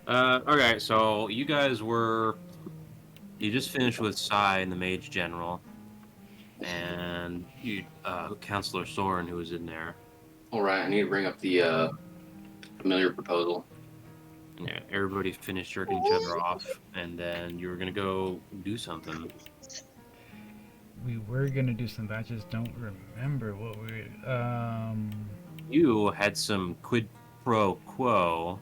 Okay, so you guys you just finished with Sai and the Mage General, and Counselor Soren, who was in there. All right, I need to bring up the familiar proposal. Yeah, everybody finished jerking each other off, and then you were gonna go do something. We were gonna do something. I just don't remember what we. You had some quid pro quo.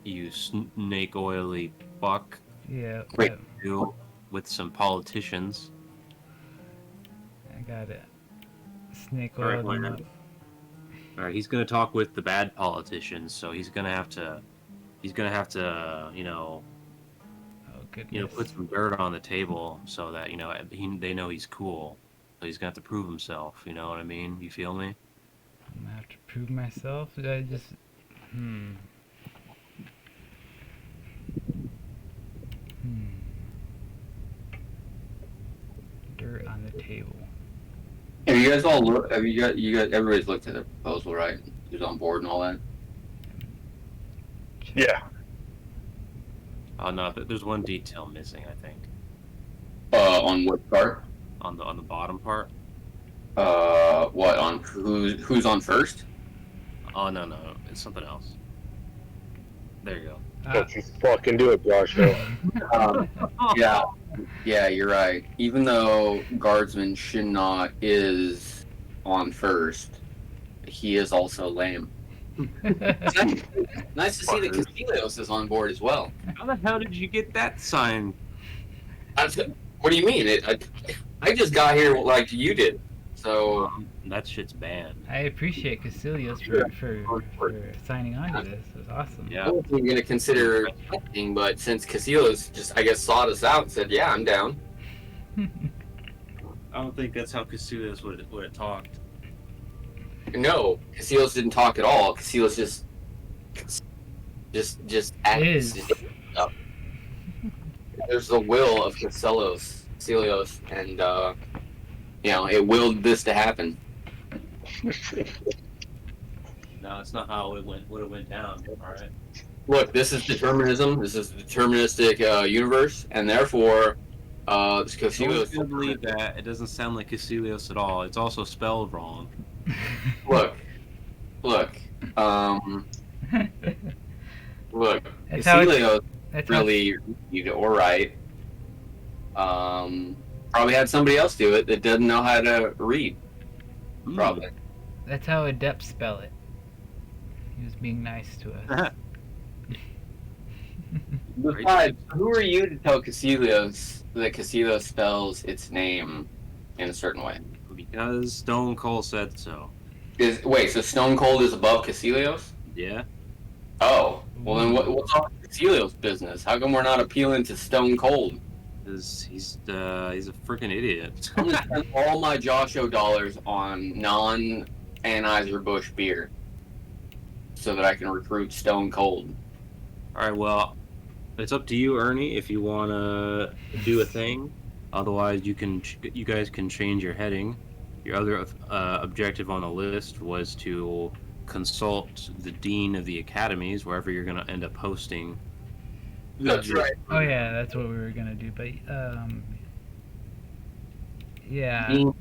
You snake oily fuck. Yeah. Wait. With some politicians. I got it. Snake All right, oil them up. All right, he's gonna talk with the bad politicians, so he's gonna have to, Oh goodness. put some dirt on the table so that they know he's cool. So he's gonna have to prove himself. You know what I mean? You feel me? I'm gonna have to prove myself. I just. Hmm. Dirt on the table. Have you guys all look? Have you guys? Everybody's looked at the proposal, right? Who's on board and all that? Yeah. Oh no, there's one detail missing. I think On what part? on the bottom part. What on who's on first? Oh no, it's something else. There you go. Don't you fucking do it, Joshua. Yeah, you're right. Even though Guardsman Shinnok is on first, he is also lame. Nice to see that Castillos is on board as well. How the hell did you get that sign? What do you mean? I just got here like you did. So That shit's banned. I appreciate Casilios for signing on to this. It was awesome. Yeah. I wasn't going to consider anything, but since Castillos just, I guess, sought us out and said, yeah, I'm down. I don't think that's how Casillas would have talked. No, Castillos didn't talk at all. Castillos just acts. There's the will of Castillos, and it willed this to happen. No, it's not how it would have went down. All right. Look, this is determinism. This is a deterministic universe, and therefore, Castillos. No one's gonna believe that. It doesn't sound like Casilios at all. It's also spelled wrong. Look. Castillos really read or write. Probably had somebody else do it that doesn't know how to read. Probably. That's how adepts spell it. He was being nice to us. Besides, who are you to tell Castillos that Castillos spells its name in a certain way? Because Stone Cold said so. Wait, so Stone Cold is above Castillos? Yeah. Oh, well then what's all Castillos' business? How come we're not appealing to Stone Cold? Because he's a freaking idiot. I'm gonna spend all my Joshua dollars on non-Anheuser-Busch beer so that I can recruit Stone Cold. All right. Well, it's up to you, Ernie, if you want to do a thing. Otherwise, you guys can change your heading. Your other objective on the list was to consult the dean of the academies, wherever you're going to end up hosting. That's right. Oh yeah, that's what we were gonna do, but yeah. Dean,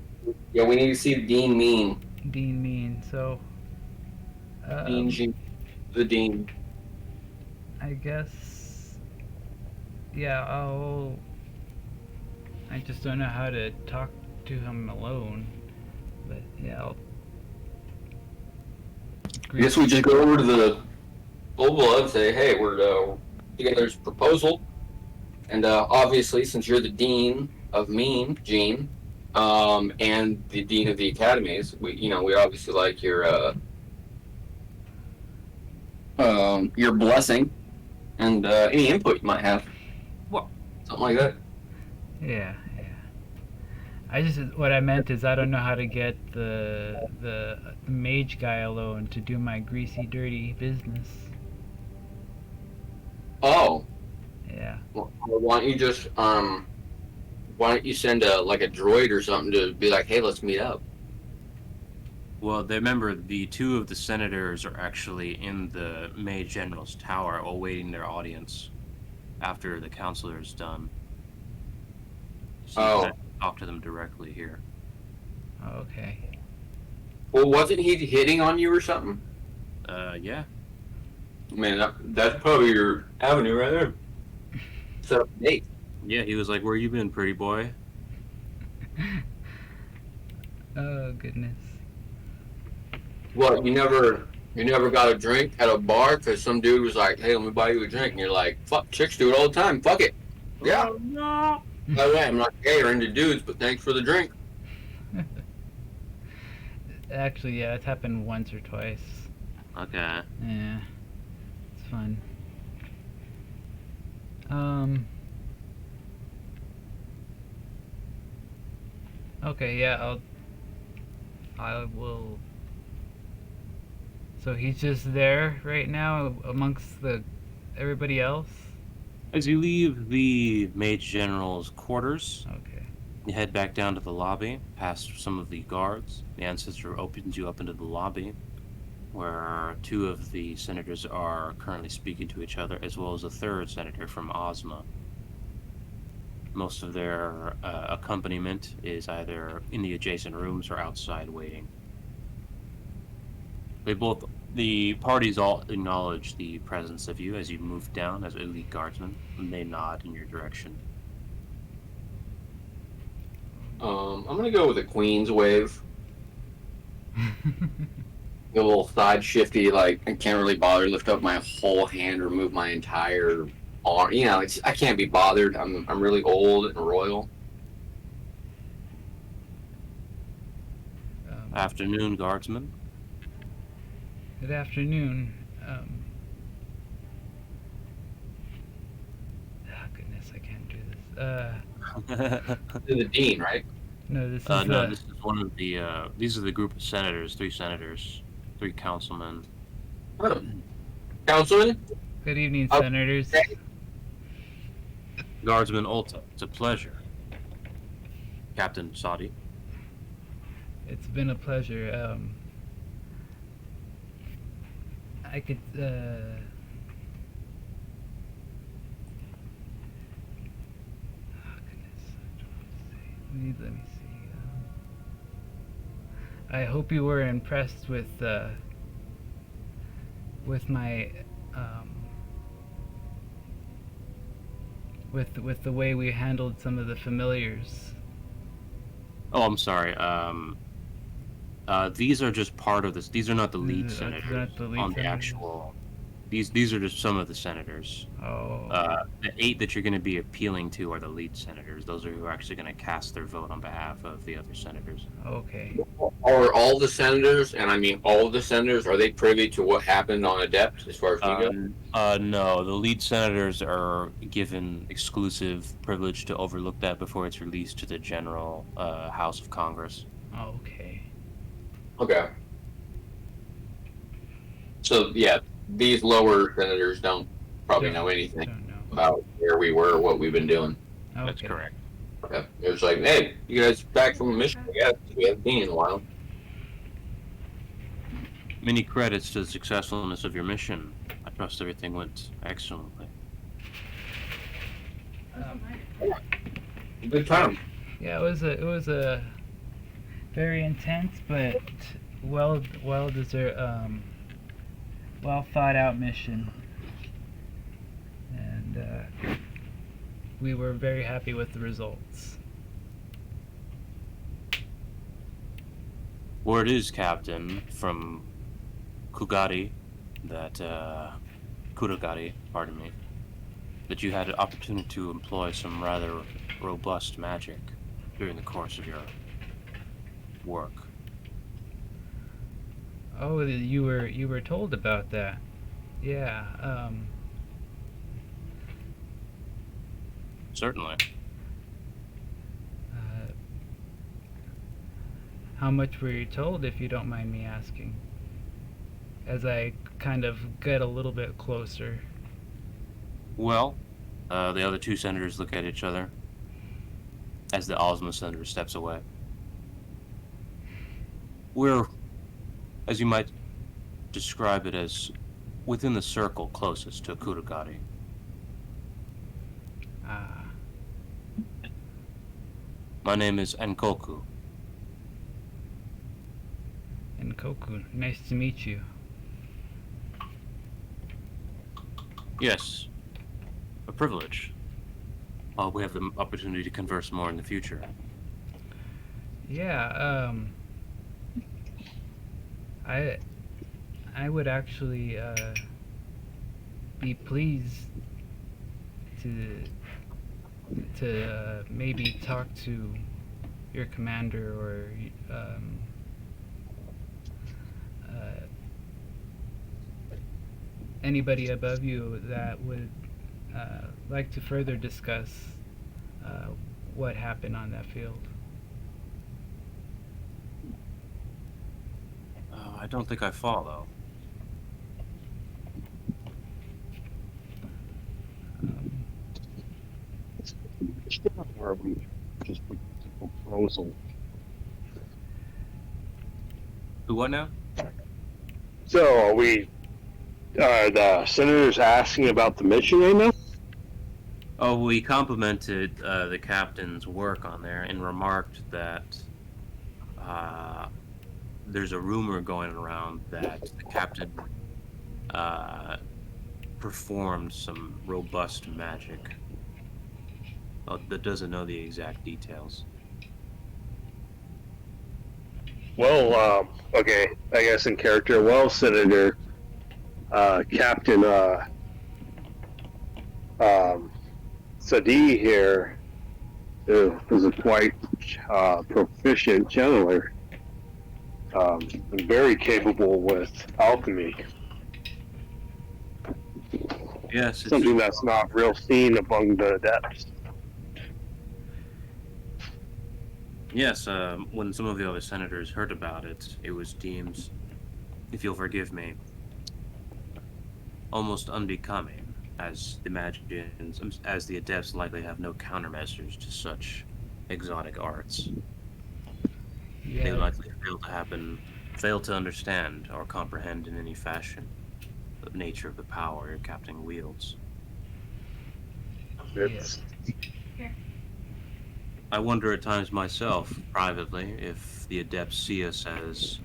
yeah, we need to see Dean Mean. Dean Mean. So. The Dean. I guess. Yeah, I just don't know how to talk to him alone. But yeah, I guess we just go over to the Global and say, hey, we're together this proposal. And obviously, since you're the Dean of Mean, Gene, and the Dean of the Academies, we obviously like your blessing and any input you might have. Well, something like that. Yeah. What I meant is I don't know how to get the mage guy alone to do my greasy, dirty business. Oh. Yeah. Well, why don't you just why don't you send a droid or something to be like, hey, let's meet up? Well, remember, the two of the senators are actually in the May General's tower awaiting their audience after the counselor is done. So you can actually talk to them directly here. Okay. Well, wasn't he hitting on you or something? Yeah. Man, that's probably your avenue right there. Set up a date. Yeah, he was like, "Where you been, pretty boy?" Oh goodness. What, you never got a drink at a bar because some dude was like, "Hey, let me buy you a drink," and you're like, "Fuck, chicks do it all the time. Fuck it." Yeah. Oh, no. By the way, I'm not gay or into dudes, but thanks for the drink. Actually, yeah, it's happened once or twice. Okay. Yeah, it's fun. Okay, yeah, I will. So he's just there right now amongst everybody else. As you leave the Mage General's quarters, Okay. you head back down to the lobby, past some of the guards. The Ancestor opens you up into the lobby, where two of the senators are currently speaking to each other, as well as a third senator from Ozma. Most of their accompaniment is either in the adjacent rooms or outside waiting. The parties all acknowledge the presence of you as you move down as elite guardsmen, and they nod in your direction. I'm gonna go with a Queen's wave. A little side shifty, like I can't really bother to lift up my whole hand or move my entire arm. You know, I can't be bothered. I'm really old and royal. Afternoon, guardsmen. Good afternoon. Goodness, I can't do this. To the dean, right? No, this is No, this is one of the. These are the group of senators, three councilmen. Oh. Councilman? Good evening, Oh, senators. hey. Guardsman Ulta, it's a pleasure. Captain Saudi. It's been a pleasure. I could. Oh goodness, let me see. I hope you were impressed with my with the way we handled some of the familiars. Oh, I'm sorry. These are just part of this. These are not the lead These are not senators the lead on the senators. actual. These are just some of the senators. Oh. The 8 that you're going to be appealing to are the lead senators. Those are who are actually going to cast their vote on behalf of the other senators. Okay. Are all the senators, and I mean all of the senators, are they privy to what happened on Adept as far as you go? No, the lead senators are given exclusive privilege to overlook that before it's released to the general House of Congress. Okay. Okay. So, yeah, these lower senators don't probably know anything Don't know. about where we were or what we've been doing. Okay. That's correct. Okay. It was like, hey, you guys back from a mission? Yeah, we haven't been in a while. Many credits to the successfulness of your mission. I trust everything went excellently. Good time. Yeah, it was a very intense but well deserved, well thought out mission, and we were very happy with the results. Word is, Captain, from Kuragari, pardon me, that you had an opportunity to employ some rather robust magic during the course of your work. Oh, you were told about that. Yeah. Certainly. How much were you told, if you don't mind me asking? As I kind of get a little bit closer. Well, the other two senators look at each other as the Ozma senator steps away. We're as you might describe it, as within the circle closest to Kuragari. Ah, My name is Enkoku. and Koku, nice to meet you. Yes, a privilege. We have the opportunity to converse more in the future. Yeah, I would actually be pleased to maybe talk to your commander or uh, anybody above you that would like to further discuss uh, what happened on that field. I don't think I follow. Um, Or are we just a proposal? Who, what now? So are we? Are the senators asking about the mission right now? Oh, we complimented the captain's work on there and remarked that there's a rumor going around that the captain performed some robust magic. That doesn't know the exact details. Well, okay, I guess in character. Well, Senator, Captain Sadi here is a quite proficient channeler, and very capable with alchemy. Yes, it's Something that's not real seen among the adepts. Yes, when some of the other senators heard about it, it was deemed, if you'll forgive me, almost unbecoming, as as the adepts likely have no countermeasures to such exotic arts. They yeah, likely fail to understand or comprehend in any fashion the nature of the power your captain wields. It's I wonder at times myself, privately, if the adepts see us as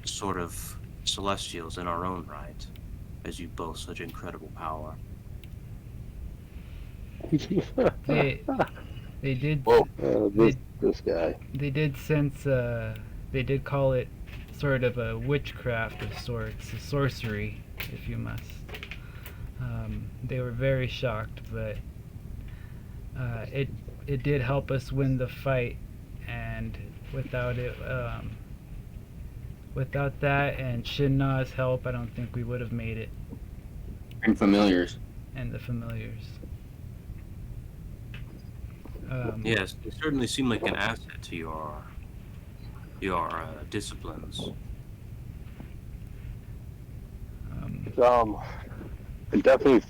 sort of celestials in our own right, as you boast such incredible power. they they did Whoa. this guy. they did sense they did call it sort of a witchcraft of sorts, a sorcery, if you must. They were very shocked, but it did help us win the fight, and without it, without that and Shinna's help, I don't think we would have made it. And familiars. And the familiars. Yes, they certainly seem like an asset to your disciplines. It definitely,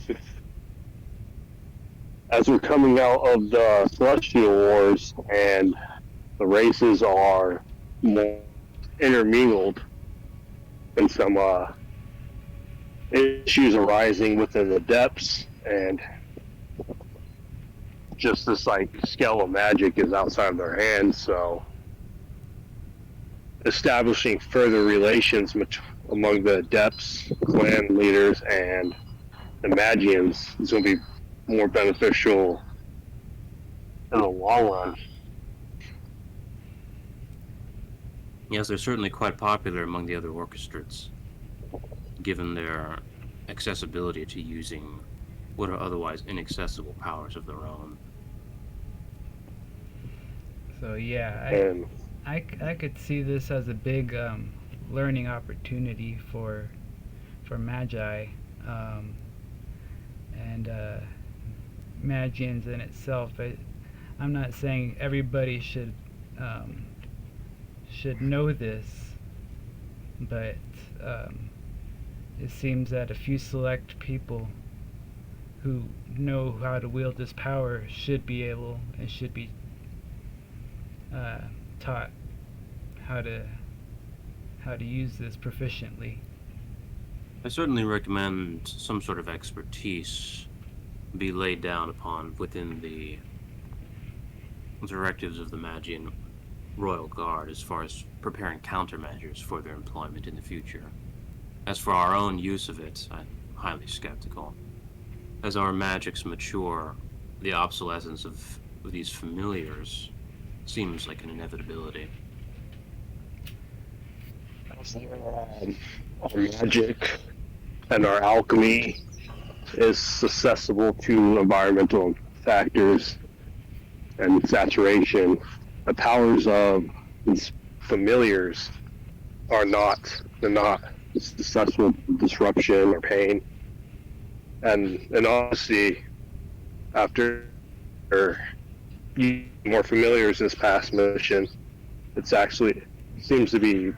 as we're coming out of the Celestial Wars and the races are more intermingled and some issues arising within the depths, and just this like scale of magic is outside of their hands, so establishing further relations among the adepts, clan leaders, and the Magians is going to be more beneficial in the long run. Yes, they're certainly quite popular among the other orchestrates, given their accessibility to using what are otherwise inaccessible powers of their own. So yeah, And I could see this as a big learning opportunity for Magi, and Magians in itself. I'm not saying everybody should know this, but it seems that a few select people who know how to wield this power should be able and should be taught how how to use this proficiently. I certainly recommend some sort of expertise be laid down upon within the directives of the Magian Royal Guard as far as preparing countermeasures for their employment in the future. As for our own use of it, I'm highly skeptical. As our magics mature, the obsolescence of these familiars seems like an inevitability. Our magic and our alchemy is susceptible to environmental factors and saturation. The powers of these familiars they're not susceptible to disruption or pain. And honestly, after using more familiars this past mission, it's actually seems to be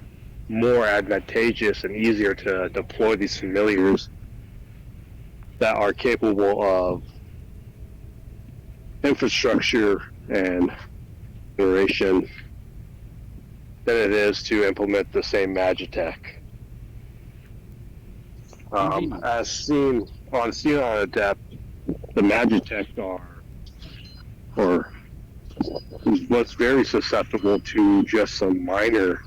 more advantageous and easier to deploy these familiars that are capable of infrastructure and duration than it is to implement the same magitech. As seen on Adept, the magitech or what's very susceptible to just some minor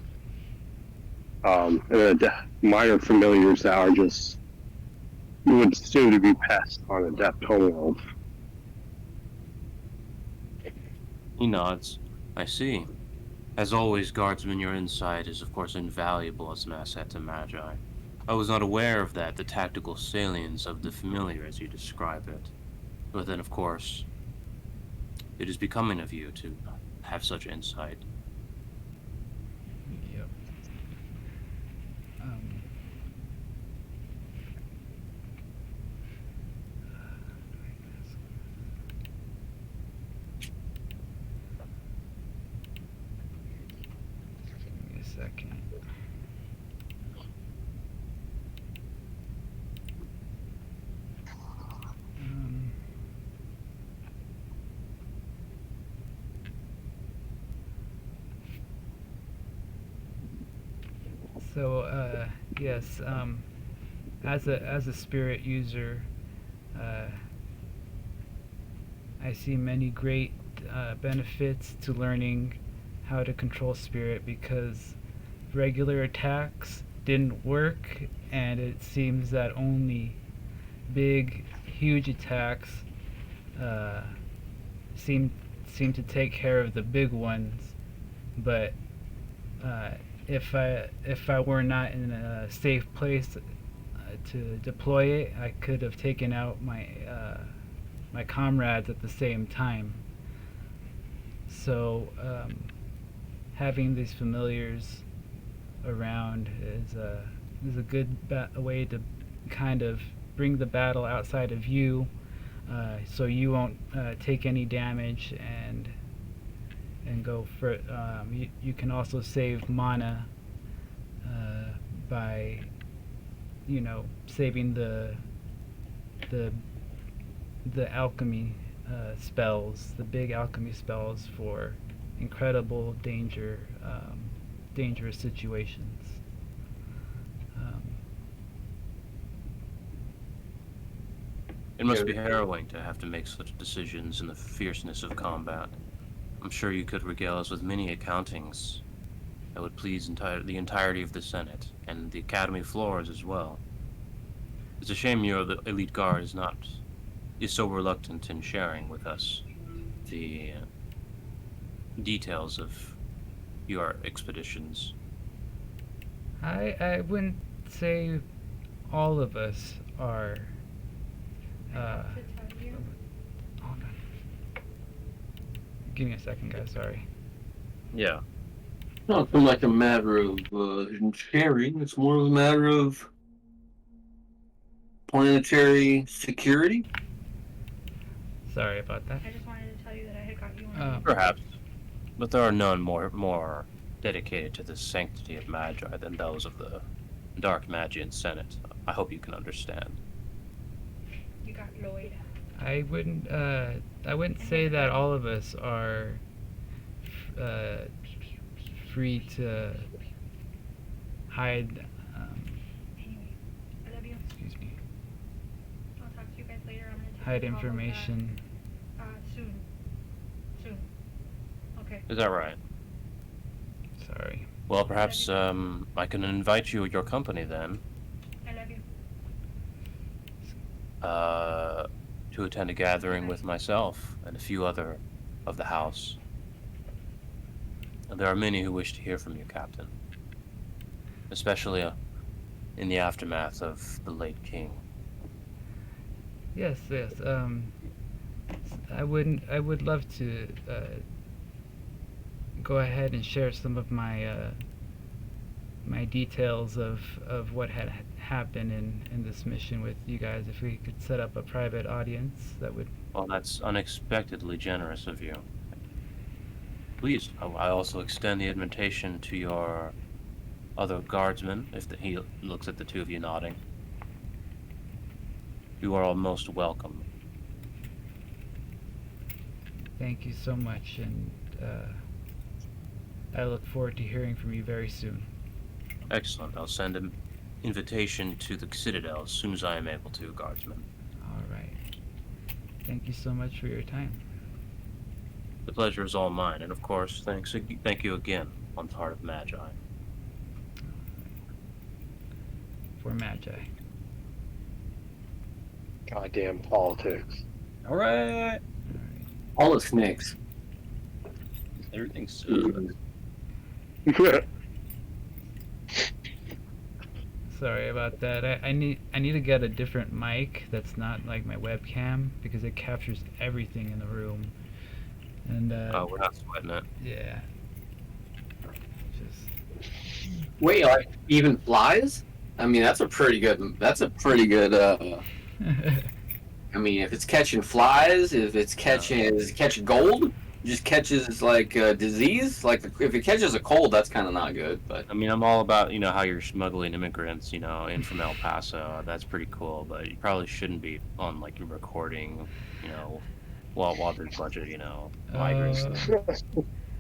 minor familiars that are just you would assume to be passed on Adept homeworld. He nods. I see. As always, Guardsman, your insight is of course invaluable as an asset to Magi. I was not aware of that, the tactical salience of the familiar as you describe it. But then, of course, it is becoming of you to have such insight. Yep. Give me a second. So, yes, as a spirit user, I see many great benefits to learning how to control spirit because regular attacks didn't work, and it seems that only big, huge attacks seem to take care of the big ones, but if I were not in a safe place to deploy it, I could have taken out my my comrades at the same time. So having these familiars around is a good way to kind of bring the battle outside of you, so you won't take any damage and go for you can also save mana by saving the alchemy spells, the big alchemy spells for incredible dangerous situations. It must be harrowing to have to make such decisions in the fierceness of combat. I'm sure you could regale us with many accountings that would please the entirety of the Senate and the Academy floors as well. It's a shame the elite guard is so reluctant in sharing with us the details of your expeditions. I wouldn't say all of us are. Hold on. Give me a second, guys. Sorry. Yeah. It's not like a matter of sharing. It's more of a matter of planetary security. Sorry about that. I just wanted to tell you that I had got you on. Perhaps. But there are none more dedicated to the sanctity of Magi than those of the Dark Magian Senate. I hope you can understand. You got Lloyd. I wouldn't say that all of us are free to hide. Anyway, I love you. Excuse me. I'll talk to you guys later. I'm gonna take Hide a call with, information. soon. Soon. Okay. Is that right? Sorry. Well, perhaps I can invite you your company then I love you. to attend a gathering with myself and a few other of the house. And there are many who wish to hear from you, Captain, especially in the aftermath of the late king. Yes, yes. I would love to go ahead and share some of my my details of what had happened in this mission with you guys. If we could set up a private audience, that would. Well, that's unexpectedly generous of you. Please, I also extend the invitation to your other guardsmen, he looks at the two of you nodding. You are all most welcome. Thank you so much, and I look forward to hearing from you very soon. Excellent. I'll send an invitation to the Citadel as soon as I am able to, guardsmen. All right. Thank you so much for your time. The pleasure is all mine, and of course, thank you again on the part of Magi. For Magi. Goddamn politics. All right. All right. All the snakes. Everything's Sorry about that. I need to get a different mic that's not like my webcam because it captures everything in the room. And Oh, we're not sweating it. yeah. Just Wait, like even flies? I mean, that's a pretty good. I mean, if it's catching flies, if it's catching, is it catching gold? Just catches like disease. Like if it catches a cold, that's kind of not good. But I mean, I'm all about, how you're smuggling immigrants, in from El Paso. That's pretty cool, but you probably shouldn't be on, like, recording, while there's a bunch of, migrants.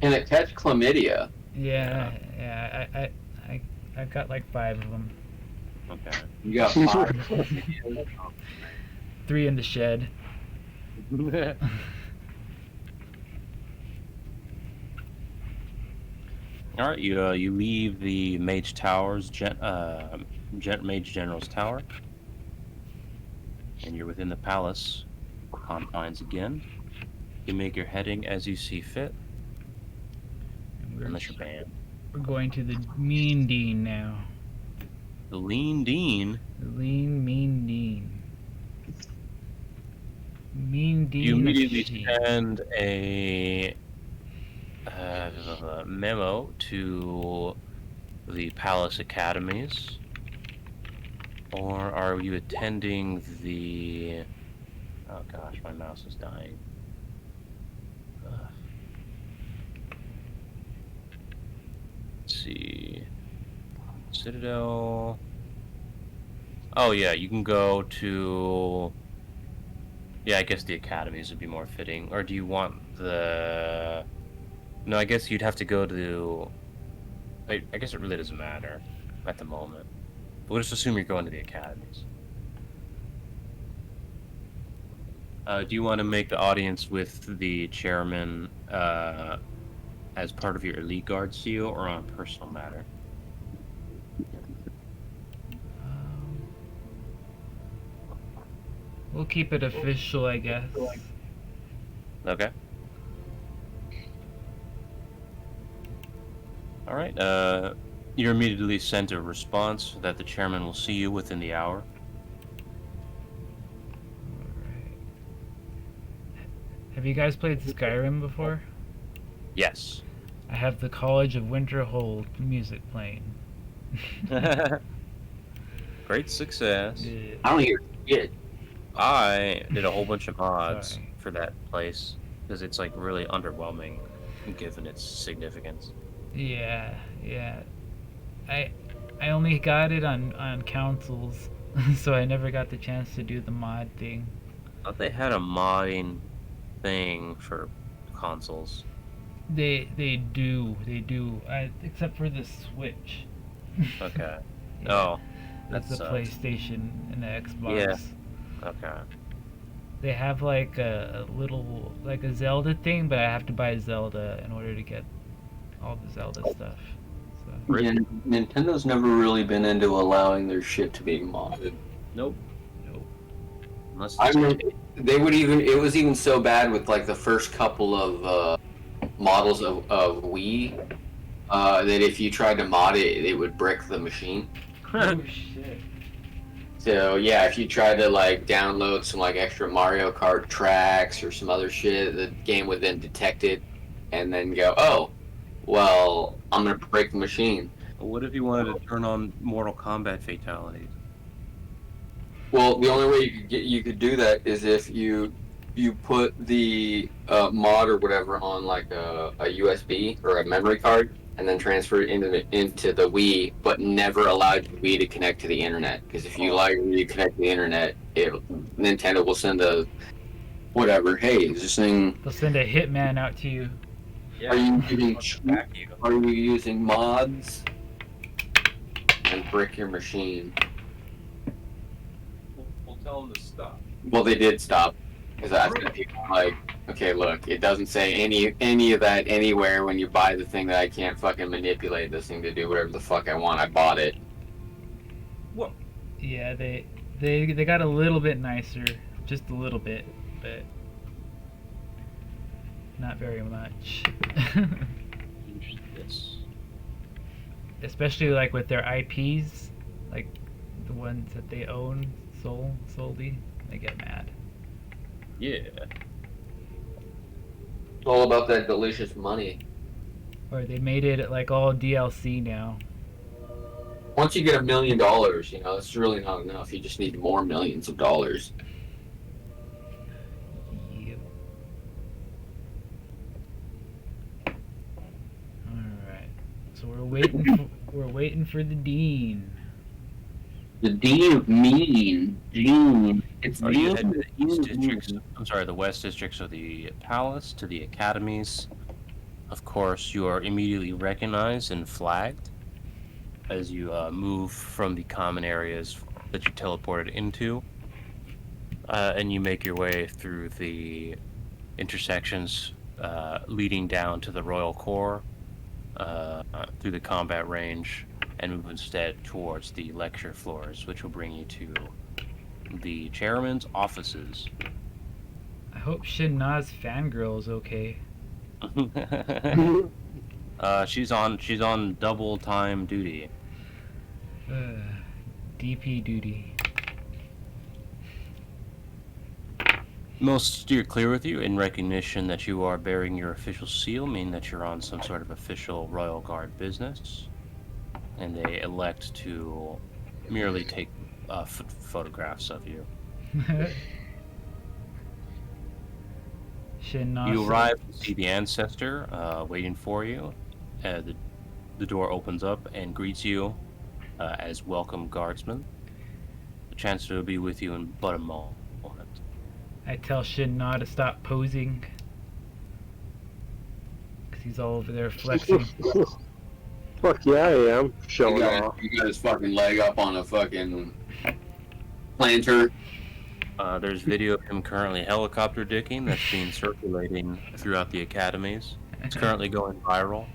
can it catch chlamydia? yeah. I've got like 5 of them. Okay. You got 5. 3 in the shed. All right, you leave the Mage Towers, Mage General's Tower, and you're within the palace confines again. You make your heading as you see fit, And unless you're banned. we're going to the Mean Dean now. The Lean Dean. The Mean Dean. Mean Dean. You of immediately Sheep. send a memo to the palace academies, or are you attending the? Oh gosh, my mouse is dying. Let's see, Citadel. Oh yeah, you can go to. Yeah, I guess the academies would be more fitting. Or do you want the? No, I guess you'd have to go to. I guess it really doesn't matter at the moment. We'll just assume you're going to the academies. Do you want to make the audience with the chairman as part of your elite guard seal, or on a personal matter? We'll keep it official, I guess. Okay. All right. You're immediately sent a response that the chairman will see you within the hour. Alright. Have you guys played Skyrim before? Yes. I have the College of Winterhold music playing. Great success. Yeah. I don't hear shit. I did a whole bunch of mods Sorry. for that place because it's like really underwhelming given its significance. Yeah. I only got it on consoles, so I never got the chance to do the mod thing. I thought they had a modding thing for consoles. They do. Except for the Switch. Okay. Yeah, Oh, that's that the sucks. PlayStation and the Xbox. Yeah. Okay. They have like a little like a Zelda thing, but I have to buy Zelda in order to get all the Zelda stuff. So Yeah, Nintendo's never really been into allowing their shit to be modded. Nope. nope. Unless I it's mean, they would even. It was even so bad with like the first couple of models of Wii that if you tried to mod it, it would brick the machine. Oh shit. So yeah, if you tried to like download some like extra Mario Kart tracks or some other shit, the game would then detect it and then go, "Oh, well, I'm gonna break the machine." What if you wanted to turn on Mortal Kombat fatalities? Well, the only way you could do that is if you put the mod or whatever on like a USB or a memory card, and then transfer it into the Wii, but never allowed the Wii to connect to the internet. Because if you allow your Wii to connect to the internet, Nintendo will send a whatever. Hey, is this thing? They'll send a hitman out to you. Are you using Back you. are you using mods? And brick your machine. We'll tell them to stop. Well, they did stop because I asked people like, okay, look, it doesn't say any of that anywhere when you buy the thing that I can't fucking manipulate this thing to do whatever the fuck I want. I bought it. What? Yeah, they got a little bit nicer, just a little bit, but not very much. Yes. Especially like with their IPs, like the ones that they own solely, they get mad. Yeah. It's all about that delicious money. Or they made it like all DLC now. Once you get $1 million, you know, it's really not enough. You just need more millions of dollars. Yep. Alright. So we're waiting for the dean. The Dean of Mean, Gene. It's Are you heading to the East Districts? I'm sorry, the West Districts of the Palace, to the academies. Of course, you are immediately recognized and flagged as you move from the common areas that you teleported into, and you make your way through the intersections leading down to the Royal Core, through the combat range, and move instead towards the lecture floors, which will bring you to the chairman's offices. I hope Shinna's fangirl is okay. She's on double time duty. DP duty. Most steer clear with you in recognition that you are bearing your official seal, meaning that you're on some sort of official Royal Guard business, and they elect to merely take photographs of you. Shinna. You arrive to see the ancestor waiting for you. The door opens up and greets you as welcome guardsman. The Chancellor will be with you in but a moment. I tell Shinna to stop posing. Because he's all over there flexing. Fuck yeah, I am. Showing off. You got his fucking leg up on a fucking planter. There's video of him currently helicopter dicking that's being circulating throughout the academies. It's currently going viral.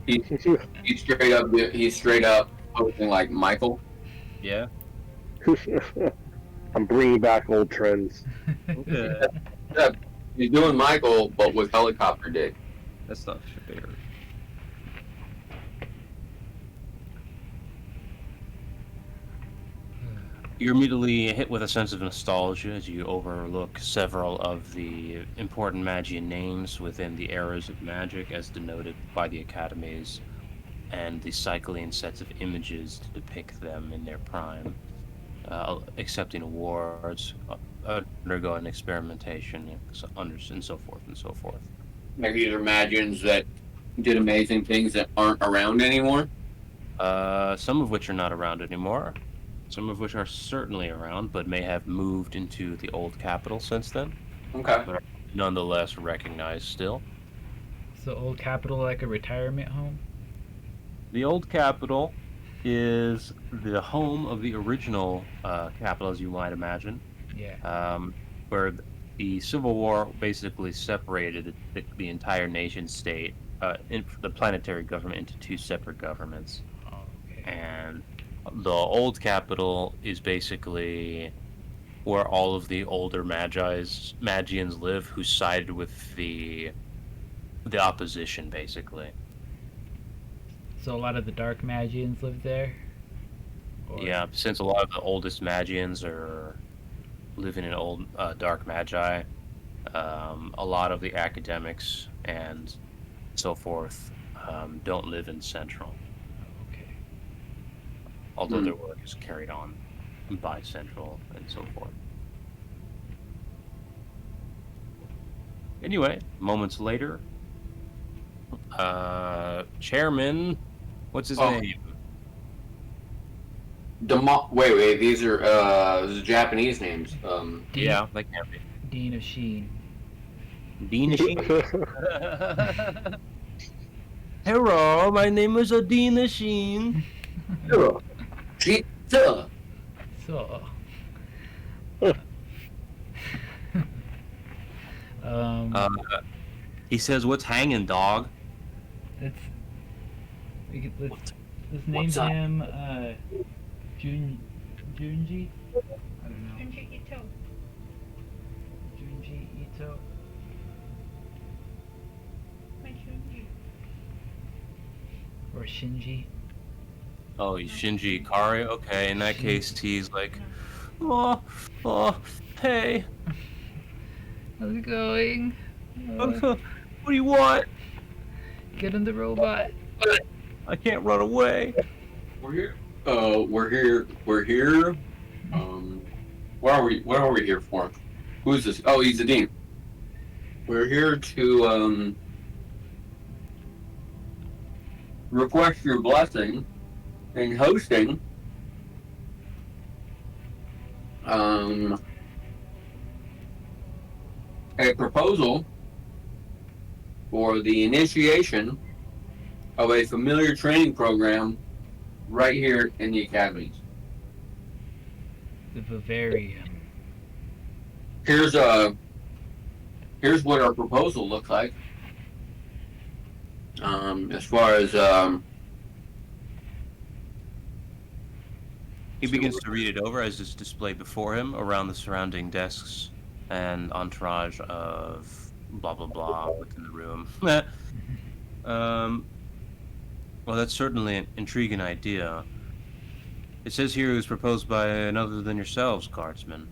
He's straight up posing like Michael. Yeah. I'm bringing back old trends. Okay. Yeah, he's doing Michael, but with helicopter dick. That's not fair. You're immediately hit with a sense of nostalgia as you overlook several of the important Magian names within the eras of magic as denoted by the academies, and the cycling sets of images to depict them in their prime, accepting awards, undergoing experimentation, and so forth and so forth. Like these are Magians that did amazing things that aren't around anymore. Some of which are not around anymore. Some of which are certainly around, but may have moved into the old capital since then. Okay. But are nonetheless recognized still. So old capital like a retirement home? The old capital is the home of the original capital, as you might imagine, Yeah. where the Civil War basically separated the entire nation state, the planetary government, into two separate governments. Oh, okay. And the old capital is basically where all of the older Magians live, who sided with the opposition, basically. So a lot of the dark Magians live there? Or... Yeah, since a lot of the oldest Magians are living in old dark magi, a lot of the academics and so forth don't live in Central, Okay. although their work is carried on by Central and so forth. Anyway, moments later, Chairman, what's his name? Wait, these are Japanese names. Dean, Yeah, that can't be. Dean of Sheen. Dean Sheen. Hello, my name is Dean Sheen. Pizza. So... He says, "What's hanging, dog?" let's What's name up? him Junji? I don't know. Junji Ito. Junji Ito. My Junji. Or Shinji. Oh, he's Shinji Ikari. Okay, in that case, he's like, No. hey, How's it going? what do you want? Get in the robot. I can't run away. We're here. We're here. What are we here for? Who's this? Oh, he's the dean. We're here to request your blessing in hosting a proposal for the initiation of a familiar training program right here in the academies. The Bavarian. Here's what our proposal looks like. As far as He begins to read it over as it's displayed before him around the surrounding desks and entourage of blah blah blah within the room. Well, that's certainly an intriguing idea. It says here it was proposed by none other than yourselves, guardsmen.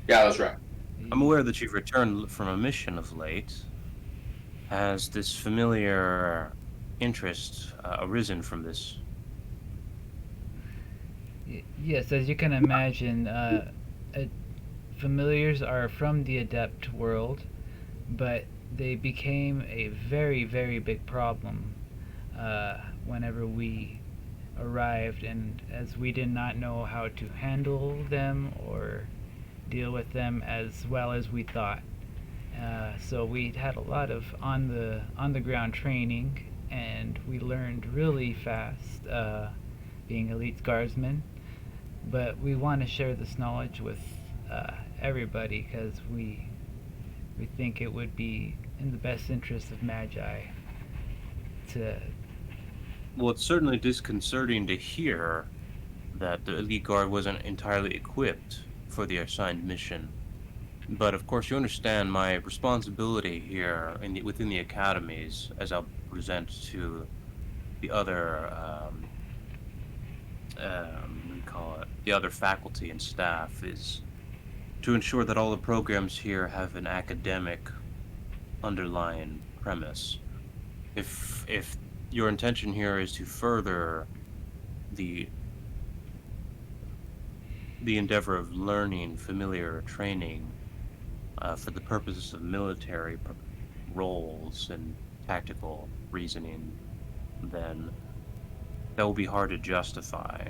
yeah, that's right. I'm aware that you've returned from a mission of late. Has this familiar interest arisen from this? Yes, as you can imagine, familiars are from the adept world, but they became a very, very big problem whenever we arrived, and as we did not know how to handle them or deal with them as well as we thought. So we had a lot of on the ground training, and we learned really fast, being elite guardsmen. But we want to share this knowledge with everybody, because we think it would be in the best interest of Magi to... Well, it's certainly disconcerting to hear that the elite guard wasn't entirely equipped for the assigned mission. But of course, you understand my responsibility here within the academies, as I'll present to the other, the other faculty and staff, is to ensure that all the programs here have an academic underlying premise. If your intention here is to further the endeavor of learning familiar training for the purposes of military roles and tactical reasoning, then that will be hard to justify.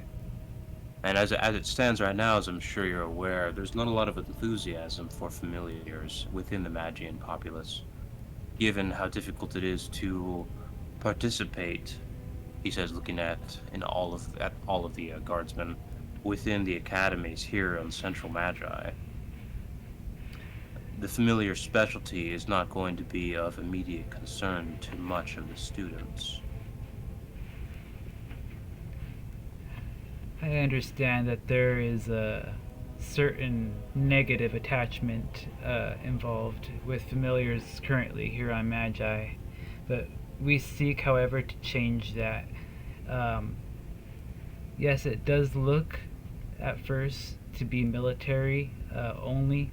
And as it stands right now, as I'm sure you're aware, there's not a lot of enthusiasm for familiars within the Magian populace, given how difficult it is to participate he says, looking at all of the guardsmen within the academies here on Central Magi. The familiar specialty is not going to be of immediate concern to much of the students. I understand that there is a certain negative attachment involved with familiars currently here on Magi, but we seek, however, to change that. Yes, it does look at first to be military only,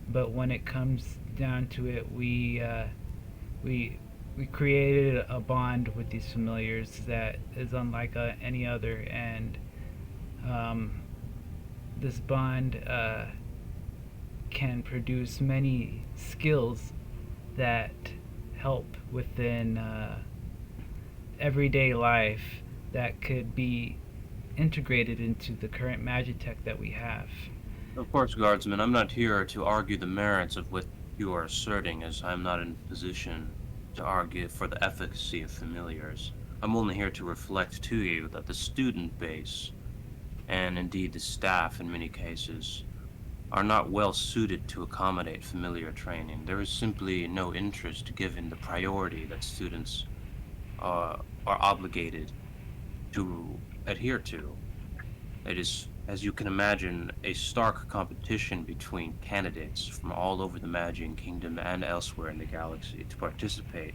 but when it comes down to it, we created a bond with these familiars that is unlike any other, and this bond can produce many skills that help within everyday life that could be integrated into the current Magitech that we have. Of course, Guardsman, I'm not here to argue the merits of what you are asserting, as I'm not in position to argue for the efficacy of familiars. I'm only here to reflect to you that the student base, and indeed the staff in many cases, are not well suited to accommodate familiar training. There is simply no interest given the priority that students are obligated to adhere to. It is, as you can imagine, a stark competition between candidates from all over the Magian Kingdom and elsewhere in the galaxy to participate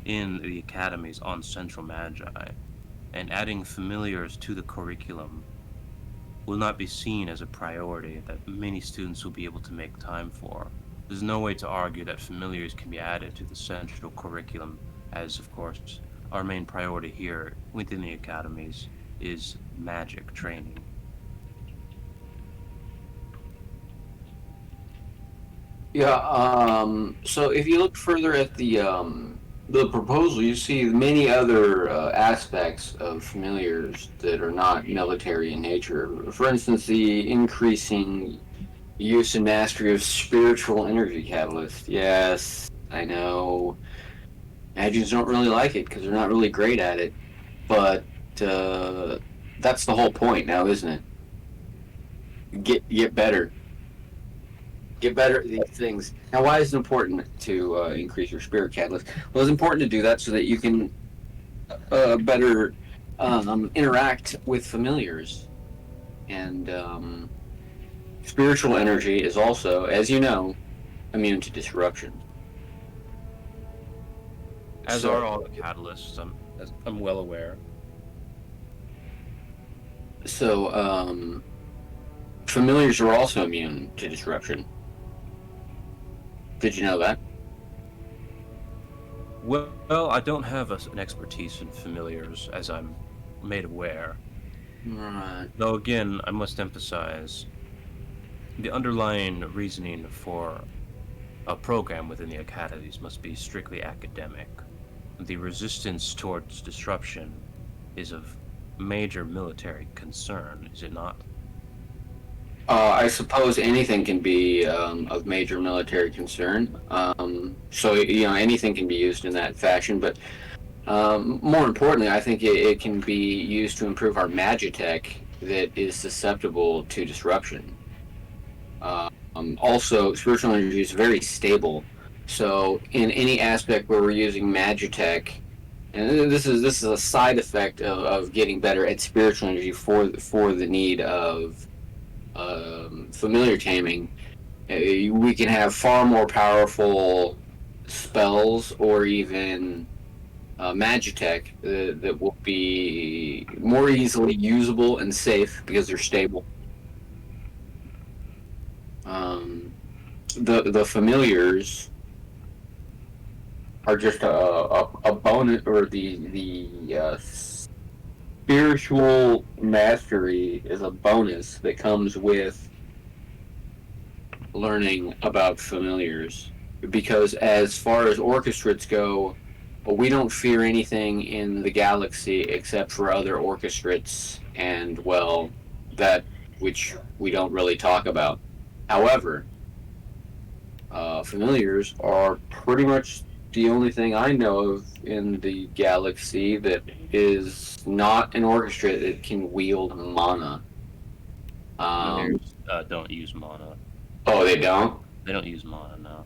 in the academies on Central Magi, and adding familiars to the curriculum will not be seen as a priority that many students will be able to make time for. There's no way to argue that familiars can be added to the central curriculum, as, of course, our main priority here within the academies is magic training. Yeah, so if you look further at the proposal, you see many other aspects of familiars that are not military in nature. For instance, the increasing use and mastery of spiritual energy catalyst. Yes, I know. Magians don't really like it because they're not really great at it, but that's the whole point now, isn't it? Get better. Get better at these things. Now, why is it important to increase your spirit catalyst? Well, it's important to do that so that you can better interact with familiars. And spiritual energy is also, as you know, immune to disruption. As are all the catalysts, I'm well aware. So, familiars are also immune to disruption. Did you know that? Well, I don't have an expertise in familiars, as I'm made aware. Right. Though again, I must emphasize, the underlying reasoning for a program within the academies must be strictly academic. The resistance towards disruption is of major military concern, is it not? I suppose anything can be of major military concern. So, anything can be used in that fashion. But more importantly, I think it can be used to improve our Magitech that is susceptible to disruption. Also, spiritual energy is very stable. So, in any aspect where we're using Magitech, and this is a side effect of getting better at spiritual energy for the need of familiar taming, we can have far more powerful spells or even Magitech that will be more easily usable and safe because they're stable. The familiars are just a bonus, or the spiritual mastery is a bonus that comes with learning about familiars. Because as far as orchestrates go, we don't fear anything in the galaxy except for other orchestrates and, well, that which we don't really talk about. However, familiars are pretty much the only thing I know of in the galaxy that is not an orchestra that can wield mana. Familiars don't use mana. Oh, they don't? They don't use mana, no.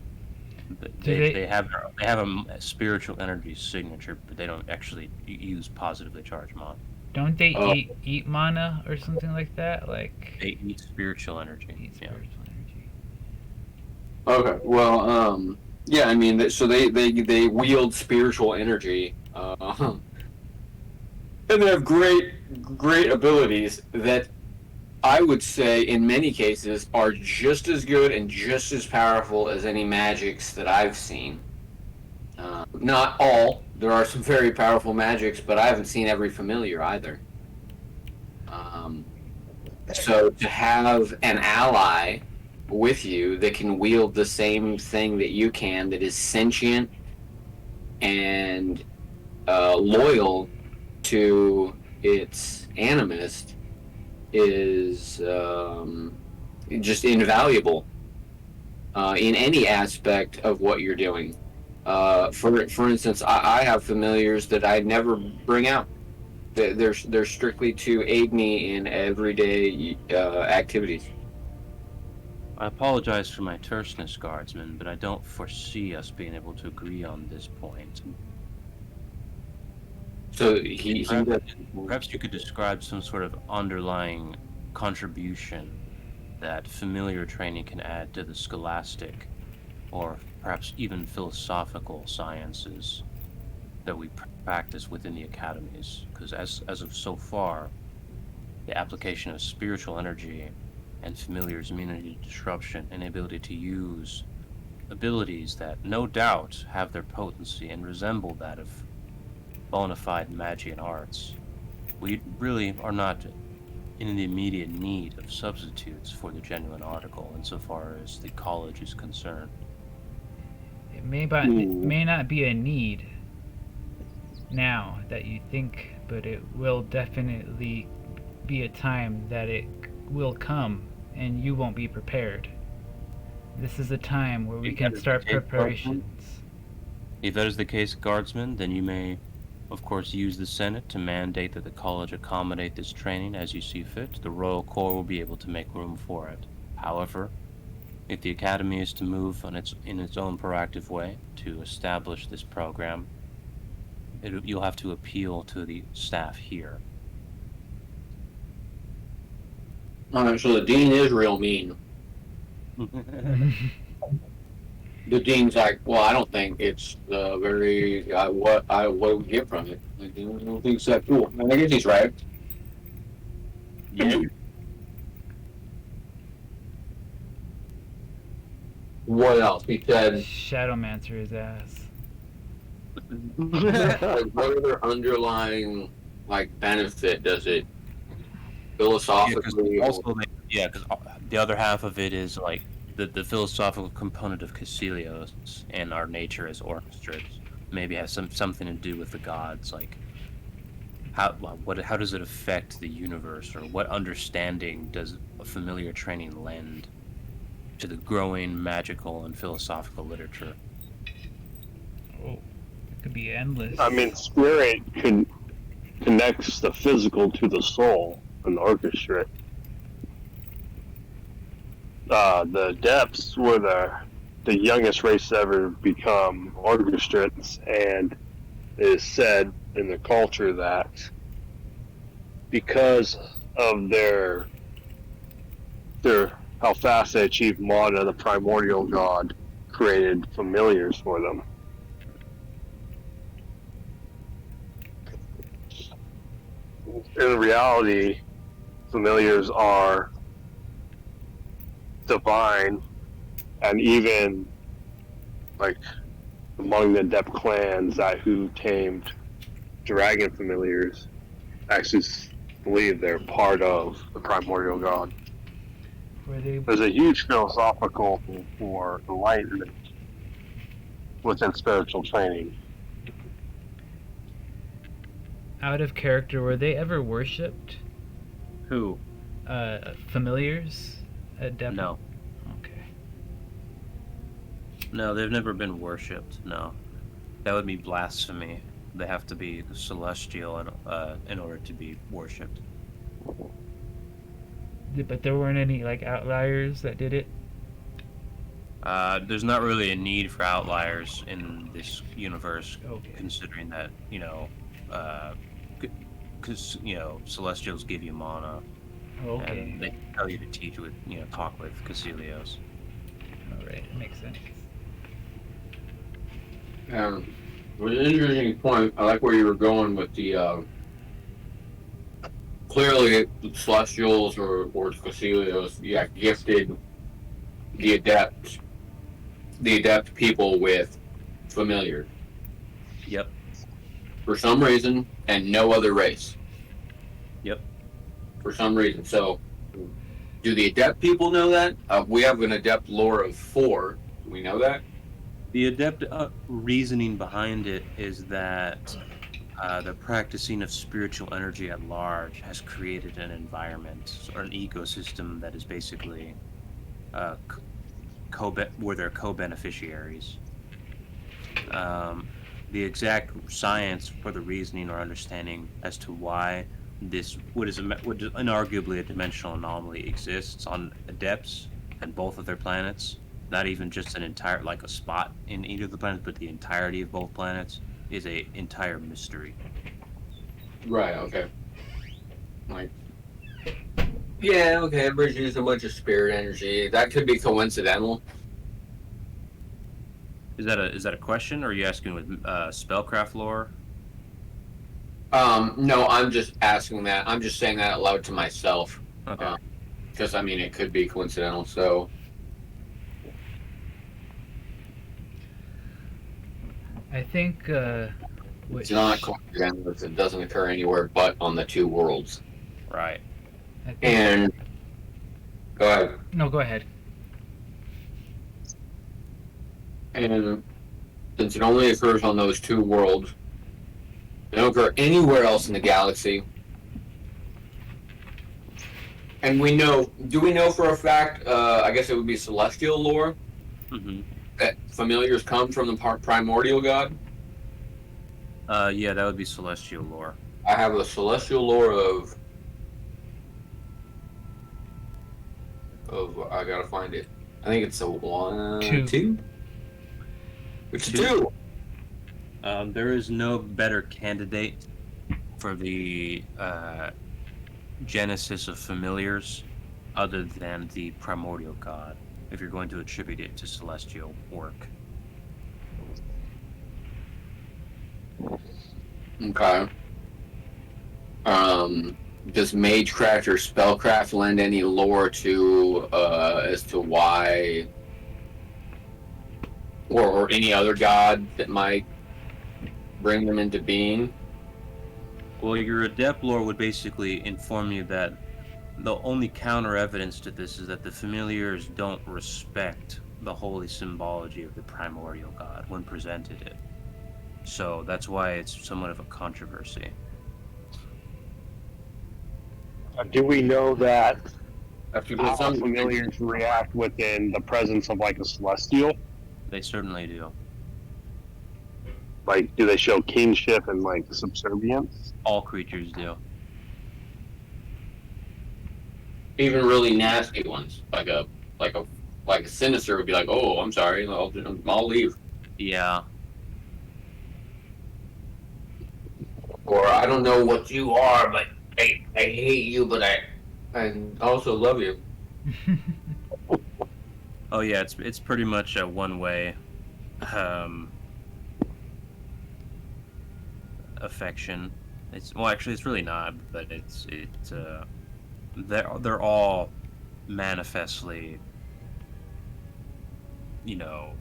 Do They have a spiritual energy signature, but they don't actually use positively charged mana. Don't they Oh. eat mana or something like that? Like They eat spiritual energy. eat Yeah. spiritual energy. Okay, well, yeah, I mean, so they wield spiritual energy, and they have great abilities that I would say, in many cases, are just as good and just as powerful as any magics that I've seen. Not all. There are some very powerful magics, but I haven't seen every familiar either. So to have an ally with you that can wield the same thing that you can, that is sentient and loyal to its animist, is just invaluable in any aspect of what you're doing. For instance, I have familiars that I never bring out. They're strictly to aid me in everyday activities. I apologize for my terseness, guardsman, but I don't foresee us being able to agree on this point. So he Perhaps you could describe some sort of underlying contribution that familiar training can add to the scholastic, or perhaps even philosophical sciences that we practice within the academies. Because as of so far, the application of spiritual energy and familiar's immunity to disruption and ability to use abilities that no doubt have their potency and resemble that of bona fide Magian arts. We really are not in the immediate need of substitutes for the genuine article insofar as the college is concerned. It may not be a need now that you think, but it will definitely be a time that it will come and you won't be prepared. This is a time where we can start preparations. If that is the case, guardsmen, then you may, of course, use the Senate to mandate that the college accommodate this training as you see fit. The Royal Corps will be able to make room for it. However, if the Academy is to move in its own proactive way to establish this program, you'll have to appeal to the staff here. So the dean is real mean. The dean's like, well, I don't think it's very what we get from it. Like, I don't think it's that cool. And I guess he's right. Yeah. What else? He said, Shadowmancer his ass. like, what other underlying benefit does it philosophically? Because the other half of it is like the philosophical component of Caecilios and our nature as orchestras maybe has something to do with the gods. Like how does it affect the universe, or what understanding does a familiar training lend to the growing magical and philosophical literature? Oh, it could be endless. I mean, spirit connects the physical to the soul in the orchestra. The depths were the youngest race to ever become orchestrats, and it is said in the culture that because of their how fast they achieved mana, the primordial god created familiars for them. In reality, familiars are divine, and even among the Adept clans who tamed dragon familiars actually believe they're part of the primordial god. There's a huge philosophical for enlightenment within spiritual training. Out of character, were they ever worshipped? Who? Familiars? No. Okay. No, they've never been worshipped. No. That would be blasphemy. They have to be celestial in order to be worshipped. But there weren't any like outliers that did it. There's not really a need for outliers in this universe, Okay. considering that because celestials give you mana, Okay. and they tell you to teach with talk with Casilios. All right. That makes sense. With an interesting point, I like where you were going with the. Clearly, the Celestials or Casilios, gifted the adept people with familiar Yep. for some reason, and no other race. Yep. For some reason. So, do the adept people know that? We have an adept lore of 4. Do we know that? The adept reasoning behind it is that the practicing of spiritual energy at large has created an environment or an ecosystem that is basically where they're co-beneficiaries. The exact science for the reasoning or understanding as to why what is inarguably a dimensional anomaly exists on Adepts and both of their planets, not even just an entire like a spot in either of the planets, but the entirety of both planets, is a entire mystery. Right, okay. Like, yeah, okay, everybody's using a bunch of spirit energy. That could be coincidental. Is that a question, or are you asking with spellcraft lore? No, I'm just asking that. I'm just saying that out loud to myself. Okay. Because, I mean, it could be coincidental, so... I think. It's not coincidental if it doesn't occur anywhere but on the 2 worlds. Right. I think, And... Go ahead. no, go ahead. And since it only occurs on those 2 worlds, it don't occur anywhere else in the galaxy. And do we know for a fact, I guess it would be celestial lore, Mm-hmm. that familiars come from the primordial god? Yeah, that would be celestial lore. I have a celestial lore of I gotta find it. I think it's a 1, 2? It's 2. There is no better candidate for the genesis of familiars other than the primordial god, if you're going to attribute it to celestial work. Okay. Does Magecraft or Spellcraft lend any lore to as to why, or any other god that might bring them into being? Well, your adept lore would basically inform you that the only counter evidence to this is that the familiars don't respect the holy symbology of the primordial god when presented it. So that's why it's somewhat of a controversy. Do we know that Because how some familiars react within the presence of like a celestial? They certainly do. Like, do they show kinship and like subservience? All creatures do. even really nasty ones, like a sinister would be like, "Oh, I'm sorry, I'll leave," Yeah. or "I don't know what you are, but I hate you, but I also love you." Oh yeah, it's pretty much a one-way affection. Actually it's really not, but they're all manifestly, you know,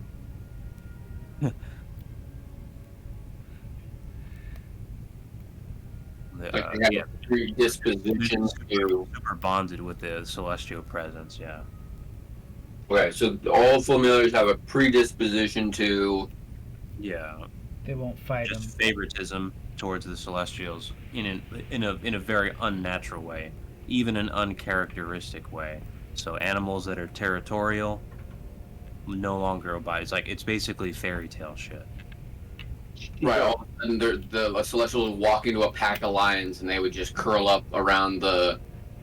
Like they have yeah, a predisposition to. super bonded with the celestial presence. Yeah. Okay, so all familiars have a predisposition to. Yeah. They won't fight them. Just favoritism towards the celestials in a very unnatural way, even an uncharacteristic way. So animals that are territorial no longer abide. It's basically fairy tale shit. Right. All of a sudden, the Celestial would walk into a pack of lions, and they would just curl up around the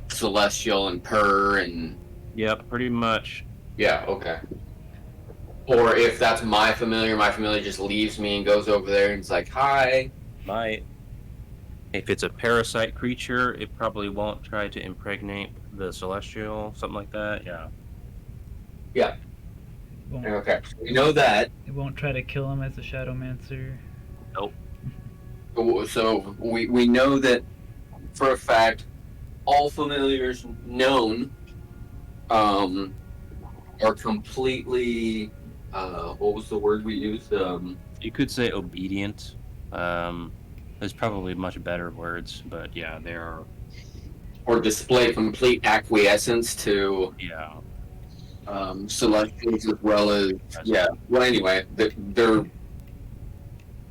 Celestial and purr and. Yep, pretty much. Yeah. Okay. Or if that's my familiar just leaves me and goes over there and it's like, "Hi." Might. If it's a parasite creature, it probably won't try to impregnate the celestial, something like that. Yeah. Yeah. Won't, Okay. So we know that. it won't try to kill him as a Shadowmancer. Nope. So we know that for a fact, all familiars known are completely. What was the word we used? You could say obedient. There's probably much better words, but yeah, they are. Or display complete acquiescence to Yeah. Celestials as well as Well, anyway,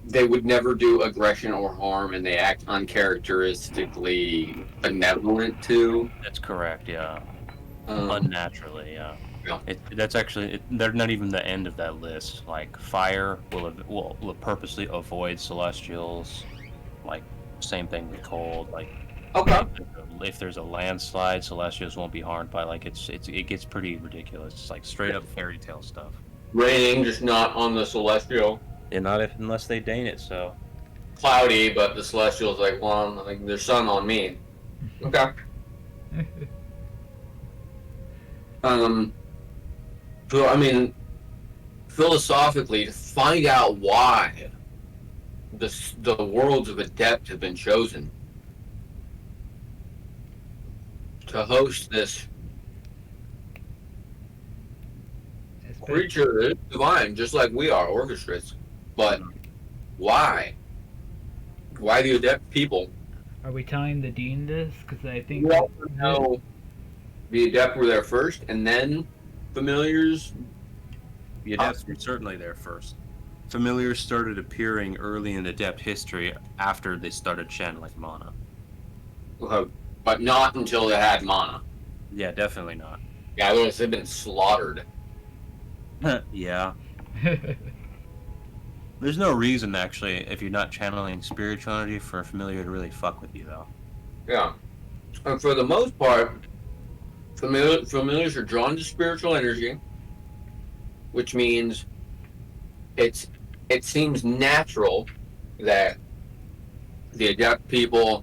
they would never do aggression or harm, and they act uncharacteristically benevolent too. That's correct. Yeah. Um, Unnaturally. Yeah. Yeah. That's actually. They're not even the end of that list. Like fire will purposely avoid celestials. Like same thing with cold. Like okay. if there's a landslide, celestials won't be harmed by. Like it gets pretty ridiculous. It's like straight up fairy tale stuff. Raining, just not on the Celestial. And not unless they deign it. So. Cloudy, but the Celestial's like, well, like there's sun on me. Okay. So I mean, philosophically, to find out why the worlds of Adept have been chosen to host this creature is divine, just like we are, orchestrates. But why? Why the Adept people? Are we telling the Dean this? Because I think. We also know the Adept were there first, and then familiars. The Adepts were certainly there first. Familiars started appearing early in Adept history after they started channeling mana. But not until they had mana. Yeah, definitely not. Yeah, otherwise they've been slaughtered. Yeah. There's no reason, actually, if you're not channeling spiritual energy, for a familiar to really fuck with you, though. Yeah. And for the most part, familiars are drawn to spiritual energy, which means it seems natural that the Adept people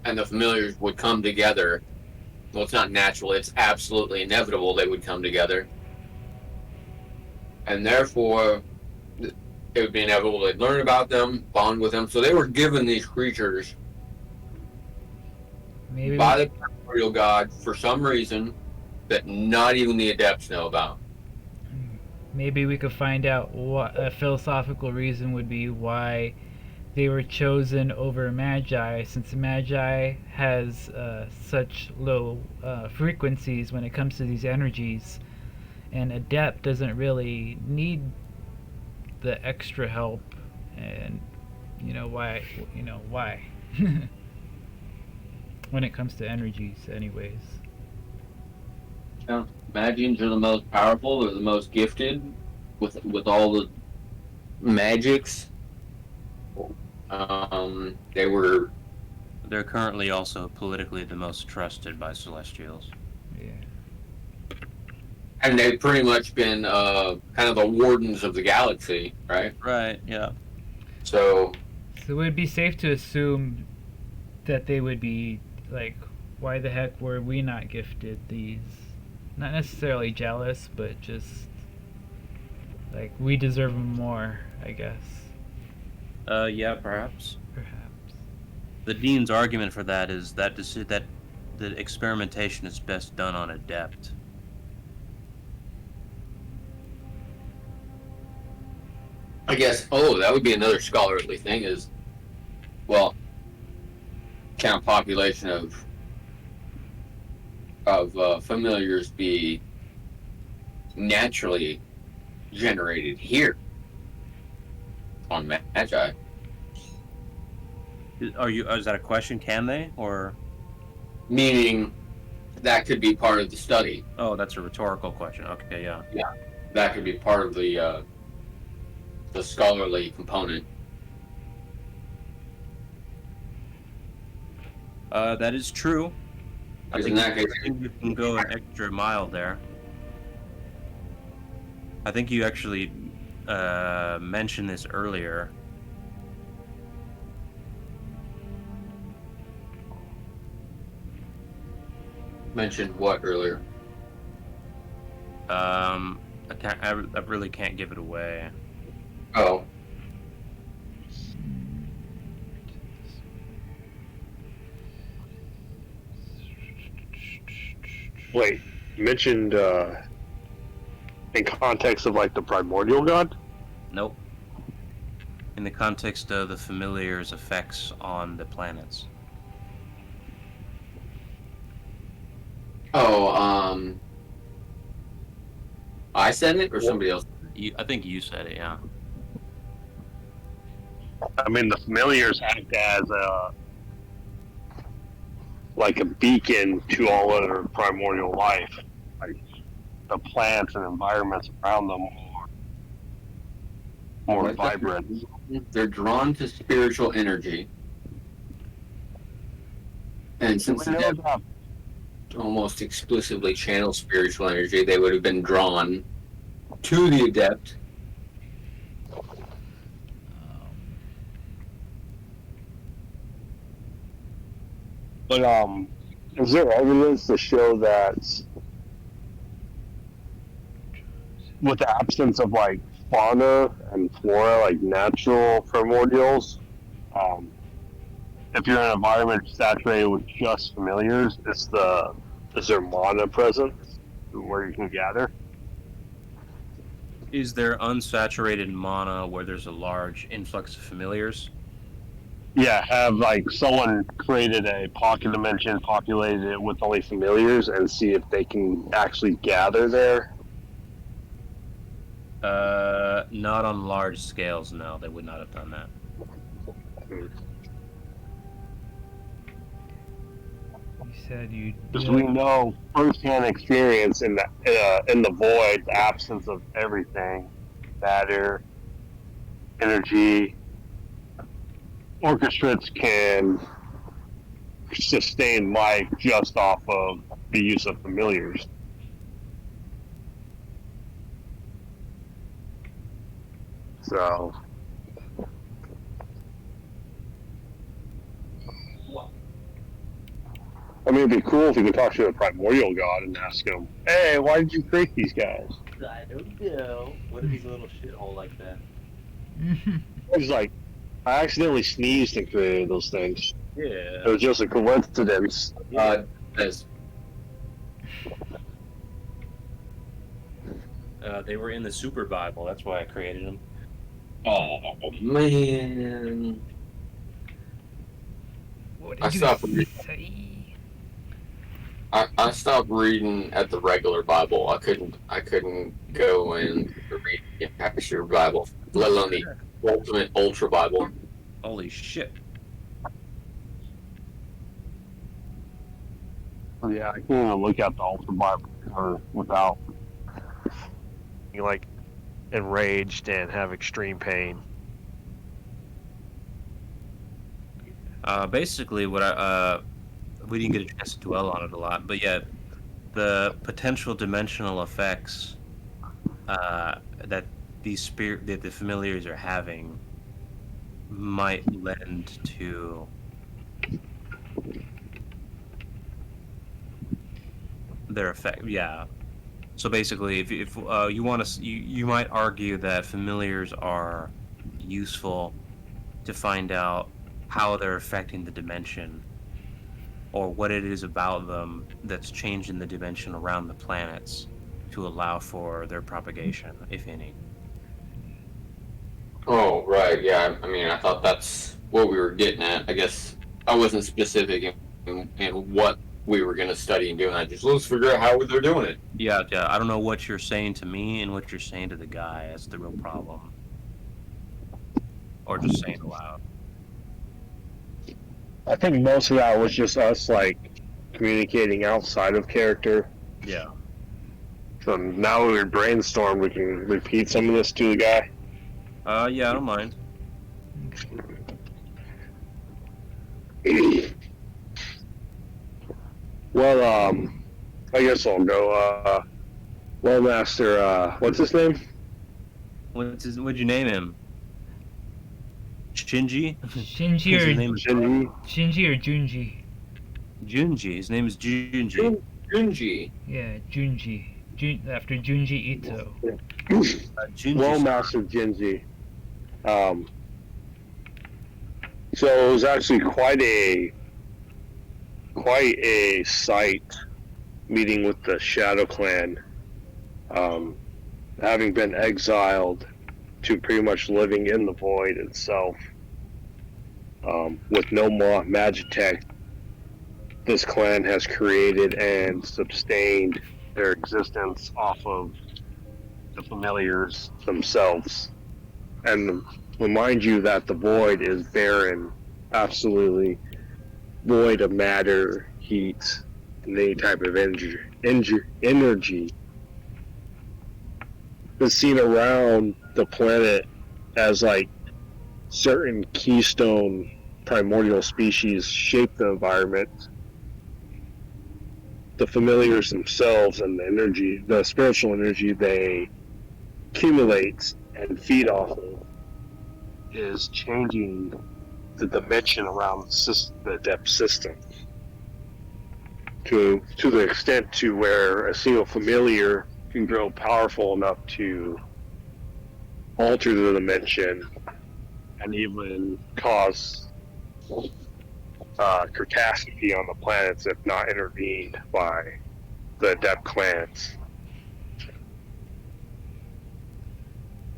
and the familiars would come together. Well, it's not natural, it's absolutely inevitable they would come together. And therefore, it would be inevitable they'd learn about them, bond with them. So they were given these creatures by the primordial god for some reason that not even the Adepts know about. Maybe we could find out what a philosophical reason would be why they were chosen over Magi, since Magi has such low frequencies when it comes to these energies, and Adept doesn't really need the extra help, and why when it comes to energies anyways. Yeah. Magians are the most powerful, they're the most gifted with all the magics. They're currently also politically the most trusted by Celestials. Yeah. And they've pretty much been kind of the wardens of the galaxy, right? Right, yeah. So it would be safe to assume that they would be like, why the heck were we not gifted these? Not necessarily jealous, but just like we deserve more, I guess. Yeah, perhaps. Perhaps. The Dean's argument for that is that the experimentation is best done on Adept. I guess, that would be another scholarly thing is, well, can a population of familiars be naturally generated here on Magi? Is that a question? Can they, or? Meaning, that could be part of the study. Oh, that's a rhetorical question. Okay, yeah. Yeah, that could be part of the scholarly component. That is true. Because in that case, I think you can go an extra mile there. I think you actually mentioned this earlier. mentioned what earlier? I really can't give it away. Oh, Wait, you mentioned in context of like the primordial god? Nope. In the context of the familiar's effects on the planets. oh, I said it or somebody else? I think you said it, yeah. I mean, the familiars act as like a beacon to all other primordial life. Like the plants and environments around them are more Like that. vibrant. They're drawn to spiritual energy, and since the depth almost exclusively channel spiritual energy, they would have been drawn to the adept. But is there evidence to show that with the absence of like fauna and flora, like natural primordials, if you're in an environment saturated with just familiars, is there mana present where you can gather? Is there unsaturated mana where there's a large influx of familiars? Yeah, have like someone created a pocket dimension, populated it with only familiars, and see if they can actually gather there. Not on large scales, no. They would not have done that. You said you. Because we know firsthand experience in the void, the absence of everything, matter, energy, orchestrates can sustain life just off of the use of familiars. So, I mean, it'd be cool if we could talk to the primordial god and ask him, "Hey, why did you create these guys?" I don't know. What if he's a little shithole like that? He's like, "I accidentally sneezed and created those things. Yeah. It was just a coincidence." As They were in the Super Bible. That's why I created them. oh man, What I did you stopped reading. say? I stopped reading at the regular Bible. I couldn't go and read the Picture Bible, let alone the Ultimate Ultra Bible. Holy shit. Yeah, I can't even look at the Ultra Bible without being like enraged and have extreme pain. Basically, what we didn't get a chance to dwell on it a lot, but yeah, the potential dimensional effects that that the familiars are having might lend to their effect. Yeah. So basically, if you want to, you might argue that familiars are useful to find out how they're affecting the dimension, or what it is about them that's changing the dimension around the planets to allow for their propagation, if any. Oh right, yeah. I mean, I thought that's what we were getting at. I guess I wasn't specific in what we were going to study and do. I just let's figure out how they're doing it. Yeah. I don't know what you're saying to me and what you're saying to the guy. That's the real problem. Or just saying aloud. I think most of that was just us like communicating outside of character. Yeah. So now we brainstorm, we can repeat some of this to the guy. Yeah, I don't mind. Well, I guess I'll go. Well, Master, what's his name? What'd you name him? Shinji? Shinji His or name is Shinji. Shinji or Junji? Junji. His name is Junji. Junji. Yeah, Junji. After Junji Ito. Junji. Well, Master Jinji. So it was actually quite a sight meeting with the Shadow Clan. Having been exiled to pretty much living in the void itself, with no more Magitech, this clan has created and sustained their existence off of the familiars themselves. And remind you that the void is barren, absolutely void of matter, heat, and any type of energy. It's seen around the planet as like certain keystone primordial species shape the environment. The familiars themselves and the energy, the spiritual energy they accumulate and feed off of, is changing the dimension around the depth system to the extent to where a single familiar can grow powerful enough to alter the dimension and even cause catastrophe on the planets if not intervened by the adept clans.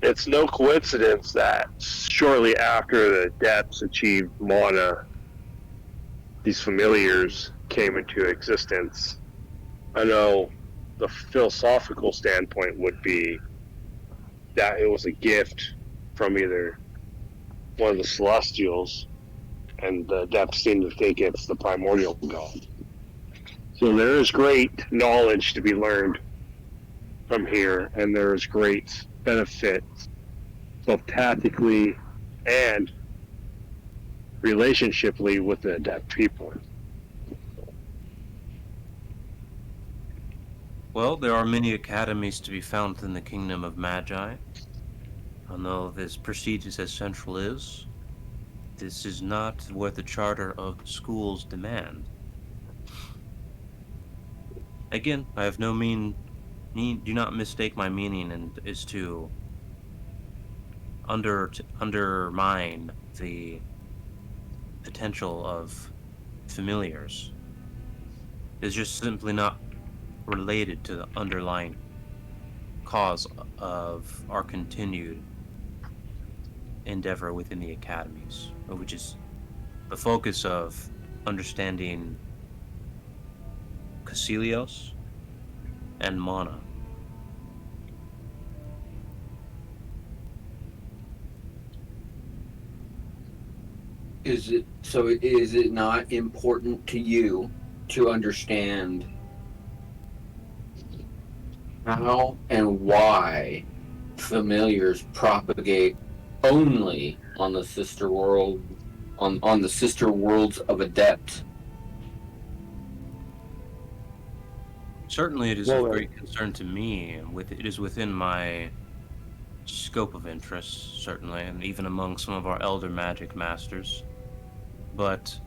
It's no coincidence that shortly after the adepts achieved mana, these familiars came into existence. I know the philosophical standpoint would be that it was a gift from either one of the Celestials, and the adepts seem to think it's the primordial god. So there is great knowledge to be learned from here, and there is great benefit, both tactically and relationshiply, with the adept people. Well, there are many academies to be found in the kingdom of Magi. Although as prestigious as Central is, this is not what the charter of the schools demand. Again, I have no do not mistake my meaning and is to undermine the potential of familiars. It's just simply not related to the underlying cause of our continued endeavor within the academies, which is the focus of understanding Casilios and Mana. Is it not important to you to understand how and why familiars propagate only on the sister world, on the sister worlds of adept? Certainly it is of great concern to me, and it is within my scope of interest, certainly, and even among some of our elder magic masters. But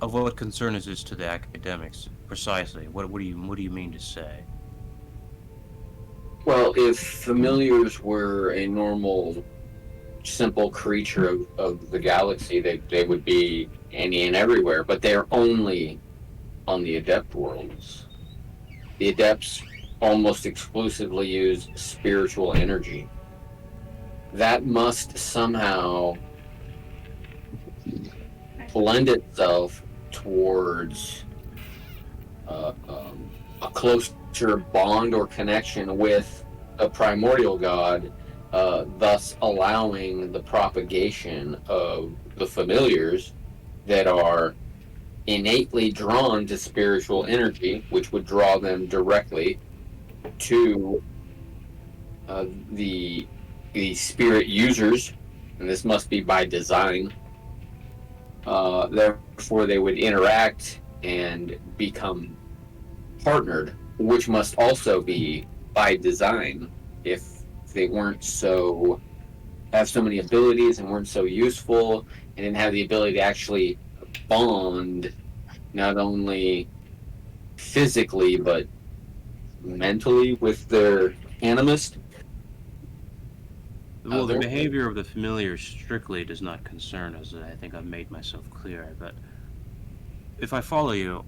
of what concern is this to the academics? Precisely. What do you mean to say? Well, if familiars were a normal, simple creature of the galaxy, they would be any and everywhere, but they're only on the adept worlds. The adepts almost exclusively use spiritual energy. That must somehow lend itself towards a closer bond or connection with a primordial god, thus allowing the propagation of the familiars that are innately drawn to spiritual energy, which would draw them directly to the spirit users, and this must be by design. before they would interact and become partnered, which must also be by design. If they weren't so have so many abilities and weren't so useful and didn't have the ability to actually bond, not only physically but mentally with their animist. Well, the They're- behavior of the familiar strictly does not concern us. I think I've made myself clear. But if I follow you,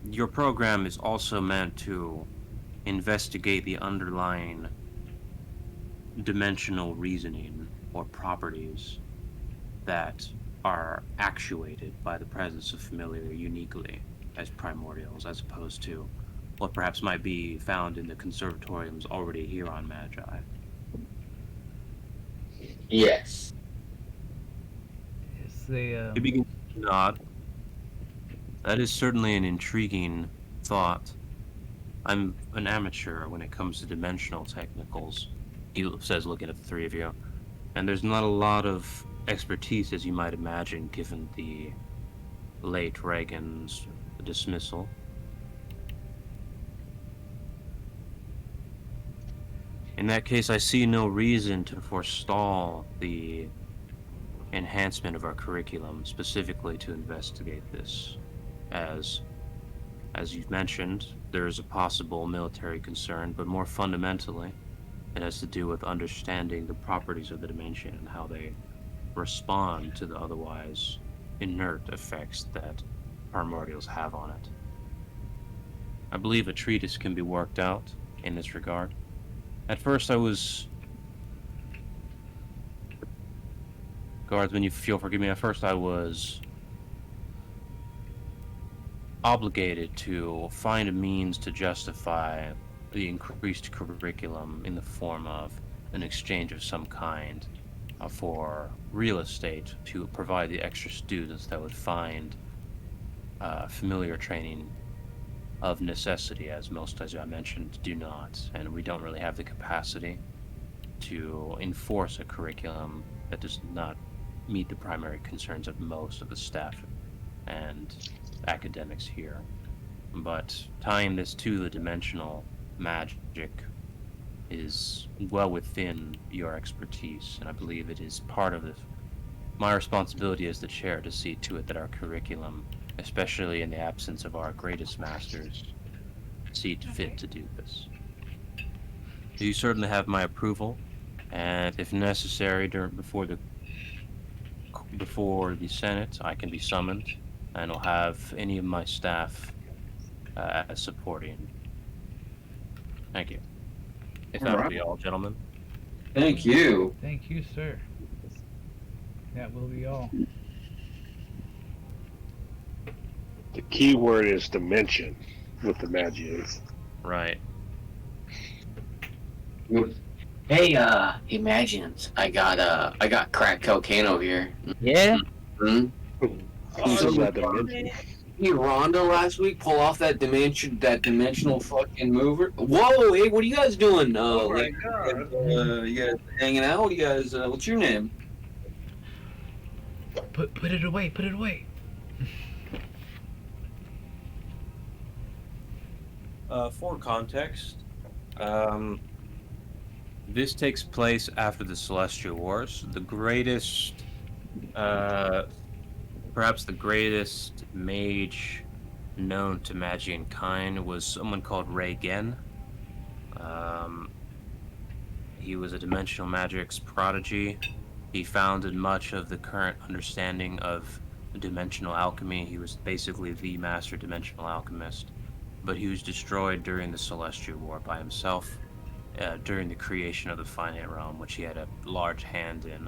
your program is also meant to investigate the underlying dimensional reasoning or properties that are actuated by the presence of familiar uniquely as primordials, as opposed to what perhaps might be found in the conservatoriums already here on Magi. Yes. Is the He begins to nod. That is certainly an intriguing thought. I'm an amateur when it comes to dimensional technicals, he says, looking at the three of you. And there's not a lot of expertise, as you might imagine, given the late Reagan's dismissal. In that case, I see no reason to forestall the enhancement of our curriculum, specifically to investigate this. As you've mentioned, there is a possible military concern, but more fundamentally, it has to do with understanding the properties of the dimension and how they respond to the otherwise inert effects that primordials have on it. I believe a treatise can be worked out in this regard. At first I was... Guardsmen, if you'll forgive me, at first I was obligated to find a means to justify the increased curriculum in the form of an exchange of some kind for real estate to provide the extra students that would find familiar training of necessity, as most, as I mentioned, do not, and we don't really have the capacity to enforce a curriculum that does not meet the primary concerns of most of the staff and academics here. But tying this to the dimensional magic is well within your expertise, and I believe it is part of my responsibility as the chair to see to it that our curriculum, especially in the absence of our greatest masters, see fit to do this. You certainly have my approval, and if necessary, before the Senate, I can be summoned, and I'll have any of my staff as supporting. Thank you. If that'll be all, gentlemen. Thank you. Thank you, sir. That will be all. The key word is dimension with the Magians. Right. Hey, Imagines, I got crack cocaine over here. Yeah? Hmm? So that dimension. See Rhonda last week pull off that dimensional fucking mover. Whoa, hey, what are you guys doing? Oh my god. You guys hanging out? You guys, what's your name? Put it away, put it away. For context, this takes place after the Celestial Wars. The greatest, perhaps the greatest mage known to Magian kind was someone called Regan. He was a dimensional magic's prodigy. He founded much of the current understanding of dimensional alchemy. He was basically the master dimensional alchemist, but he was destroyed during the Celestial War by himself during the creation of the finite realm, which he had a large hand in.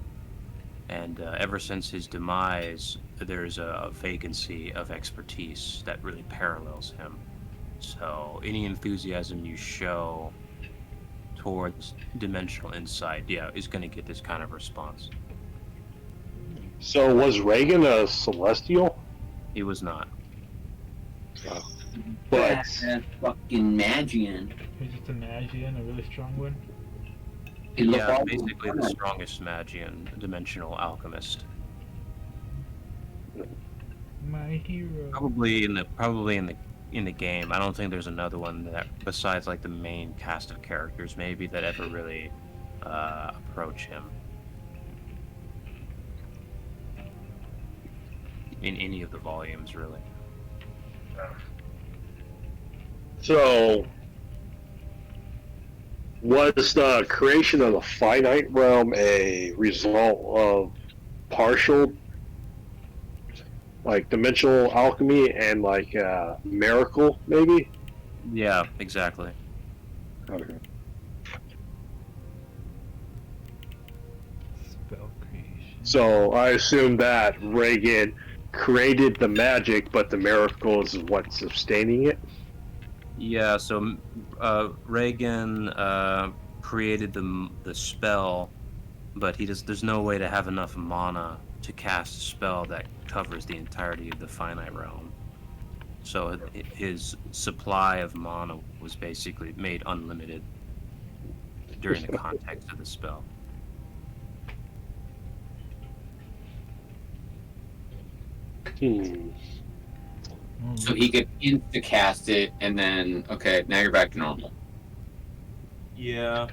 And ever since his demise, there's a vacancy of expertise that really parallels him. So any enthusiasm you show towards dimensional insight, is going to get this kind of response. So was Reagan a celestial? He was not. But Fucking Magian. He's just a Magian, a really strong one. Yeah, basically the strongest Magian dimensional alchemist. My hero. Probably in the game. I don't think there's another one that besides like the main cast of characters maybe that ever really approach him in any of the volumes really. So, was the creation of the finite realm a result of partial, like, dimensional alchemy and, like, miracle, maybe? Yeah, exactly. Okay. Spell creation. So, I assume that Reagan created the magic, but the miracle is what's sustaining it? Yeah, so Reagan created the spell, but there's no way to have enough mana to cast a spell that covers the entirety of the finite realm. So his supply of mana was basically made unlimited during the context of the spell. So he could insta-cast it, and then, okay, now you're back to normal. Yeah.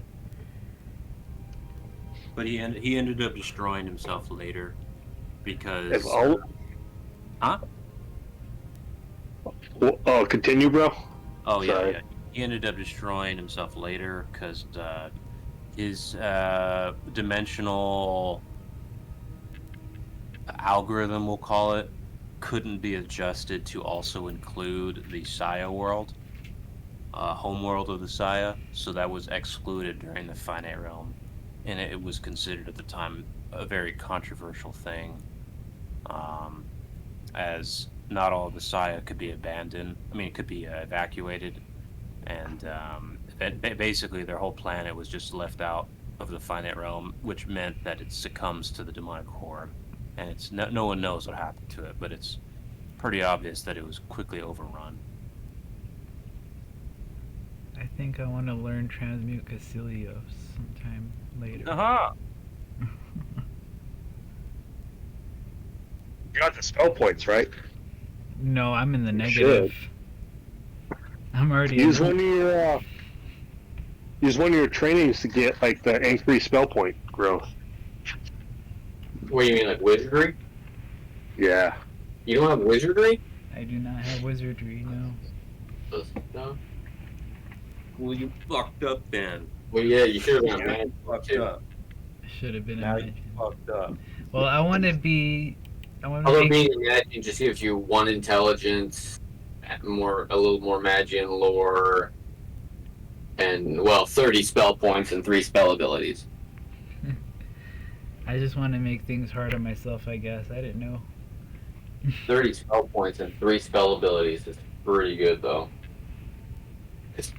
But he ended up destroying himself later because huh? Oh, continue, bro. Oh yeah, Sorry. yeah. He ended up destroying himself later because his dimensional algorithm, we'll call it, couldn't be adjusted to also include the Saya world, homeworld of the Saya. So that was excluded during the finite realm, and it was considered at the time a very controversial thing, as not all of the Saya could be abandoned. I mean, it could be evacuated, and basically their whole planet was just left out of the finite realm, which meant that it succumbs to the demonic horde, and it's no one knows what happened to it, but it's pretty obvious that it was quickly overrun. I think I want to learn Transmute Caecilios sometime later. Aha! You got the spell points, right? No, I'm in the You negative. I'm already Use in one of your trainings to get like the increased spell point growth. What do you mean, like wizardry? Yeah. You don't have wizardry? I do not have wizardry, no. No. Well, you fucked up then. Well, yeah, you should have Yeah, got you fucked too. up. I should have been Now imagined. you fucked up. Well, I want to be. I want to Although make. being imagined just gives you 1 intelligence, a little more magic and lore, and 30 spell points and 3 spell abilities. I just want to make things hard on myself, I guess. I didn't know. 30 spell points and 3 spell abilities is pretty good, though.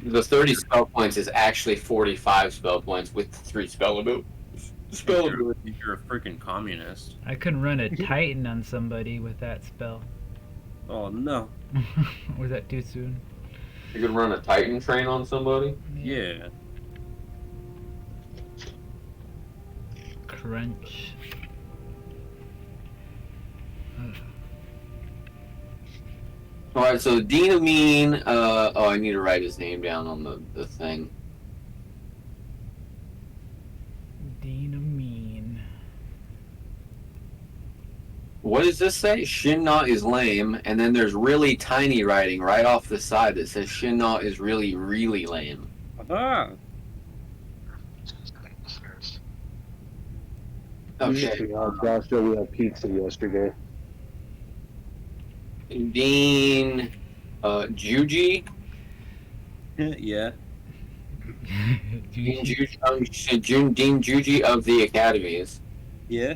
The 30 spell points is actually 45 spell points with 3 spell abilities. You're a freaking communist. I could run a Titan on somebody with that spell. Oh no. Was that too soon? You could run a Titan train on somebody? Yeah. Crunch. Alright, so Dean of Mean, I need to write his name down on the thing. Dean of Mean. What does this say? Shinna is lame, and then there's really tiny writing right off the side that says Shinna is really, really lame. Aha! Okay. Gosh, we had pizza yesterday. Dean, Juji? Yeah. Dean Juji of the Academies. Yeah.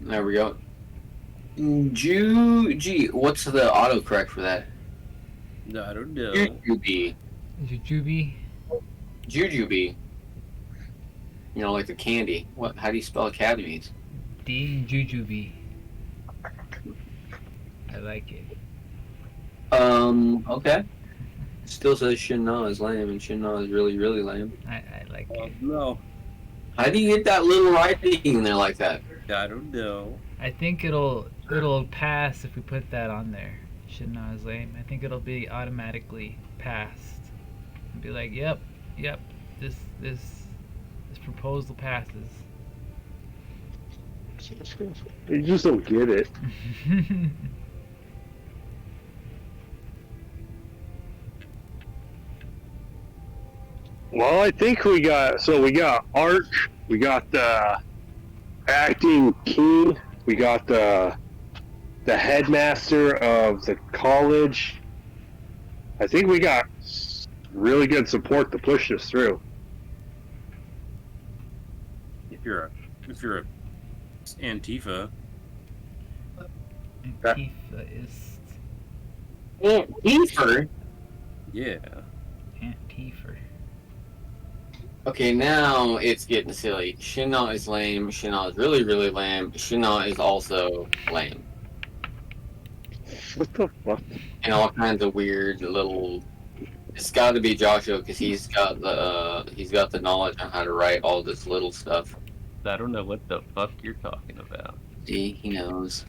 There we go. Juji, what's the autocorrect for that? I don't know. Jujubi. Jujubee? Jujubee. You know, like the candy. What? How do you spell academies? Dean Jujubee. I like it. Okay. Still says Shinna is lame, and Shinna is really, really lame. I like Oh it. no. How do you get that little writing in there like that? I don't know. I think it'll pass if we put that on there. Shit not as lame. I think it'll be automatically passed. And be like, yep, this proposal passes. You just don't get it. Well, I think we got Arch, we got the acting king, we got the headmaster of the college. I think we got really good support to push this through. If you're a Antifa, Antifa-ist. Antifa? yeah. Antifa. Okay, now it's getting silly. Shinnah is lame. Shinnah is really, really lame. Shinnah is also lame. What the fuck? And all kinds of weird little. It's got to be Joshua because he's got the knowledge on how to write all this little stuff. I don't know what the fuck you're talking about. See, he knows.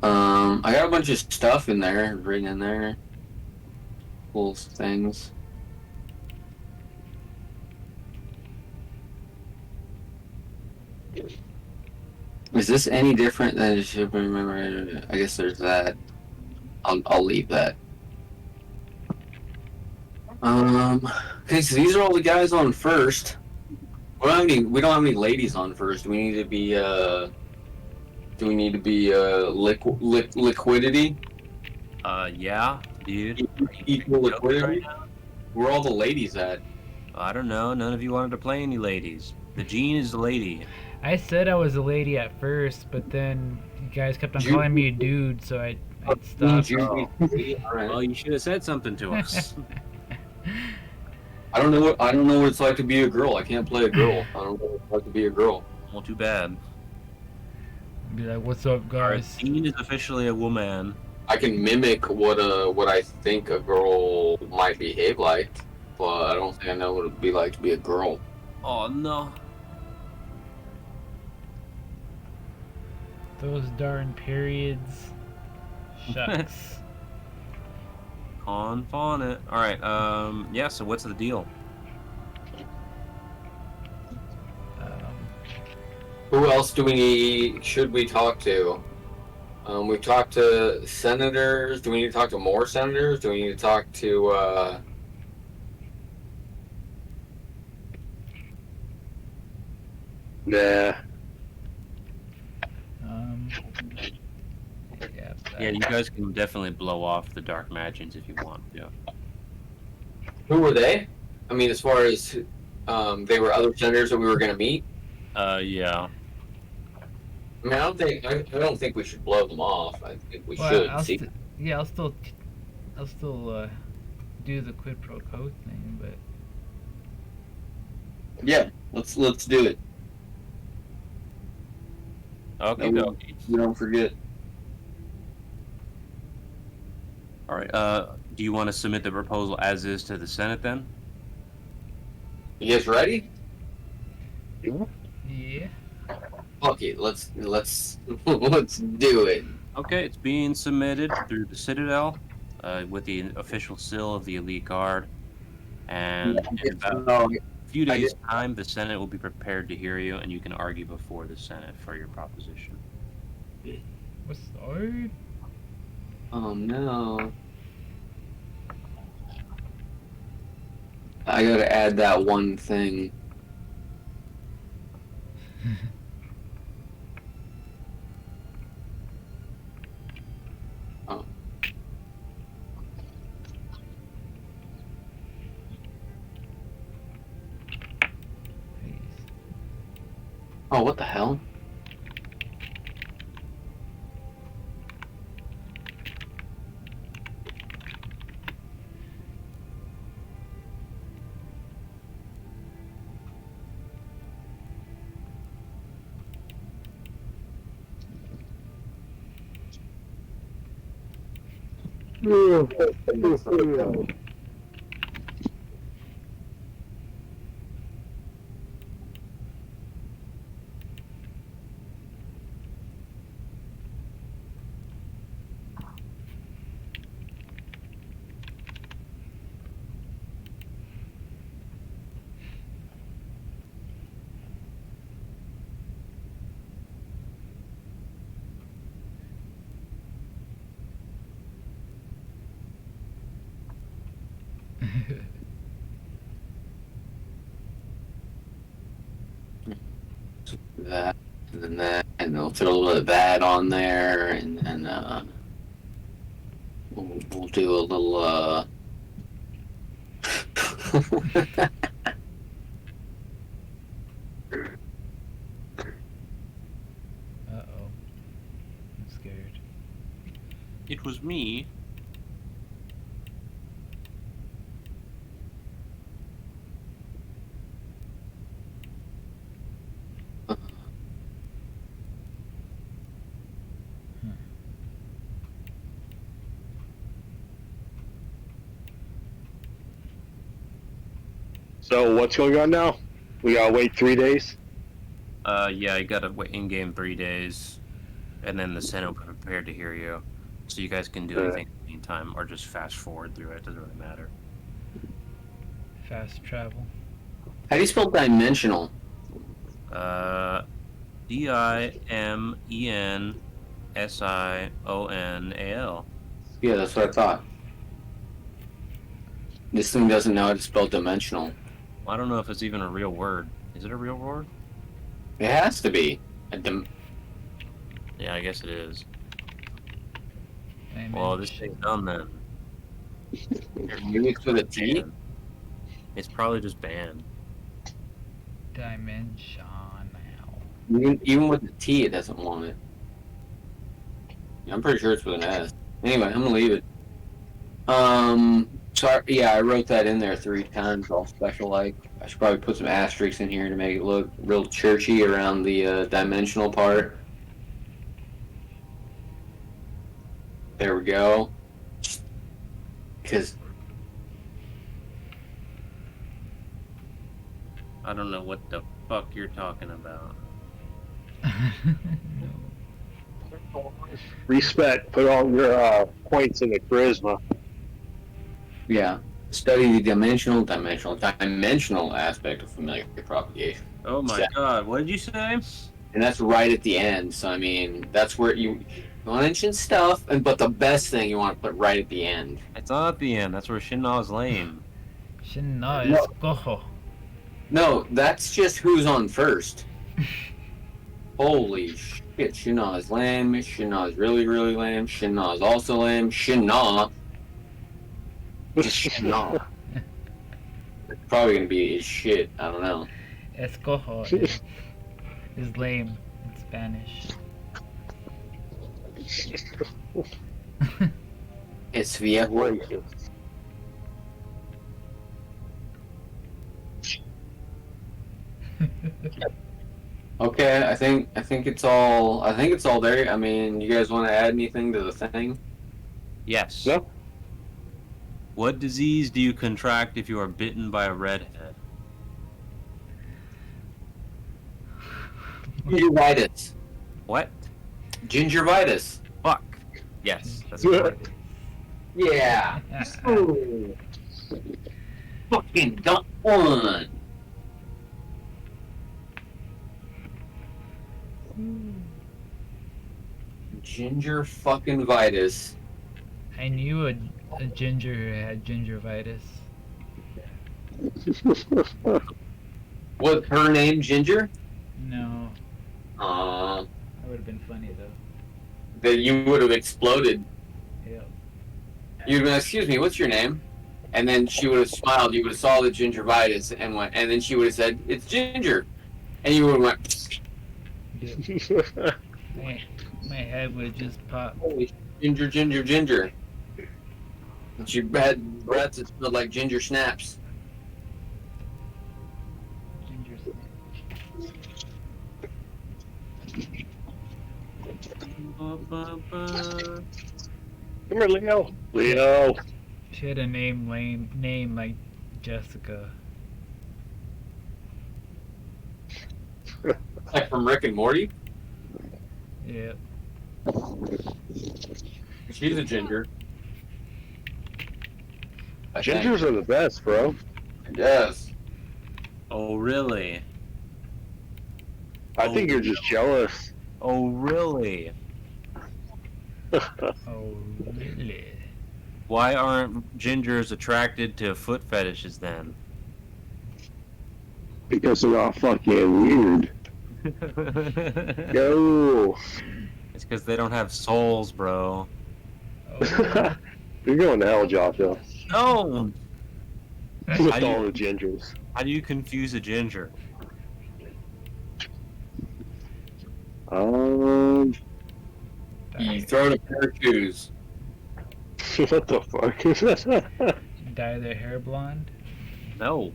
I got a bunch of stuff in there, written in there. Cool things. Is this any different than it should be remembered? I guess there's that. I'll leave that. Okay, so these are all the guys on first. We don't have any ladies on first. Do we need to be liquidity? Yeah, dude. Equal liquidity? Where are all the ladies at? I don't know. None of you wanted to play any ladies. The Gene is the lady. I said I was a lady at first, but then you guys kept on You- calling me a dude, so I stopped. Well, you should have said something to us. I don't know what it's like to be a girl. I can't play a girl. I don't know what it's like to be a girl. Well, too bad. Be like, what's up, Our guys? Gene is officially a woman. I can mimic what I think a girl might behave like, but I don't think I know what it'd be like to be a girl. Oh no. Those darn periods. Shucks. Conf on it. All right. Yeah. So what's the deal? Who else should we talk to? We've talked to senators. Do we need to talk to more senators? Do we need to talk to Nah. Yeah. Yeah, you guys can definitely blow off the Dark Magians if you want to. who were they? I mean, as far as they were other senators that we were going to meet. Yeah. I mean, I don't think we should blow them off. I think we Well, should I'll see. I'll still do the quid pro quo thing, but Yeah, let's do it. Okay. No. Okay. You don't forget. All right. Do you want to submit the proposal as is to the Senate then? You guys ready? yeah. Okay, let's let's do it. Okay, it's being submitted through the Citadel with the official seal of the Elite Guard. And in about No, a few days' time, the Senate will be prepared to hear you, and you can argue before the Senate for your proposition. What's the oh no. I gotta add that one thing. Oh. Oh, what the hell? That, and then that, and they'll throw a little bit of that on there, and then we'll do a little Uh-oh. I'm scared. It was me. So what's going on now? We gotta wait 3 days. Yeah, you gotta wait in game 3 days, and then the Senate will be prepared to hear you, so you guys can do anything in the meantime, or just fast forward through it. Doesn't really matter. Fast travel. How do you spell dimensional? Dimensional. Yeah, that's what I thought. This thing doesn't know how to spell dimensional. I don't know if it's even a real word. Is it a real word? It has to be. Yeah, I guess it is. Dimension. Well, this thing's done then. Maybe it's with a T? Banned. It's probably just banned. Dimensional. Even with the T, it doesn't want it. I'm pretty sure it's with an S. Anyway, I'm gonna leave it. Yeah, I wrote that in there 3 times, all special like. I should probably put some asterisks in here to make it look real churchy around the dimensional part. There we go. Because I don't know what the fuck you're talking about. No. Respect. Put all your points in the charisma. yeah, study the dimensional aspect of familiar propagation. Oh my Yeah. god, what did you say? And that's right at the end. So I mean, that's where you want to mention stuff, but the best thing you want to put right at the end. It's not at the end. That's where Shinna is lame. Shinna No. is goho. No, that's just who's on first. Holy shit, Shinna is lame. Shinna is really, really lame. Shinna is also lame. Shinna. Shinna. It's probably gonna be shit. I don't know. Escojo is lame in Spanish. It's viejo. Okay, I think it's all there. I mean, you guys want to add anything to the thing? Yes. No. What disease do you contract if you are bitten by a redhead? Gingivitis. What? Gingivitis. Fuck. Yes, that's Yeah. correct. Yeah. Fucking got one. Ginger fucking vitus. I knew a ginger who had gingivitis. Was her name Ginger? No, that would have been funny though. That you would have exploded. Yep. You'd have been, excuse me, what's your name? And then she would have smiled. You would have saw the gingivitis and went, and then she would have said, "It's Ginger," and you would have went, Yep. My head would just pop. "Holy Ginger, Ginger, Ginger." And she had breath that smelled like ginger snaps. Ginger snap. Come here, Leo. Leo. She had a name like Jessica. Like from Rick and Morty. Yep. She's a ginger. I think. Gingers are the best, bro. Yes. Oh, really? I think you're just jealous. Oh, really? Oh, really? Why aren't gingers attracted to foot fetishes then? Because they're not fucking weird. Yo. It's because they don't have souls, bro. Oh, You're going to hell, Joshua. No! With How do all you- the gingers. How do you confuse a ginger? You throw in a pair of shoes. What the fuck? dye their hair blonde. No.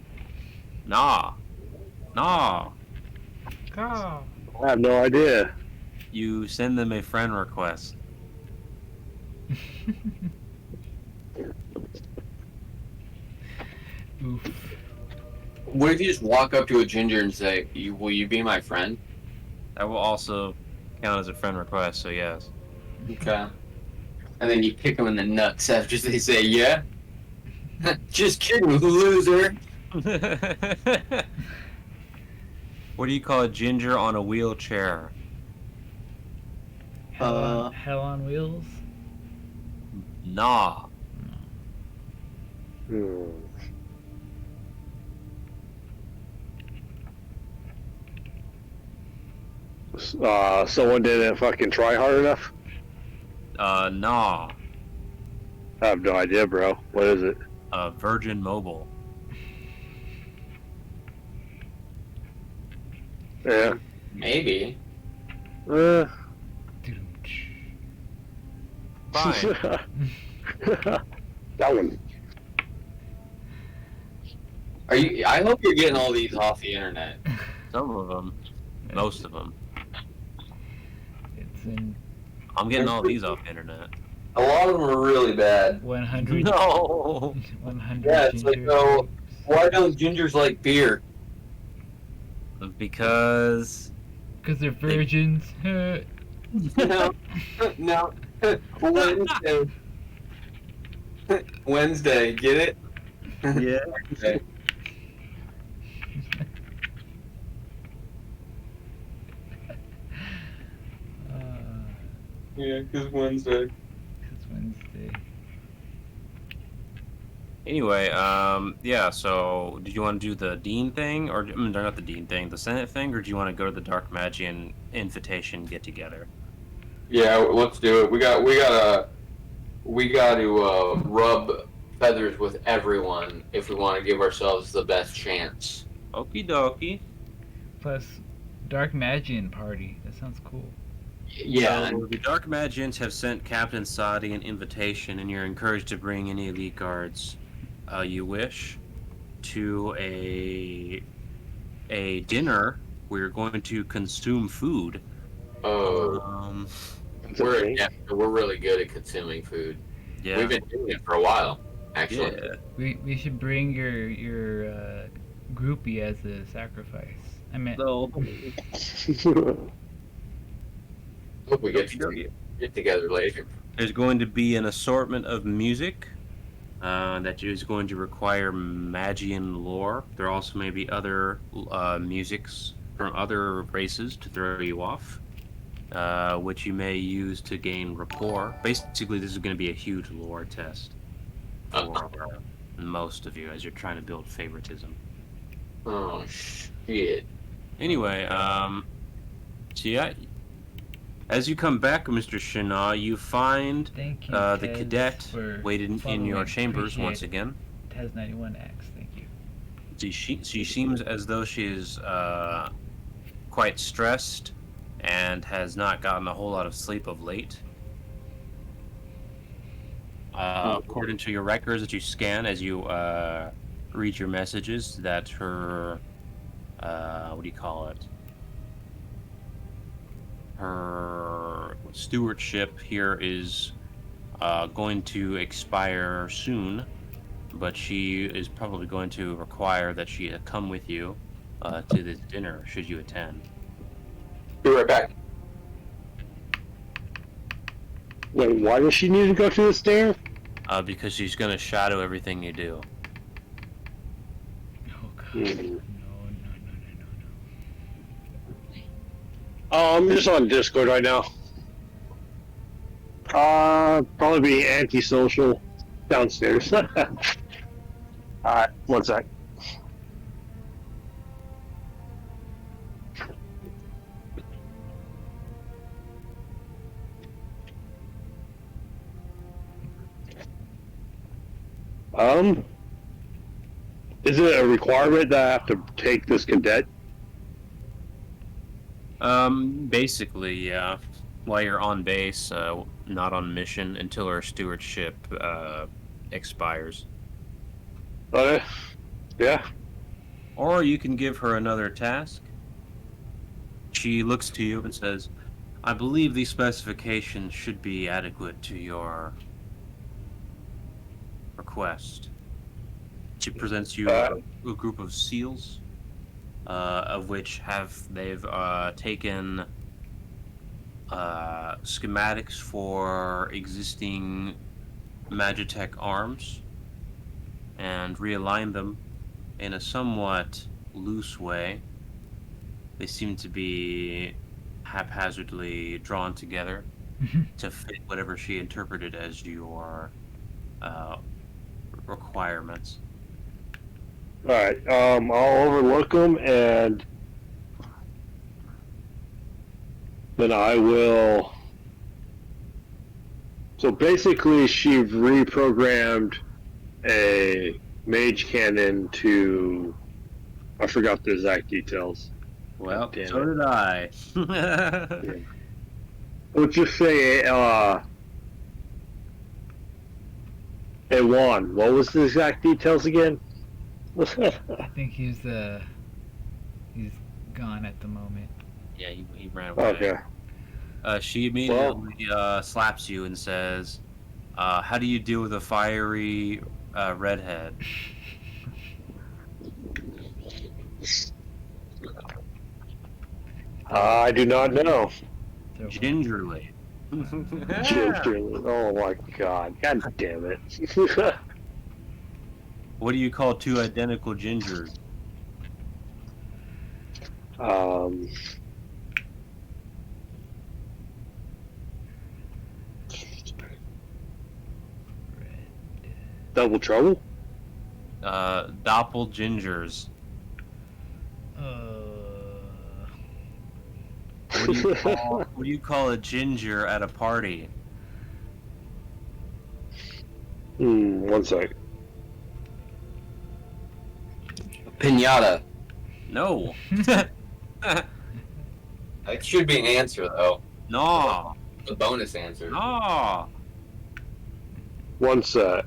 Nah. Nah. Oh. I have no idea. You send them a friend request. Oof. What if you just walk up to a ginger and say, "Will you be my friend?" That will also count as a friend request, so yes. Okay. And then you kick them in the nuts after they say yeah. Just kidding, loser. What do you call a ginger on a wheelchair? Hell on wheels. Nah. Someone didn't fucking try hard enough? Nah. I have no idea, bro. What is it? Virgin Mobile. Yeah. Maybe. Fine. That one. Are you? I hope you're getting all these off the internet. Some of them. Most of them. It's in I'm getting all these off the internet. A lot of them are really bad. 100. No. 100 Yeah, it's like, ginger no. drinks. Why don't gingers like beer? Because Because they're virgins. No, no. Wednesday. Wednesday, get it? yeah. Wednesday. Yeah, because Wednesday. It's Wednesday. Anyway, yeah. So, did you want to do the Dean thing, or not the Dean thing, the Senate thing, or do you want to go to the Dark Magian invitation get together? Yeah, let's do it. We got to rub feathers with everyone if we want to give ourselves the best chance. Okie dokie. Plus, Dark Magian party. That sounds cool. Yeah, So, the Dark Magians have sent Captain Sadi an invitation, and you're encouraged to bring any elite guards you wish to a dinner where you're going to consume food. oh, we're really good at consuming food. Yeah. We've been doing it for a while, actually. Yeah. We should bring your groupie as a sacrifice. I meant So, Hope we get together later. there's going to be an assortment of music that is going to require Magian lore. There also may be other musics from other races to throw you off, which you may use to gain rapport. Basically, this is going to be a huge lore test for most of you as you're trying to build favoritism. Oh shit! Anyway, so yeah, as you come back, Mr. Shana, you find thank you. the Tez, cadet for waited in your following. chambers Appreciate once it. again. Tez 91X. Thank you. She seems as though she is quite stressed and has not gotten a whole lot of sleep of late. According to your records that you scan as you read your messages, that her what do you call it? Her stewardship here is going to expire soon, but she is probably going to require that she come with you to this dinner should you attend. Be right back. Wait, why does she need to go to the stair? Because she's going to shadow everything you do. Oh god. Hmm. No. Oh, I'm just on Discord right now. Probably be antisocial. downstairs. Alright, one sec. Is it a requirement that I have to take this cadet? Basically, yeah. While you're on base, not on mission until our stewardship expires. Yeah. Or you can give her another task. She looks to you and says, I believe these specifications should be adequate to your request. She presents you a group of SEALs, of which they've taken schematics for existing Magitech arms and realigned them in a somewhat loose way. They seem to be haphazardly drawn together to fit whatever she interpreted as your requirements. Alright, I'll overlook them and then I will. So basically, she reprogrammed a mage cannon to. I forgot the exact details. Well, Damn so it. did I. Let's just say a wand. What was the exact details again? I think he's gone at the moment. Yeah, he ran away. Okay. She immediately slaps you and says, how do you deal with a fiery redhead? I do not know. So, Gingerly. Gingerly. Oh my god. God damn it. What do you call two identical gingers? Double trouble? Doppelgingers. What do you call a ginger at a party? One sec. Pinata. No. That should be an answer, though. No. A bonus answer. No. One sec.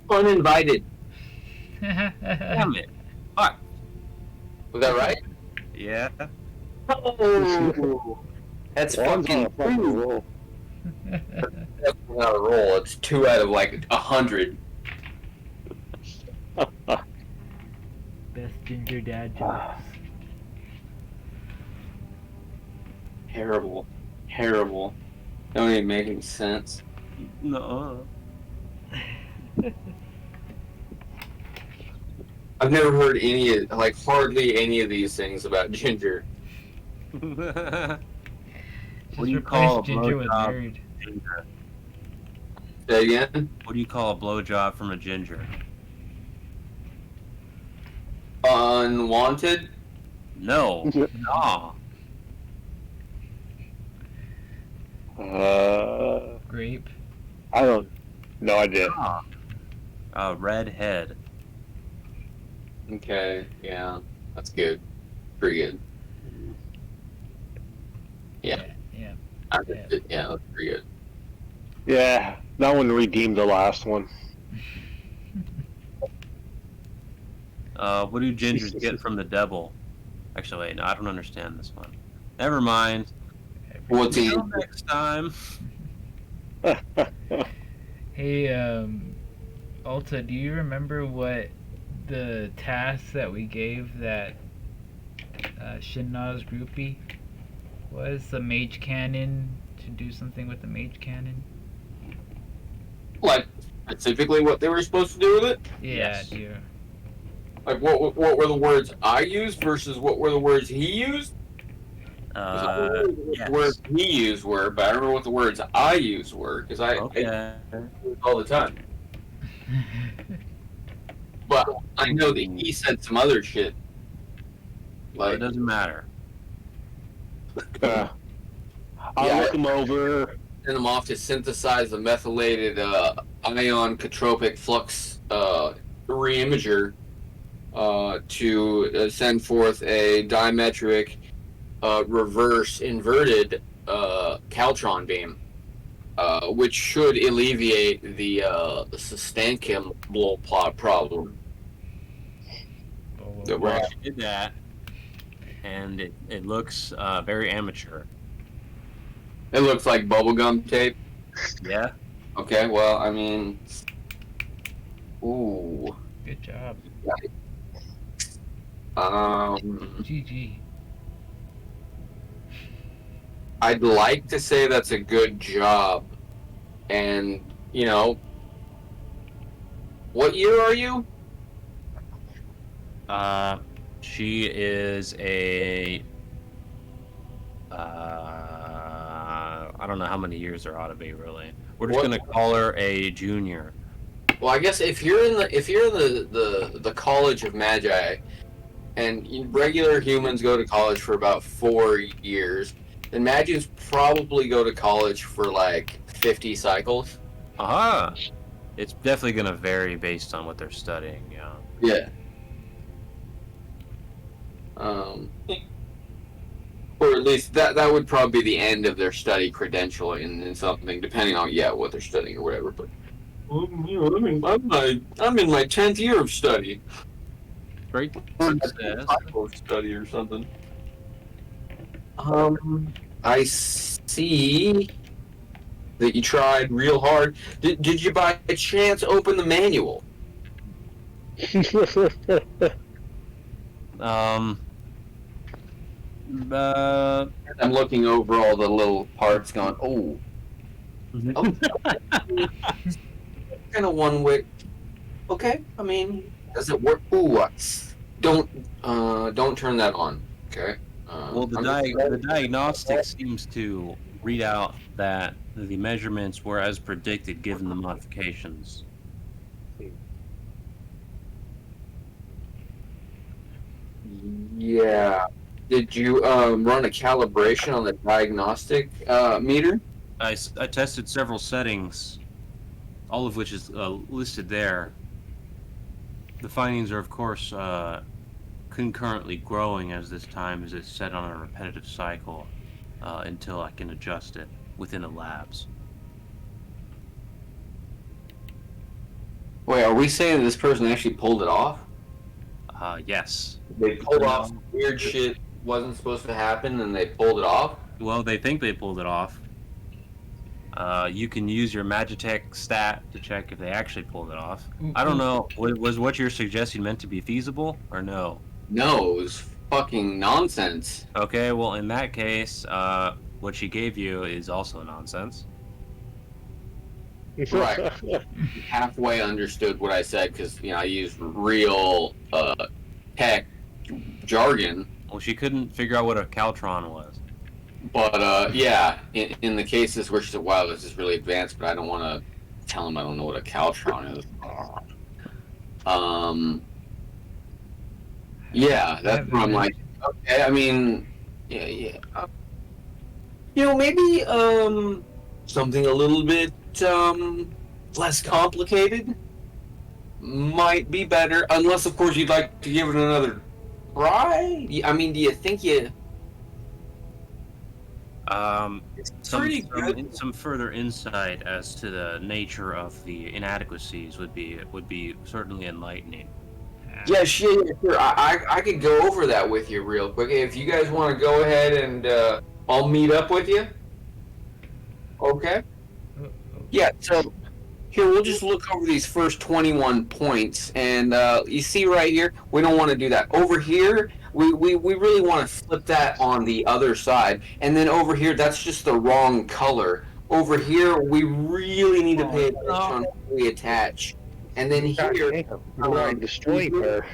Uninvited. Damn it. Fuck. Was that right? Yeah. Oh, that's One's on a fucking fucking roll. That's not a roll. It's 2 out of like 100. Best ginger dad jokes. Terrible. Terrible. Don't even make any sense. No. I've never heard hardly any of these things about Ginger. What Just do you replace call a ginger with blowjob? nerd. Ginger. Say again? What do you call a blowjob from a ginger? Unwanted? No. No. Grape. I don't. No idea. A redhead. Okay, yeah. That's good. Pretty good. Yeah. Yeah. Yeah, that's pretty good. Yeah, that one redeemed the last one. What do gingers get from the devil? Actually, wait, no, I don't understand this one. Never mind. What's he? Until next time. Hey, Alta, do you remember what the task that we gave that Shinnaw's groupie was? The mage cannon, to do something with the mage cannon? Like, specifically what they were supposed to do with it? Yeah, Yes. do you? Like, what were the words I used versus what were the words he used? The Yes. words he used were, but I remember what the words I used were because I Okay. do it all the time. But I know that he said some other shit. Well, it Like, doesn't matter. I'll Yeah, look them over. send them off to synthesize the methylated ion cotropic flux reimager to send forth a dimetric reverse inverted caltron beam, which should alleviate the Sustanchem blow plot problem. That we're Well, having. she did that, and it looks very amateur. It looks like bubblegum tape. Yeah. Okay, well, I mean, ooh, Good job. GG. I'd like to say that's a good job, and you know, what year are you? She is a. I don't know how many years there ought to be really. We're just What- gonna call her a junior. Well, I guess if you're in the College of Magi, and regular humans go to college for about 4 years, then Magians probably go to college for like 50 cycles. Aha! It's definitely gonna vary based on what they're studying. Yeah. Yeah. Or at least that would probably be the end of their study credential in something, depending on what they're studying or whatever. But I'm in my 10th year of study. Great Or success. of study or something. I see that you tried real hard. Did you by chance open the manual? I'm looking over all the little parts, going, oh, kind of one way. Okay, I mean, does it work? Ooh, don't turn that on. Okay. Well, the diagnostic seems to read out that the measurements were as predicted given the modifications. Yeah. Did you run a calibration on the diagnostic meter? I tested several settings, all of which is listed there. The findings are, of course, concurrently growing as this time is set on a repetitive cycle until I can adjust it within the labs. Wait, are we saying that this person actually pulled it off? Yes. They pulled off some weird shit wasn't supposed to happen, and they pulled it off? Well, they think they pulled it off. You can use your Magitech stat to check if they actually pulled it off. I don't know. Was what you're suggesting meant to be feasible or no? No, it was fucking nonsense. Okay, well, in that case, what she gave you is also nonsense. Right. Halfway understood what I said because I used real tech jargon. Well, she couldn't figure out what a Caltron was. But yeah, in the cases where she said, "Wow, this is really advanced," but I don't want to tell them I don't know what a Caltron is. Yeah, that's where I'm like, okay. I mean, yeah. Maybe something a little bit less complicated might be better, unless of course you'd like to give it another try. I mean, do you think you? Pretty good. Some further insight as to the nature of the inadequacies would be certainly enlightening. Yeah, sure. I could go over that with you real quick if you guys want to go ahead and I'll meet up with you. Okay. Yeah. So here we'll just look over these first 21 points, and you see right here, we don't want to do that. Over here, we really want to flip that on the other side, and then over here, that's just the wrong color. Over here, we really need to pay attention on how we attach. And then here, You're going to destroy her.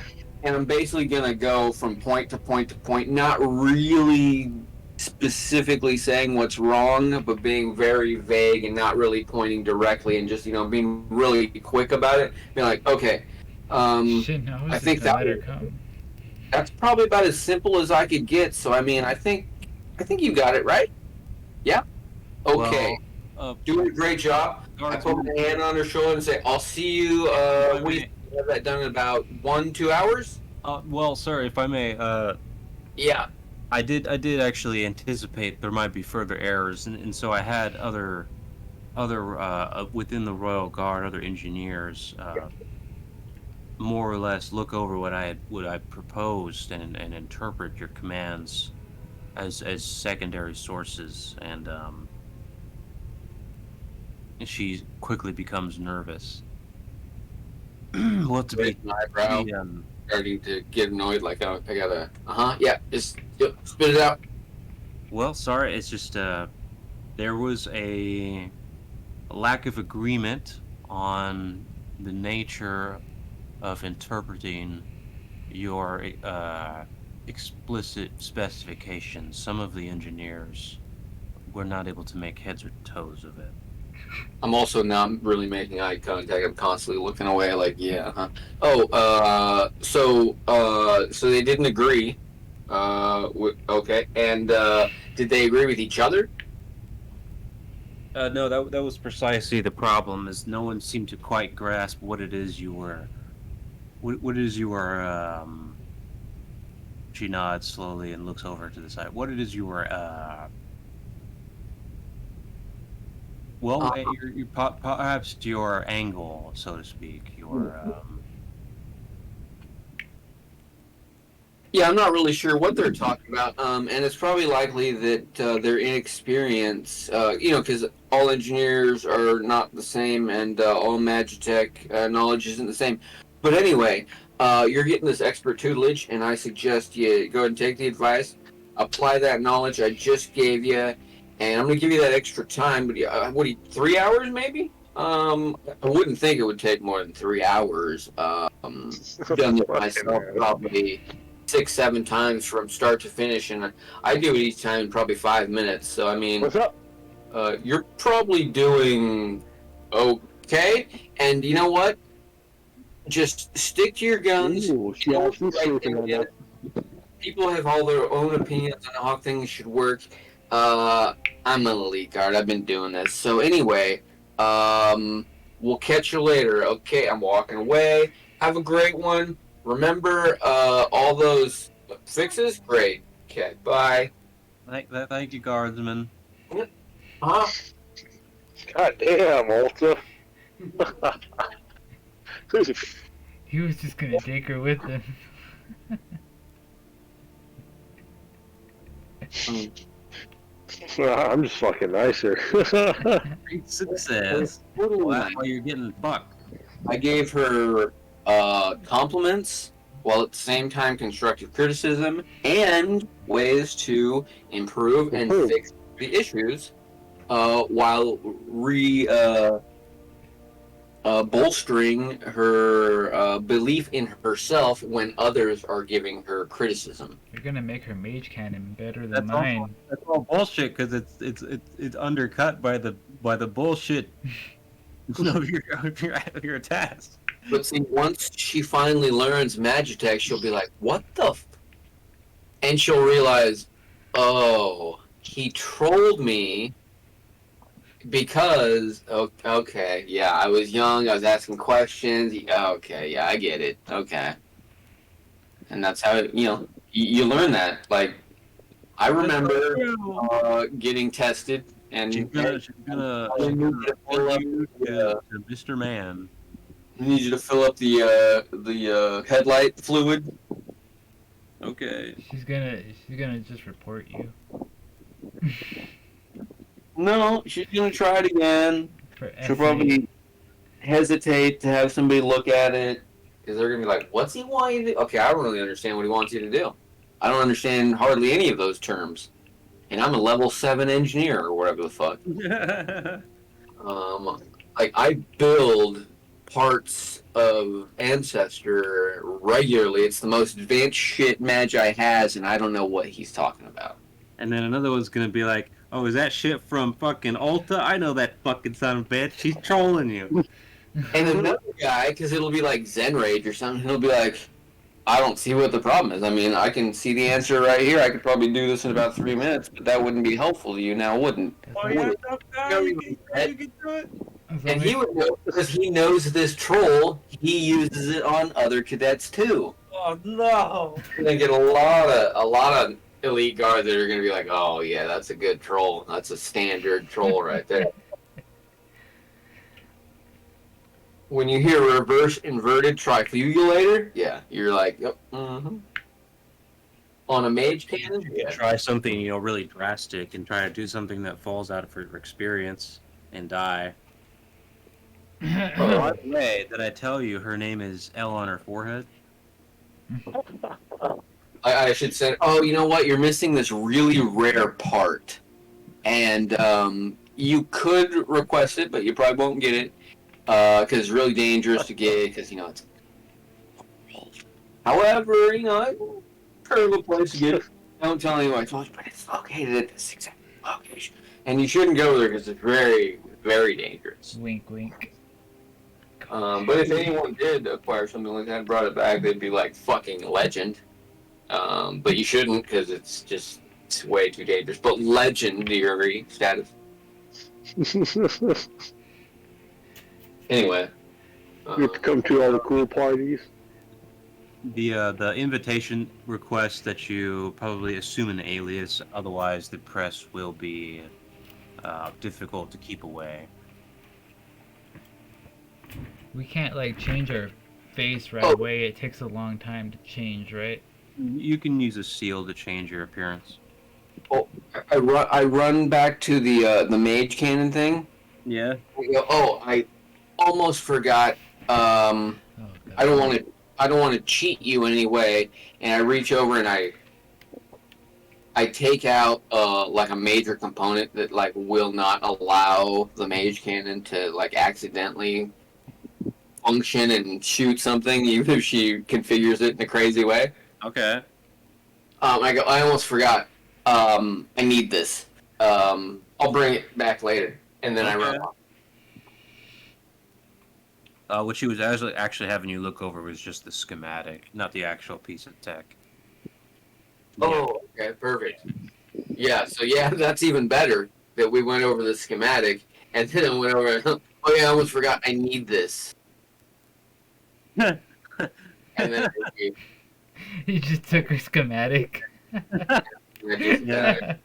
and I'm basically gonna go from point to point to point, not really specifically saying what's wrong, but being very vague and not really pointing directly, and just being really quick about it. Being like, okay, Shit, no, I I was think just gonna that let her come. that's probably about as simple as I could get. So I mean, I think you got it right. Yeah. Okay. Well, Doing a great job. I put my hand on her shoulder and say, "I'll see you. We have that done in about 1-2 hours." well, sir, if I may, Yeah. I did actually anticipate there might be further errors, and so I had other within the Royal Guard, other engineers, more or less look over what I proposed and interpret your commands as secondary sources, and she quickly becomes nervous. Well, to be, My eyebrow starting to get annoyed. Like, oh, I gotta. Yeah. Just spit it out. well, sorry, it's just there was a lack of agreement on the nature of interpreting your explicit specifications. Some of the engineers were not able to make heads or toes of it. I'm also not really making eye contact. I'm constantly looking away. Like, yeah. Oh. So they didn't agree. Okay. And did they agree with each other? No, that was precisely the problem. Is no one seemed to quite grasp what it is you were. What it is you were. She nods slowly and looks over to the side. What it is you were. Well, perhaps your angle, so to speak. Yeah, I'm not really sure what they're talking about. And it's probably likely that their inexperience, because all engineers are not the same, and all Magitech knowledge isn't the same. But anyway, you're getting this expert tutelage, and I suggest you go ahead and take the advice, apply that knowledge I just gave you, and I'm going to give you that extra time. But 3 hours maybe? I wouldn't think it would take more than 3 hours. Done it myself probably 6-7 times from start to finish, and I do it each time in probably 5 minutes. So I mean, What's up? You're probably doing okay. And you know what? Just stick to your guns. Ooh, yeah, she's sleeping on that. People have all their own opinions on how things should work. I'm an elite guard. I've been doing this. So anyway, we'll catch you later. Okay, I'm walking away. Have a great one. Remember all those fixes? Great. Okay, bye. Thank you, guardsman. Huh? God damn, Alta. He was just gonna take her with him. I'm just fucking nicer. Great success. While you're getting fucked. I gave her compliments while at the same time constructive criticism and ways to improve and fix the issues while bolstering her belief in herself when others are giving her criticism. You're gonna make her mage cannon better than mine. That's all bullshit because it's undercut by the bullshit of your task. But see, once she finally learns Magitech, she'll be like, "What the?" And she'll realize, "Oh, he trolled me." Because okay, yeah, I was young. I was asking questions. Okay, yeah, I get it. Okay, and that's how you learn that. Like, I remember getting tested, and she's gonna fill up Mr. Man. I need you to fill up the headlight fluid. Okay. She's gonna just report you. No, she's gonna try it again. She'll probably hesitate to have somebody look at it because they're gonna be like, "What's he want you to do?" Okay, I don't really understand what he wants you to do. I don't understand hardly any of those terms, and I'm a level 7 engineer or whatever the fuck. Like I build parts of Ancestor regularly. It's the most advanced shit Magi has, and I don't know what he's talking about. And then another one's gonna be like, "Oh, is that shit from fucking Ulta? I know that fucking son of a bitch. She's trolling you." And another guy, because it'll be like Zen Rage or something, he'll be like, I don't see what the problem is. I mean, I can see the answer right here. I could probably do this in about 3 minutes, but that wouldn't be helpful to you now, wouldn't? Oh As yeah, long- tough guy. You can do it. as And long he as- would know because he knows this troll. He uses it on other cadets too. Oh no! You're gonna get a lot of elite guards that are gonna be like, oh yeah, that's a good troll. That's a standard troll right there. When you hear reverse inverted trifugulator, yeah, you're like, yep, On a mage cannon, yeah. Try something really drastic and try to do something that falls out of your experience and die. By the way, did I tell you her name is L on her forehead? I should say, oh, you know what? You're missing this really rare part. And you could request it, but you probably won't get it. Because it's really dangerous to get, because, it's... However, it's kind of a place to get it. Don't tell anyone I told you, but it's located at this exact location. And you shouldn't go there because it's very, very dangerous. Wink, wink. But if anyone did acquire something like that and brought it back, they'd be like fucking legend. But you shouldn't because it's way too dangerous. But legendary status. Anyway. You have to come to all the cool parties. The invitation requests that you probably assume an alias, otherwise the press will be difficult to keep away. We can't change our face right away. It takes a long time to change, right? You can use a seal to change your appearance. Oh, I run back to the mage cannon thing. Yeah. I almost forgot. Oh, God. I don't want to cheat you in any way, and I reach over and I take out a major component that will not allow the mage cannon to accidentally function and shoot something, even if she configures it in a crazy way. Okay. I almost forgot. I need this. I'll bring it back later, and then I run off. What she was actually having you look over was just the schematic, not the actual piece of tech. Oh, okay, perfect. Yeah, so that's even better that we went over the schematic, and then I went over, oh yeah, I almost forgot, I need this. And then You just took her schematic. Yeah.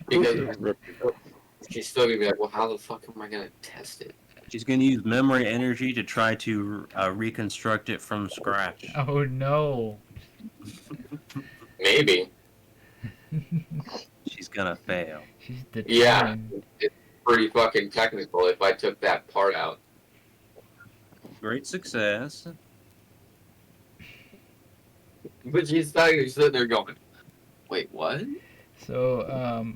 because she's still gonna be like, well, how the fuck am I gonna test it? She's going to use memory energy to try to reconstruct it from scratch. Oh no. Maybe. She's going to fail. She's Yeah, determined. it's pretty fucking technical if I took that part out. Great success. But she's sitting there going, wait, what? So,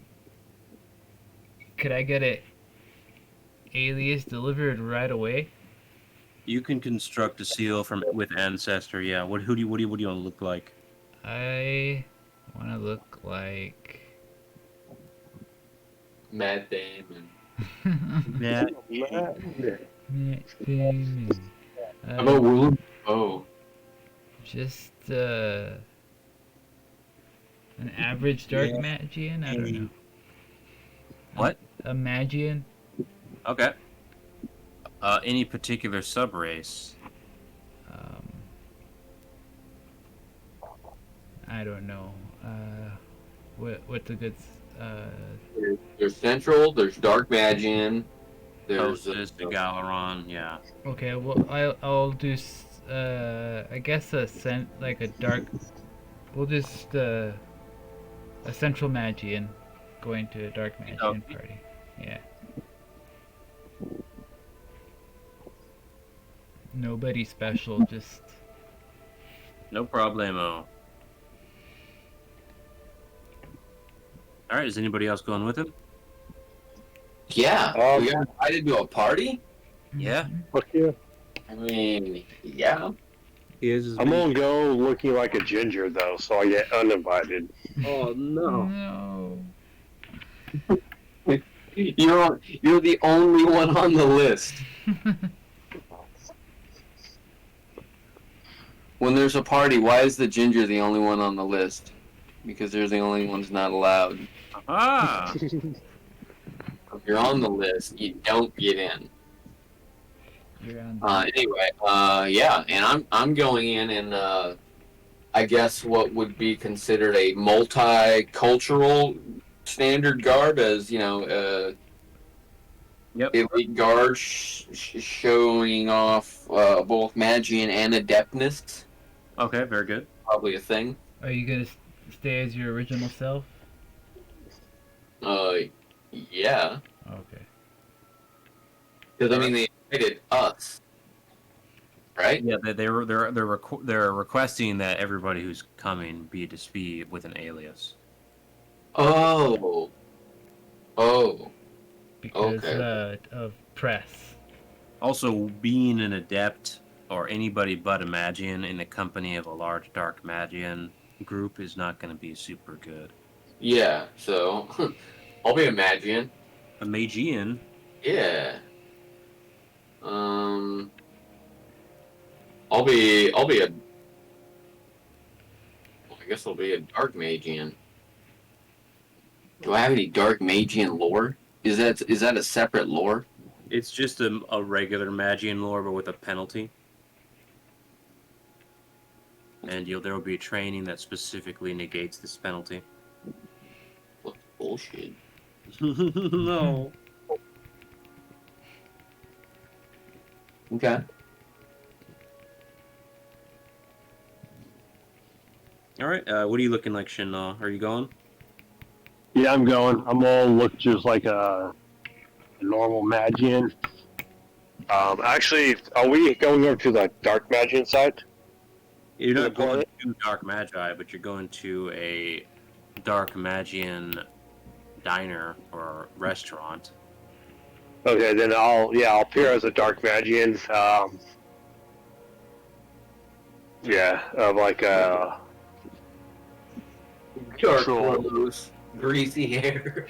could I get it alias delivered right away? You can construct a seal with Ancestor. Yeah. What do you want to look like? I want to look like Matt Damon. Yeah. Matt Damon. How about Willem? Oh. Just an average dark Yeah. magian. I don't know. What? A magian. Okay. Any particular subrace? I don't know. What's a good? There's Central, there's Dark Magian, there's Hostess, the Galaron. Yeah. Okay, well I'll do I guess a dark. We'll just a central magian going to a dark magian party. Yeah. Nobody special, just No problemo. All right. Is anybody else going with him? yeah. We got invited to a party? Yeah. Fuck yeah. I mean, yeah. He has his I'm gonna go looking like a ginger though, so I get uninvited. Oh no. No. You're the only one on the list. When there's a party, why is the ginger the only one on the list? Because they're the only ones not allowed. Ah. If you're on the list, you don't get in. You're on the Anyway, yeah, and I'm going in I guess what would be considered a multicultural standard garb, as Yep. elite guard showing off both Magian and adeptness. Okay, very good. Probably a thing. Are you gonna stay as your original self? Yeah, Okay. because I mean they invited us, right? Yeah, they're requesting that everybody who's coming be with an alias. Oh, Because Okay. of press. Also, being an adept or anybody but a Magian in the company of a large dark Magian group is not going to be super good. yeah. So I'll be a Magian. A Magian? Yeah. I'll be a. I guess I'll be a dark Magian. Do I have any dark Magian lore? Is that a separate lore? It's just a regular Magian lore, but with a penalty. And there will be training that specifically negates this penalty. What bullshit. No. Okay. All right. What are you looking like, Shinna? Are you going? Yeah, I'm going. I'm gonna look just like a normal Magian. Actually, are we going over to the Dark Magian side? You're Yeah, not going probably. to Dark Magi, but you're going to a Dark Magian diner or restaurant. Okay, then I'll appear as a Dark Magian. Of like Dark Troll. clothes, greasy hair.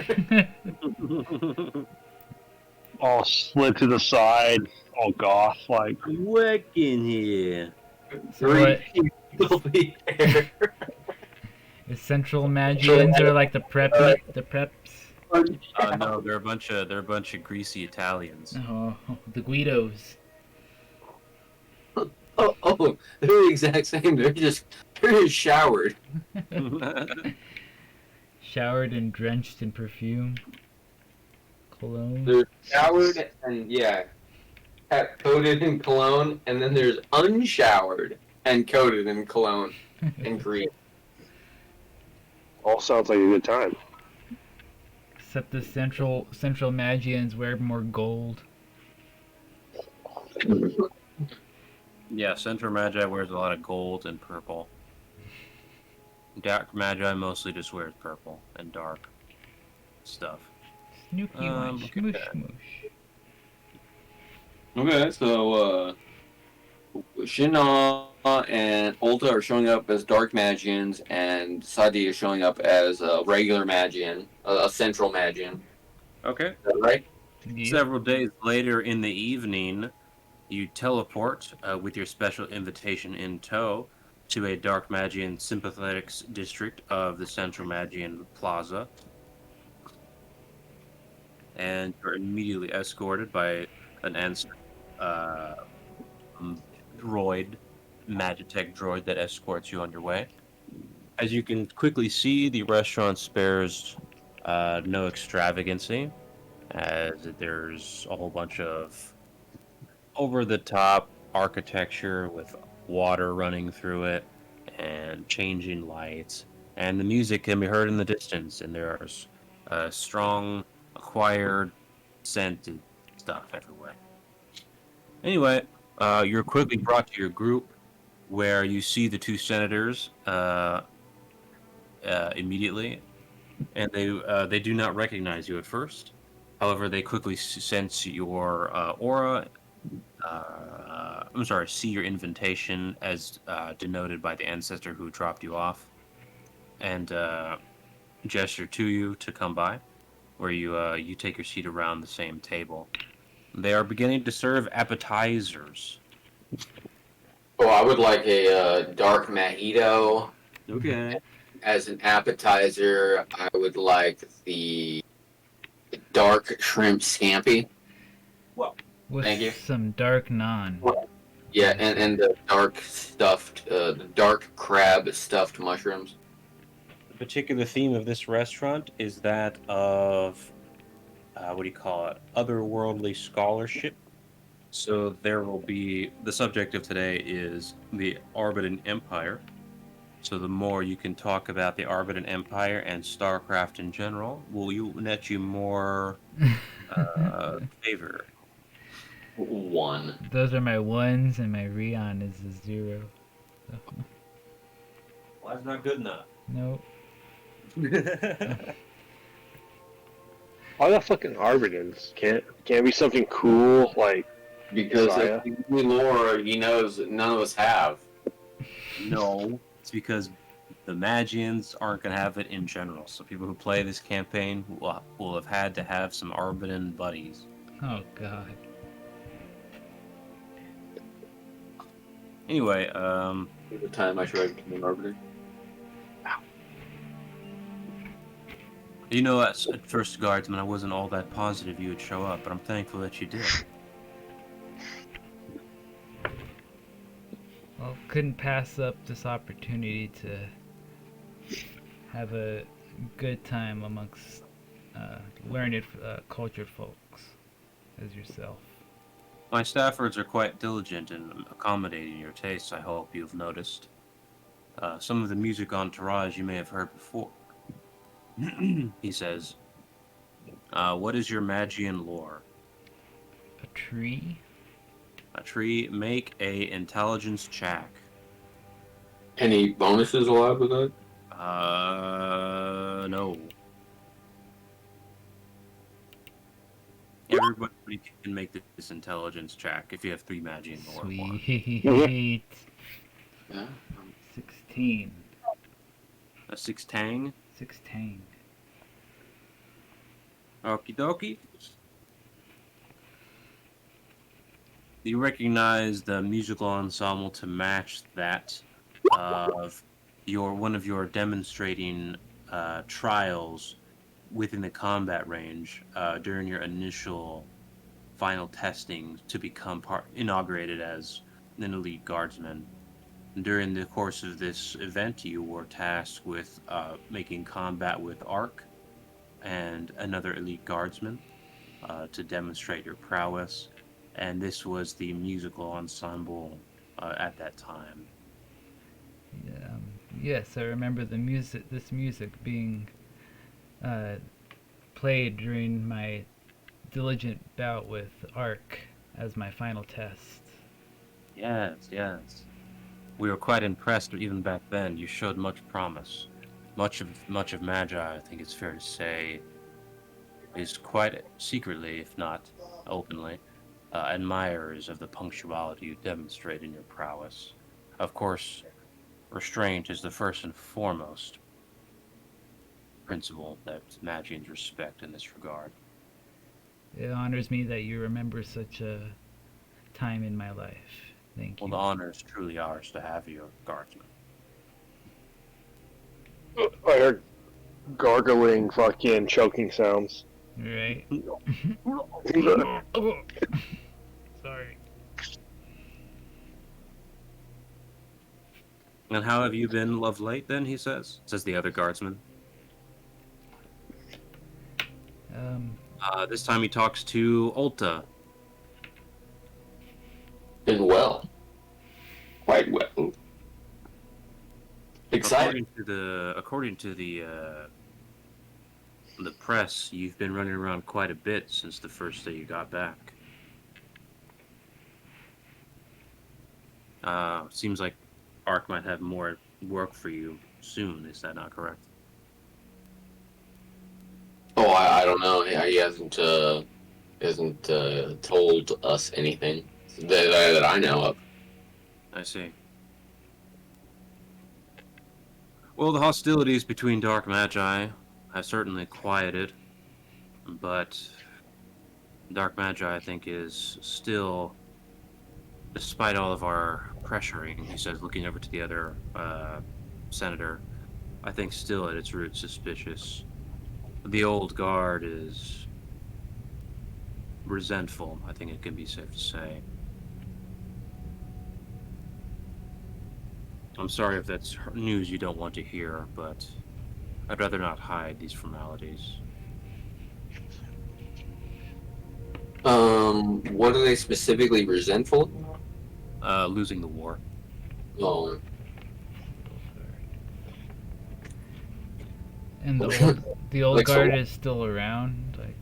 all slid to the side, all goth like. What in here? So what? Greasy hair. The central Magians are like the preps. No, they're a bunch of greasy Italians. Oh, the Guidos. Oh, they're the exact same. They're just showered. Showered and drenched in perfume. Cologne. They're showered and coated in cologne, and then there's unshowered and coated in cologne and green. All sounds like a good time. Except the central Magians wear more gold. Yeah, Central Magi wears a lot of gold and purple. Dark Magi mostly just wears purple and dark stuff. Snooky one, look at smoosh that. smoosh. Okay, so Shinnah and Ulta are showing up as Dark Magians, and Sadi is showing up as a regular Magian, a Central Magian. Okay. Is that right? Yeah. Several days later in the evening, you teleport with your special invitation in tow to a Dark Magian Sympathetics district of the Central Magian Plaza. And you're immediately escorted by an droid, Magitech droid that escorts you on your way. As you can quickly see, the restaurant spares no extravagancy, as there's a whole bunch of over-the-top architecture with water running through it and changing lights, and the music can be heard in the distance, and there's strong acquired scented stuff everywhere. Anyway, you're quickly brought to your group where you see the two senators immediately, and they do not recognize you at first. However, they quickly sense your aura I'm sorry, see your invitation as denoted by the ancestor who dropped you off, and gesture to you to come by, where you take your seat around the same table. They are beginning to serve appetizers. Oh, I would like a dark mojito Okay. as an appetizer. I would like the dark shrimp scampi. With Thank you. some dark naan. Yeah, and the dark stuffed, the dark crab stuffed mushrooms. The particular theme of this restaurant is that of what do you call it? Otherworldly scholarship. So there will be the subject of today is the Arbitan Empire. So the more you can talk about the Arbitan Empire and StarCraft in general, will you net you more favor. One. Those are my ones, and my Rion is a 0. So, Well, that's not good enough. nope. Why the fucking Arbitans? Can't it be something cool like Because Messiah? of the lore he knows that none of us have. No, it's because the Magians aren't going to have it in general. So people who play this campaign will have had to have some Arbitan buddies. Oh god. Anyway, The time I tried to become an arbiter. you know, at first, Guardsman, I wasn't all that positive you would show up, but I'm thankful that you did. Well, couldn't pass up this opportunity to have a good time amongst learned, cultured folks as yourself. My Staffords are quite diligent in accommodating your tastes, I hope you've noticed. Some of the music entourage you may have heard before. He says, what is your Magian lore? A tree? A tree, make a intelligence check. Any bonuses allowed with that? No. Everybody can make this intelligence check if you have 3 Magian lore. Sweet. Yeah. 16. A 6 tang. 16. Okie dokie. You recognize the musical ensemble to match that of one of your demonstrating trials within the combat range during your initial final testing to become inaugurated as an elite guardsman. During the course of this event, you were tasked with making combat with Ark and another elite guardsman to demonstrate your prowess, and this was the musical ensemble at that time. Yes, I remember this music being played during my diligent bout with Ark as my final test. Yes, yes. We were quite impressed even back then. You showed much promise. Much of Magi, I think it's fair to say, is quite secretly, if not openly, admirers of the punctuality you demonstrate in your prowess. Of course, restraint is the first and foremost principle that Magians respect in this regard. It honors me that you remember such a time in my life. Thank Well, you. the honor is truly ours to have you, Guardsman. I heard gargling, fucking choking sounds. Right? Sorry. And how have you been of late, then, he says the other Guardsman. This time he talks to Ulta. Been well. Quite well. Excited. According to the press, you've been running around quite a bit since the first day you got back. Seems like Ark might have more work for you soon. Is that not correct? Oh, I don't know. He hasn't told us anything. that I know of. I see. Well, the hostilities between Dark Magi have certainly quieted, but Dark Magi, I think, is still, despite all of our pressuring, he says, looking over to the other senator, I think still at its root suspicious. The old guard is resentful, I think it can be safe to say. I'm sorry if that's news you don't want to hear, but I'd rather not hide these formalities. What are they specifically resentful? Losing the war. Oh, And Okay. the old Like, so guard what? is still around, like.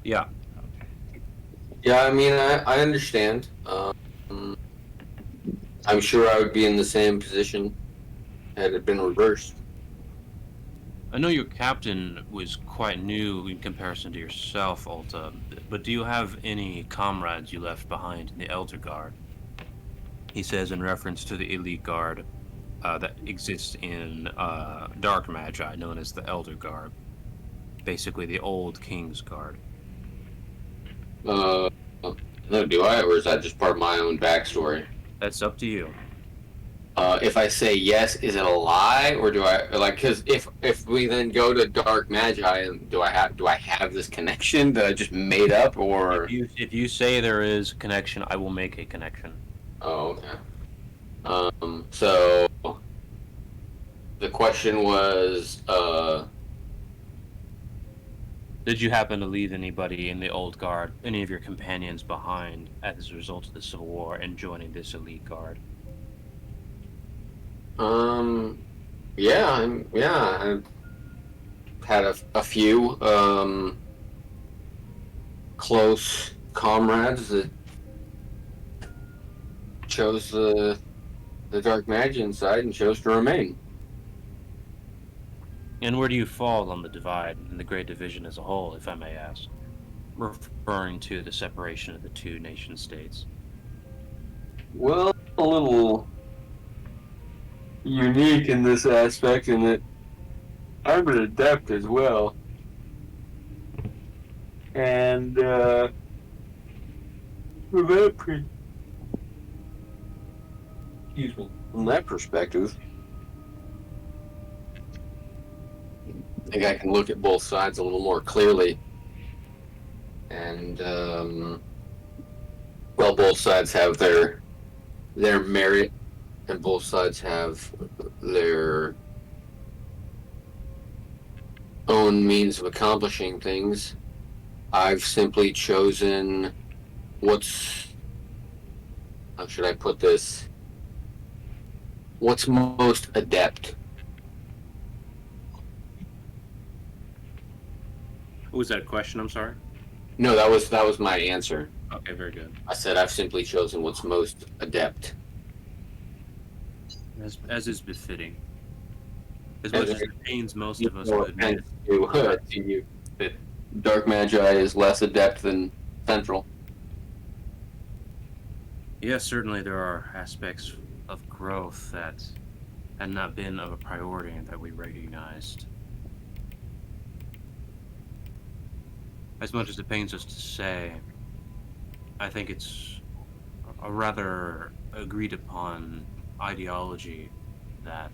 Yeah. Okay. yeah. I mean, I understand. I'm sure I would be in the same position had it been reversed. I know your captain was quite new in comparison to yourself, Alta, but do you have any comrades you left behind in the Elder Guard? He says in reference to the elite guard that exists in Dark Magi, known as the Elder Guard. Basically, the old King's Guard. No, do I, or is that just part of my own backstory? That's up to you. If I say yes, is it a lie, or do I like? Because if we then go to Dark Magi, do I have this connection that I just made up, or? If you say there is a connection, I will make a connection. Oh, okay. So the question was, Did you happen to leave anybody in the old guard, any of your companions behind as a result of the Civil War and joining this elite guard? yeah, I've had a few close comrades that chose the Dark Magian side and chose to remain. And where do you fall on the divide in the Great Division as a whole, if I may ask? Referring to the separation of the two nation states. Well, a little unique in this aspect in that I'm an adept as well. And from that perspective, I think I can look at both sides a little more clearly. And well, both sides have their merit, and both sides have their own means of accomplishing things. I've simply chosen how should I put this? What's most adept? Was that a question? I'm sorry. No, that was my answer. Okay, very good. I said I've simply chosen what's most adept. As is befitting. As much as it pains most of us to No admit offense to you, that Dark Magi is less adept than Central. yes, certainly there are aspects of growth that had not been of a priority and that we recognized. As much as it pains us to say, I think it's a rather agreed upon ideology that,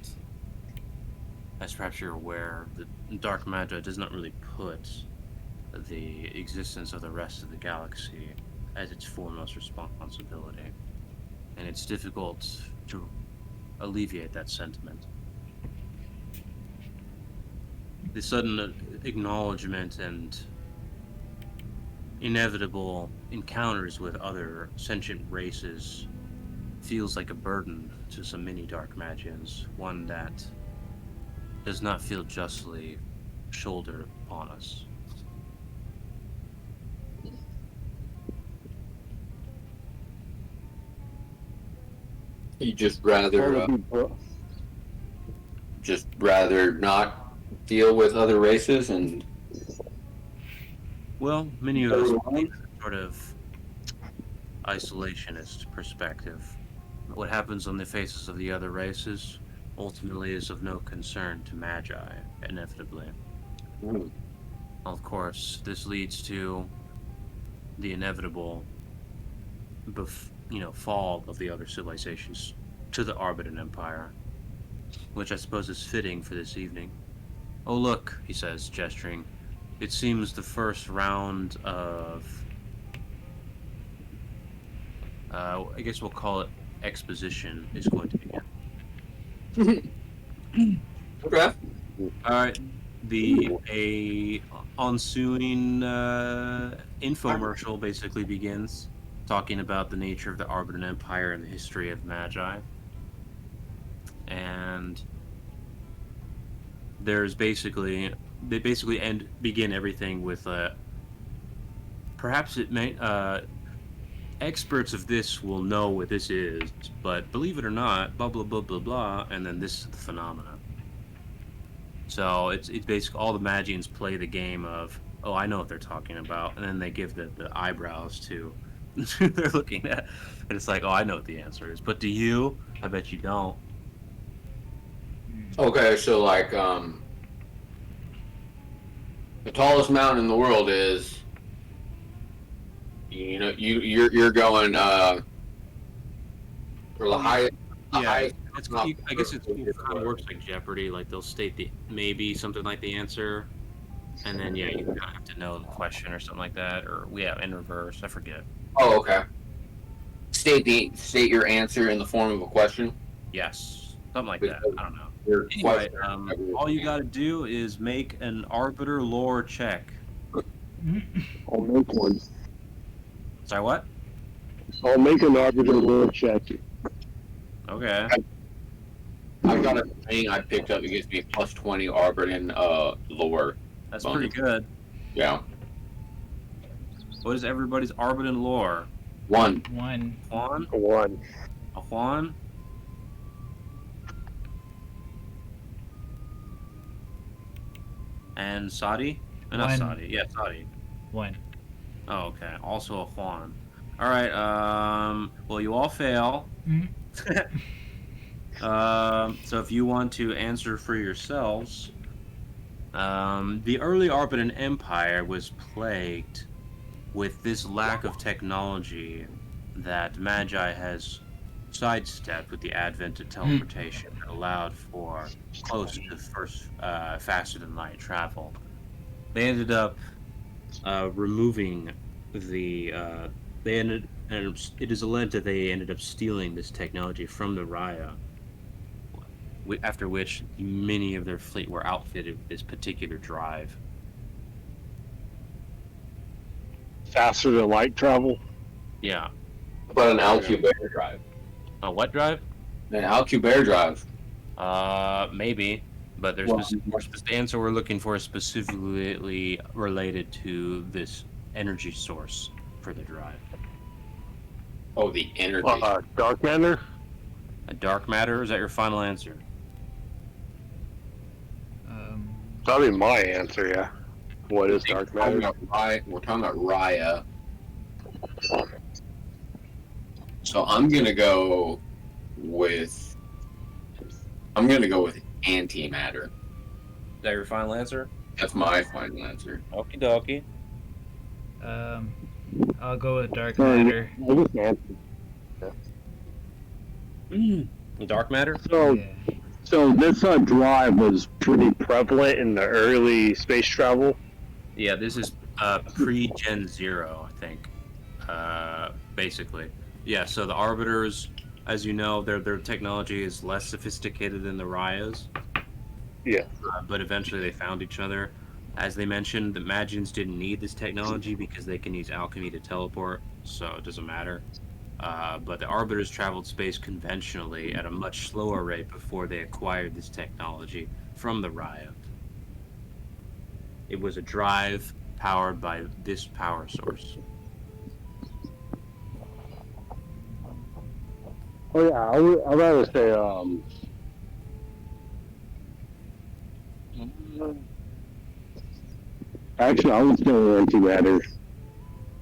as perhaps you're aware, the Dark Magi does not really put the existence of the rest of the galaxy as its foremost responsibility. And it's difficult to alleviate that sentiment. The sudden acknowledgement and inevitable encounters with other sentient races feels like a burden to some many Dark Magians, one that does not feel justly shouldered upon us. You just rather not deal with other races and. Well, many of us believe that sort of isolationist perspective. What happens on the faces of the other races ultimately is of no concern to Magi, inevitably. Hmm. Of course, this leads to the inevitable, fall of the other civilizations to the Arbitan Empire, which I suppose is fitting for this evening. Oh, look, he says, gesturing. It seems the first round of, I guess we'll call it exposition, is going to begin. Okay. All right, a ensuing infomercial basically begins, talking about the nature of the Arbitan Empire and the history of Magi, and they basically begin everything with perhaps it may experts of this will know what this is, but believe it or not, blah blah blah blah blah, and then this is the phenomena. So it's basically all the Magians play the game of, oh, I know what they're talking about, and then they give the eyebrows to who they're looking at, and it's like, oh, I know what the answer is, but do you? I bet you don't. Okay, so like the tallest mountain in the world is, you're going for the highest. The Yeah, highest I guess it kind of works like Jeopardy. Like they'll state maybe something like the answer, and then you kind of have to know the question or something like that, or in reverse. I forget. Oh, okay. State your answer in the form of a question. Yes, something like that. I don't know. Your Anyway, question. all you got to do is make an arbiter lore check. I'll make one. Sorry, what? I'll make an arbiter lore check. Okay. I've got a thing I picked up that gives me plus 20 Arbitan lore. That's bonus. pretty good. Yeah. What is everybody's Arbitan lore? One. One. Juan? One. A Juan? And Sadi? Not One. Sadi. Yeah, Sadi. One. Oh, okay. Also a Juan. All right. Well, you all fail. So if you want to answer for yourselves, the early Arbitan Empire was plagued with this lack of technology that Magi has sidestepped with the advent of teleportation that allowed for close to faster than light travel. They ended up removing the. It is alleged that they ended up stealing this technology from the Raya. After which many of their fleet were outfitted with this particular drive. Faster than light travel? Yeah. But an Alcubierre drive. A what drive? An Alcubierre drive. Maybe. But there's the answer we're looking for is specifically related to this energy source for the drive. Oh, the energy. Dark matter? A dark matter? Is that your final answer? That'll be my answer, yeah. What is dark matter? We're talking about Raya. So I'm gonna go with antimatter. Is that your final answer? That's my final answer. Okie dokie. I'll go with dark matter. Dark matter? So, Yeah. so this drive was pretty prevalent in the early space travel. Yeah, this is pre-Gen 0, I think. Basically. Yeah, so the Arbiters, as you know, their technology is less sophisticated than the Rayas. Yeah. But eventually they found each other. As they mentioned, the Magians didn't need this technology because they can use alchemy to teleport, so it doesn't matter. But the Arbiters traveled space conventionally at a much slower rate before they acquired this technology from the Raya. It was a drive powered by this power source. Oh yeah, I'd rather say actually I would say antimatter.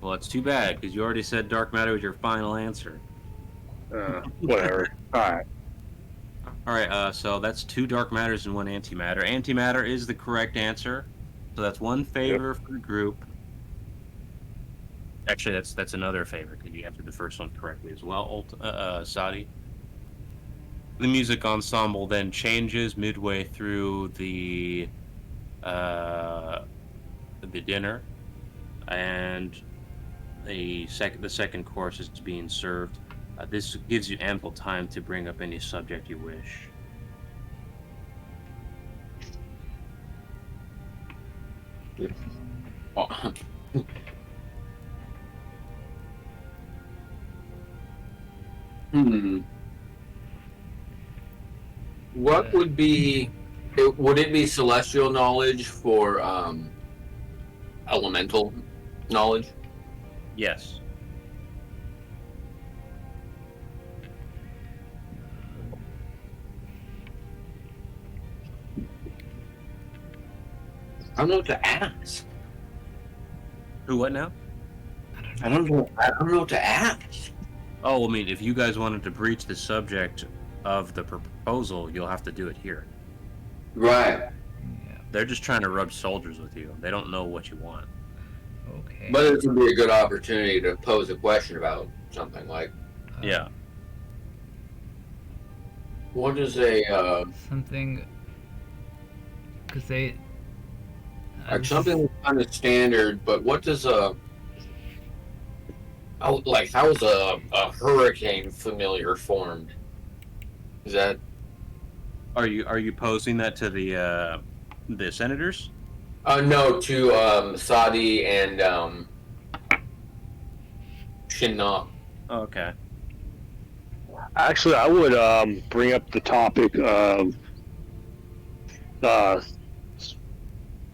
Well, it's too bad because you already said dark matter was your final answer. Whatever. All right. All right. So that's 2 dark matters and 1 antimatter. Antimatter is the correct answer. So that's 1 favor for the group. Actually, that's another favor because you answered the first one correctly as well, Sadi. The music ensemble then changes midway through the dinner, and the second course is being served. This gives you ample time to bring up any subject you wish. Oh. What would be? Would it be celestial knowledge for elemental knowledge? Yes. I don't know what to ask. Who? What now? I don't know what to ask. Oh, I mean, if you guys wanted to breach the subject of the proposal, you'll have to do it here. Right. Yeah. They're just trying to rub shoulders with you. They don't know what you want. Okay. But it would be a good opportunity to pose a question about something like, Yeah. what is a Something. Because they. like something kind of standard, but what does a how is a hurricane familiar formed? Is that Are you posing that to the senators? no to Sadi and Shinnok. Oh, okay. Actually, I would bring up the topic of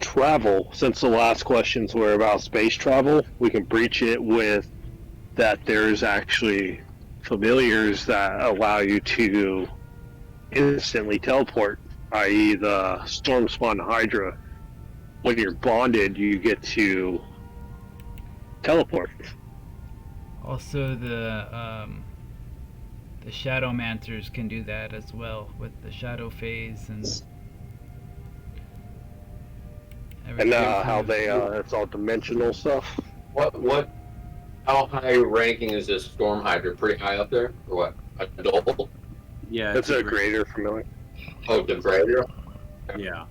travel. Since the last questions were about space travel, we can breach it with that there's actually familiars that allow you to instantly teleport, i.e. the Storm Spawn Hydra. When you're bonded, you get to teleport. Also, the Shadowmancers can do that as well with the Shadow Phase and. And how they, it's all dimensional stuff. What how high ranking is this Storm Hydra? Pretty high up there? Or what? Adult? Yeah. It's a greater familiar. Oh, Degrader? Yeah.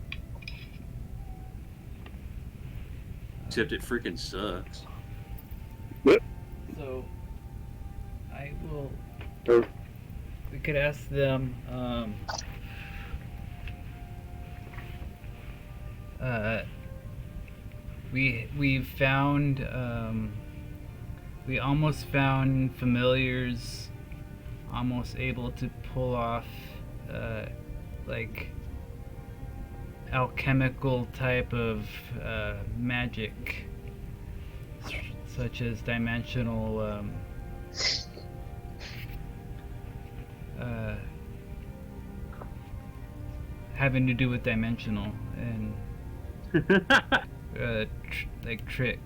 Except it freaking sucks. So, I will. Sure. We could ask them. We found. We almost found familiars, almost able to pull off, like alchemical type of magic, such as dimensional having to do with dimensional and like tricks,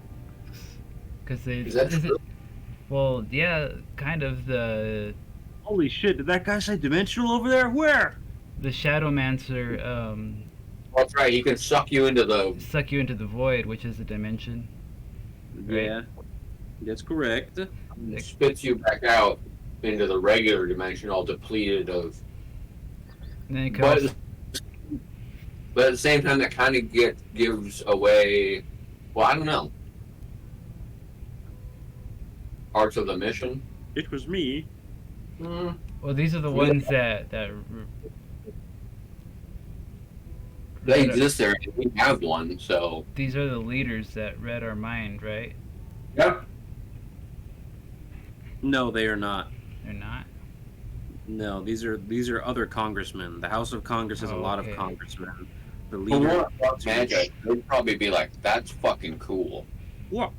because they. Is that true? Well, yeah, kind of the Holy shit! Did that guy say dimensional over there? Where? Shadowmancer That's right, he can suck you into the suck you into the void, which is a dimension. Yeah, that's correct. spits you back out into the regular dimension all depleted of And then it can but also, but at the same time that kind of gives away, well, I don't know, parts of the mission. It was me. well, these are the ones that They exist there, and we have one, so. these are the leaders that read our mind, right? Yep. No, they are not. They're not. No, these are other congressmen. The House of Congress has a lot of Okay. congressmen. The For leader. more about magic, they'd probably be like, that's fucking cool. What?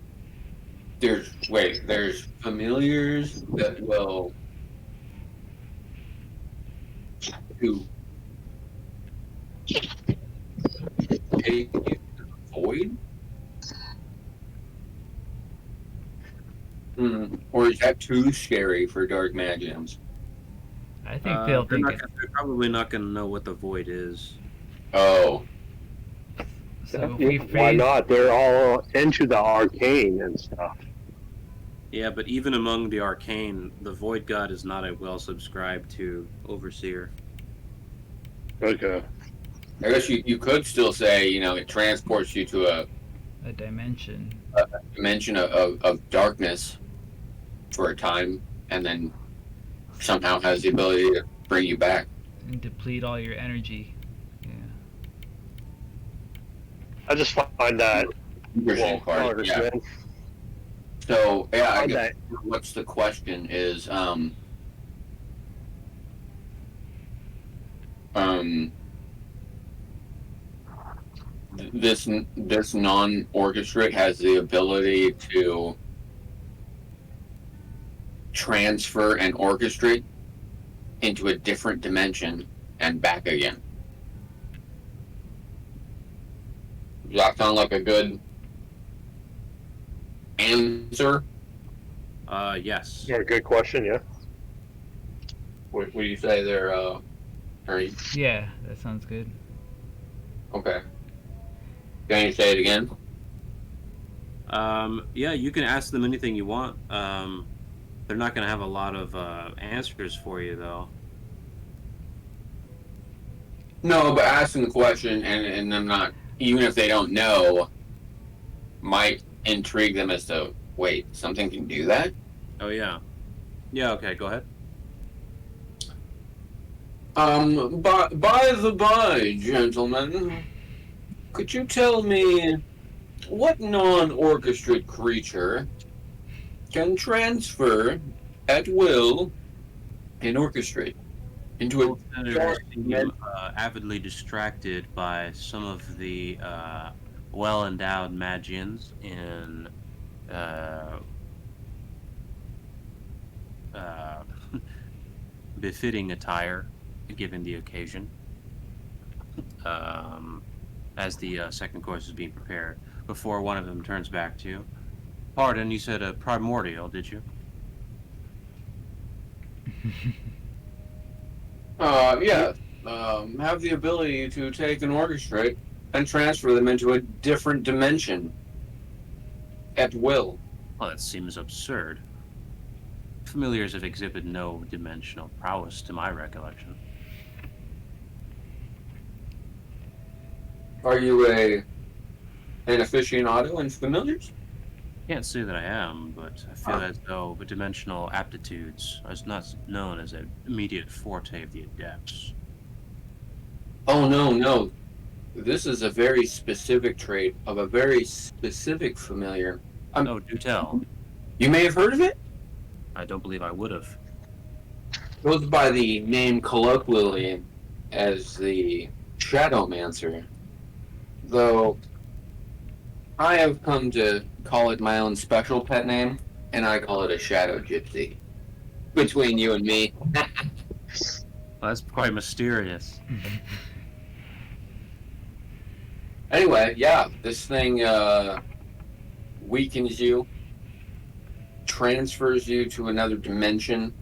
There's familiars that will to take you to the void. Or is that too scary for dark magians? I think they'll think it. They're probably not going to know what the void is. Oh, So if Yeah, we why phase, not? They're all into the arcane and stuff. Yeah, but even among the arcane, the void god is not a well subscribed to overseer. Okay. I guess you could still say, it transports you to a dimension. a dimension of darkness for a time, and then somehow has the ability to bring you back. And deplete all your energy. Yeah. I just find that Interesting part. hard, Yeah. man. So yeah, I Find guess what's the question is this non-orchestrate has the ability to transfer and orchestrate into a different dimension and back again. Does that sound like a good answer? Yes. Yeah, good question. Yeah. What do you say there, Ernie? Yeah, that sounds good. Okay. Can you say it again? Yeah, you can ask them anything you want. They're not going to have a lot of answers for you, though. No, but asking the question and them not, even if they don't know, might intrigue them as to, wait, something can do that? Oh, yeah. Yeah, okay, go ahead. By the by, gentlemen, could you tell me what non-orchestrate creature can transfer at will and orchestrate into a Senator seem avidly distracted by some of the well-endowed magians in befitting attire, given the occasion. As the second course is being prepared, before one of them turns back to you. Pardon, you said a primordial, did you? Yeah. Have the ability to take and orchestrate and transfer them into a different dimension at will. Well, that seems absurd. Familiars have exhibited no dimensional prowess to my recollection. Are you an aficionado in familiars? Can't say that I am, but I feel as though the dimensional aptitudes are not known as an immediate forte of the adepts. Oh, no. This is a very specific trait of a very specific familiar. Oh, do tell. You may have heard of it? I don't believe I would have. Goes by the name colloquially as the Shadowmancer. Though I have come to call it my own special pet name, and I call it a Shadow Gypsy. Between you and me. Well, that's quite mysterious. Anyway, yeah, this thing weakens you, transfers you to another dimension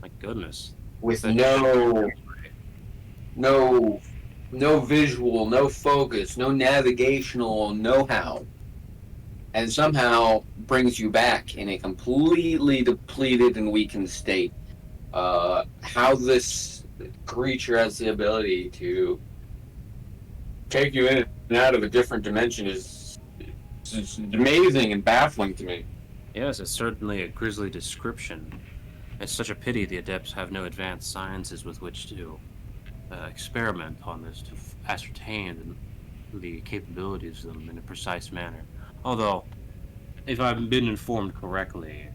My goodness. with no visual, no focus, no navigational know-how, and somehow brings you back in a completely depleted and weakened state. How this creature has the ability to take you in and out of a different dimension is amazing and baffling to me. Yes, it's certainly a grisly description. It's such a pity the adepts have no advanced sciences with which to experiment on this, to ascertain the capabilities of them in a precise manner. Although, if I've been informed correctly,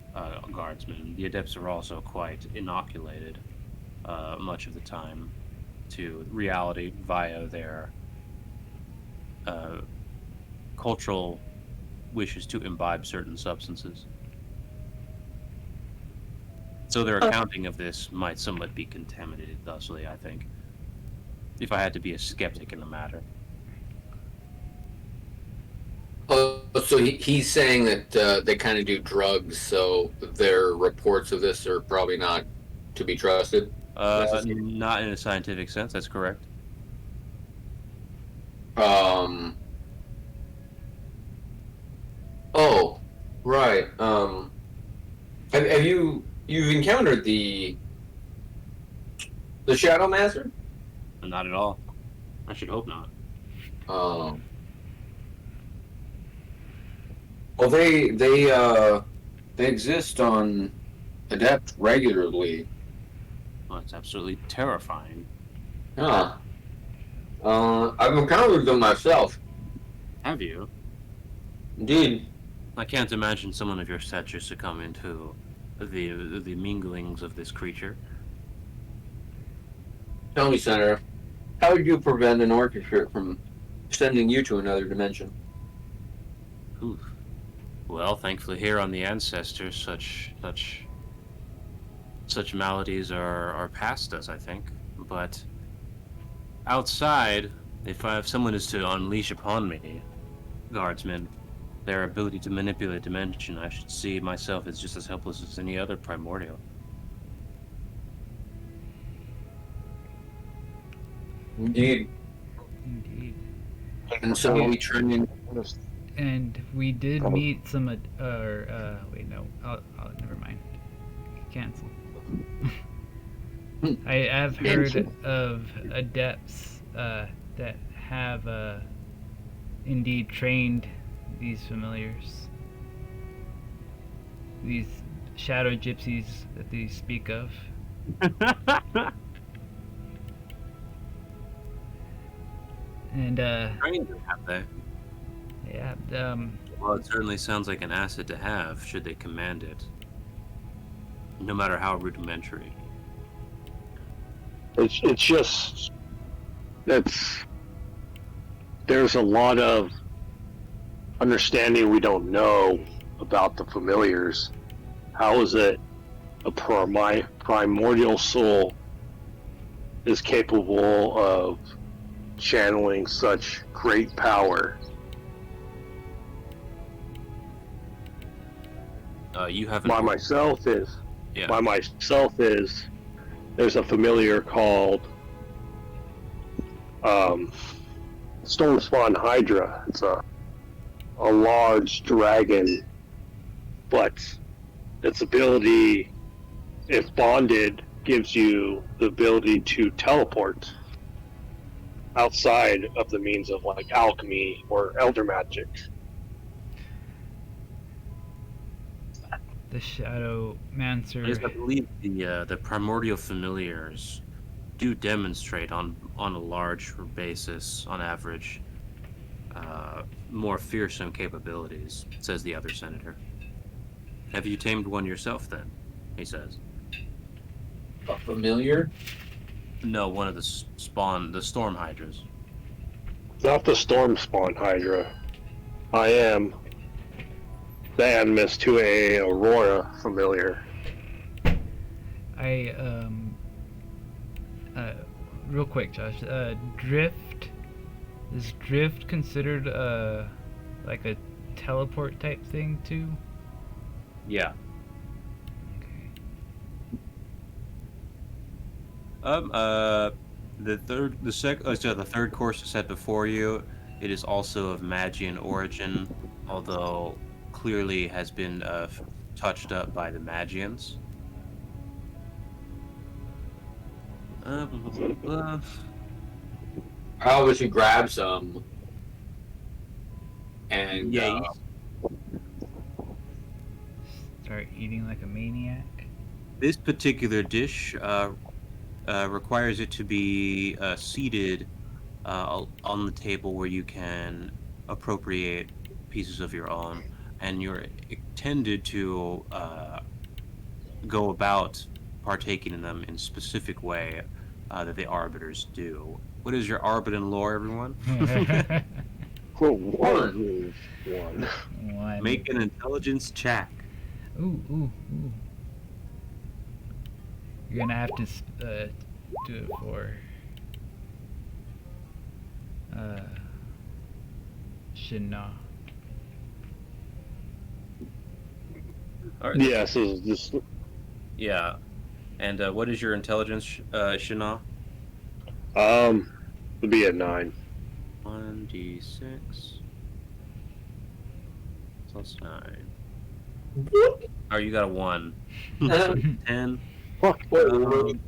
guardsmen, the adepts are also quite inoculated much of the time to reality via their cultural wishes to imbibe certain substances. So their accounting of this might somewhat be contaminated thusly, I think, if I had to be a skeptic in the matter. So he's saying that they kind of do drugs, so their reports of this are probably not to be trusted. Not in a scientific sense. That's correct. Um. Oh, right. Have you've encountered the Shadow Master? Not at all. I should hope not. Um. Well, they exist on Adept regularly. Well, it's absolutely terrifying. Huh. I've encountered them myself. Have you? Indeed. I can't imagine someone of your stature succumb into the minglings of this creature. Tell me, Senator, how would you prevent an orchestra from sending you to another dimension? Oof. Well, thankfully here on the Ancestors, such maladies are past us, I think. But outside, if someone is to unleash upon me, guardsmen, their ability to manipulate dimension, I should see myself as just as helpless as any other primordial. Indeed. Indeed. And so we turn in. And we did meet some, wait, no, never mind. Cancel. I have heard of adepts that have indeed trained these familiars, these shadow gypsies that they speak of. And Trained them, have they? yeah, Well, it certainly sounds like an asset to have, should they command it. No matter how rudimentary. It's just there's a lot of understanding we don't know about the familiars. How is it a primordial soul is capable of channeling such great power? You haven't. By myself is there's a familiar called Storm Spawn Hydra. It's a large dragon, but its ability, if bonded, gives you the ability to teleport outside of the means of like alchemy or elder magic. the Shadow Mancer. Yes, I believe the primordial familiars do demonstrate on a large basis, on average, more fearsome capabilities, says the other senator. Have you tamed one yourself then? He says. A familiar? No, one of the storm hydras. Not the Storm Spawn Hydra. I am the Animus to a Aurora familiar. Real quick, Josh. Drift. Is drift considered like a teleport type thing too? Yeah. Okay. The third course is set before you. It is also of Magian origin, although clearly has been touched up by the Magians. Blah, blah, blah, blah. How would you grab some? And Yeah, Start eating like a maniac. this particular dish requires it to be seated on the table where you can appropriate pieces of your own, and you're intended to go about partaking in them in a specific way that the arbiters do. What is your Arbitan lore, everyone? One. One. Make an intelligence check. Ooh. You're gonna have to do it for Shinna. All right. Yeah, so just Yeah. And what is your intelligence, Shana? would be at 9. 1d6 plus 9. What? Oh, you got a 1. So 10. Fuck. Um,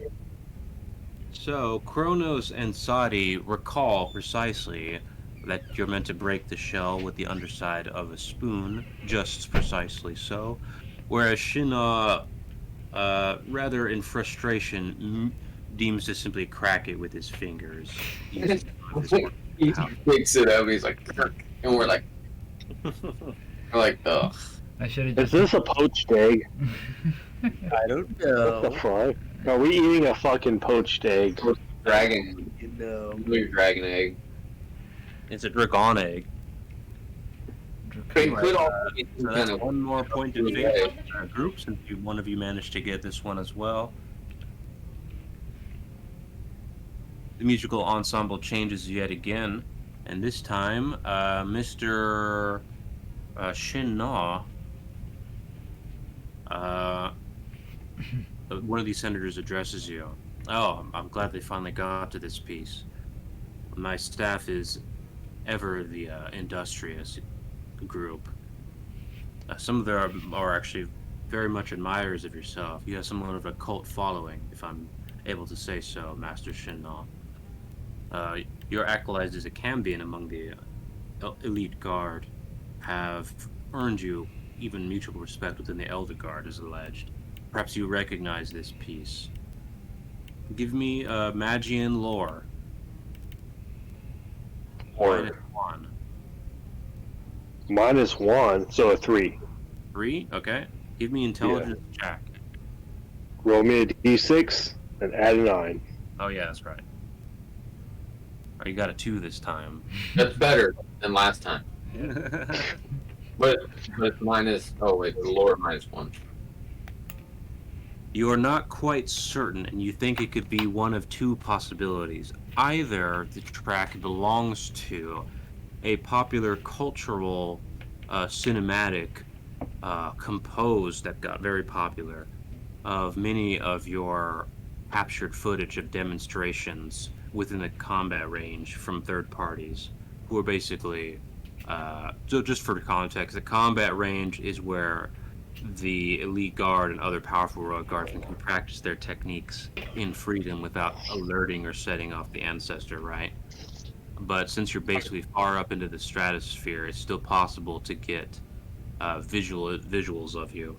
So, Kronos and Sadi recall precisely that you're meant to break the shell with the underside of a spoon, just precisely so, whereas Shina, rather in frustration, deems to simply crack it with his fingers. Using some of his He power. picks it up. He's like, "Kirk," and we're like, ugh. I should have Is just. this a poached egg? I don't What the know. fuck? Are we eating a fucking poached egg? Dragon, You know. dragon egg. It's a dragon egg. It could also be So some that's kind of one more point to Yeah. favor our group, since one of you managed to get this one as well. The musical ensemble changes yet again, and this time, Mr. Shin Na, one of these senators addresses you. Oh, I'm glad they finally got to this piece. My staff is ever the industrious group. Some of them are actually very much admirers of yourself. You have somewhat of a cult following, if I'm able to say so, Master Shin Na. Your accolades as a Cambion among the elite guard have earned you even mutual respect within the Elder Guard, as alleged. Perhaps you recognize this piece. Give me Magian lore. Or -1. -1, so a 3. 3? Okay. Give me intelligence check. Roll me a d6 and add a 9. Oh yeah, that's right. Oh, you got a 2 this time. That's better than last time. But minus. Oh wait, the lower -1. You are not quite certain, and you think it could be one of two possibilities. Either the track belongs to a popular cultural cinematic composed that got very popular of many of your captured footage of demonstrations within the combat range from third parties who are basically so just for context, the combat range is where the elite guard and other powerful rogue guardsmen can practice their techniques in freedom without alerting or setting off the ancestor, right? But since you're basically far up into the stratosphere, it's still possible to get visuals of you,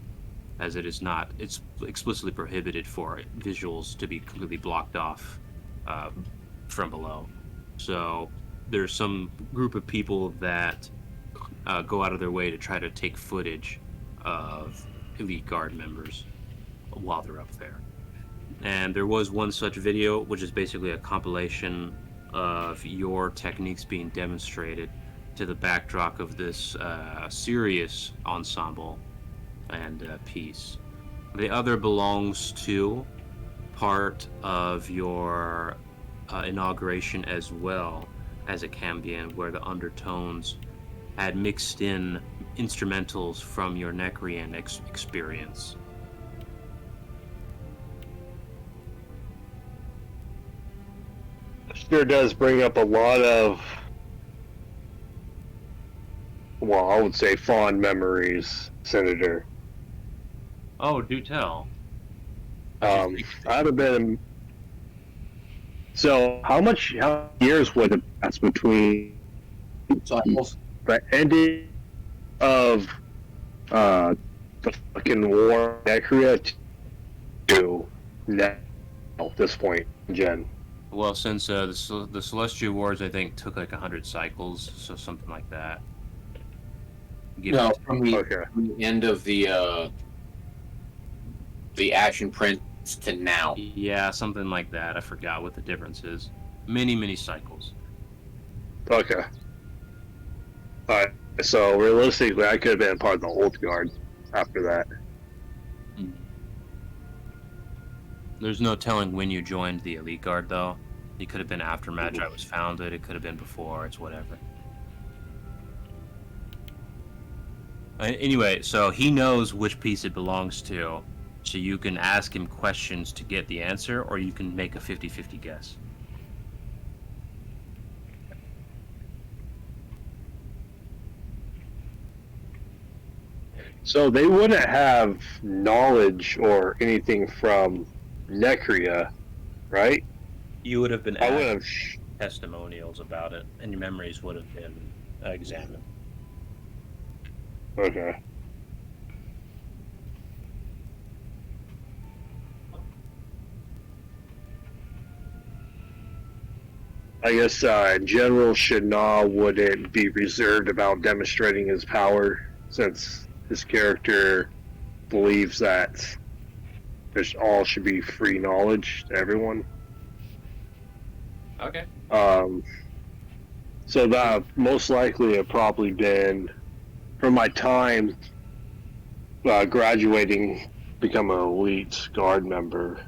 as it's explicitly prohibited for visuals to be completely blocked off from below. So there's some group of people that go out of their way to try to take footage of elite guard members while they're up there. And there was one such video, which is basically a compilation of your techniques being demonstrated to the backdrop of this serious ensemble and piece. The other belongs to part of your inauguration as well as a Cambion, where the undertones had mixed in instrumentals from your Necrian experience. Sure does bring up a lot of, well, I would say fond memories, Senator. Oh, do tell. I haven't been. So, how years would have passed between Cycles. the ending of the fucking war in Nekria to now, at this point, Jen? Well, since the Celestial Wars, I think, took like 100 cycles, so something like that. No, from the, Okay. from the end of the Ashen Prince to now. Yeah, something like that. I forgot what the difference is. Many cycles. Okay. Alright, so realistically, I could have been part of the old guard after that. There's no telling when you joined the Elite Guard, though. It could have been after Magi was founded. It could have been before. It's whatever. Anyway, so he knows which piece it belongs to, so you can ask him questions to get the answer, or you can make a 50-50 guess. So they wouldn't have knowledge or anything from Necria, right? You would have been I would asked have. testimonials about it, and your memories would have been examined. Okay. I guess General Shana wouldn't be reserved about demonstrating his power, since his character believes that there's all should be free knowledge to everyone. Okay. So that most likely have probably been from my time graduating, become an elite guard member.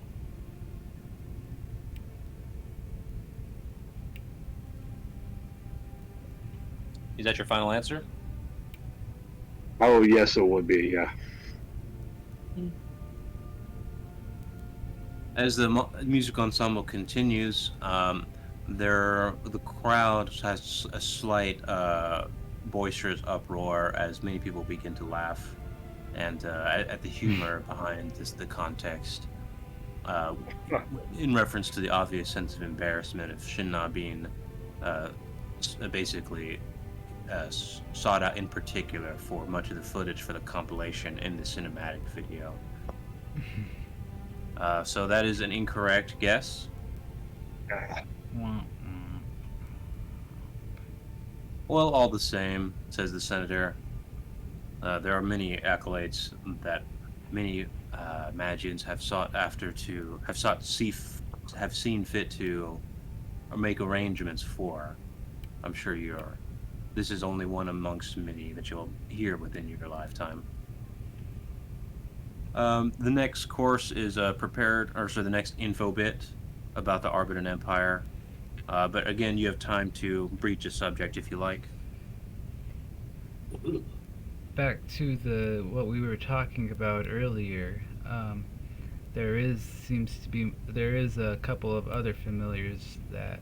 Is that your final answer? Oh yes, it would be. Yeah. As the music ensemble continues, the crowd has a slight boisterous uproar as many people begin to laugh, and at the humor behind the context, in reference to the obvious sense of embarrassment of Shinna being basically sought out in particular for much of the footage for the compilation in the cinematic video. So that is an incorrect guess. Well, all the same, says the senator, there are many accolades that many Magians have seen fit to or make arrangements for. I'm sure this is only one amongst many that you'll hear within your lifetime. The next course is the next info bit about the Arbitan Empire. But again, you have time to breach a subject if you like. Back to what we were talking about earlier. There is a couple of other familiars that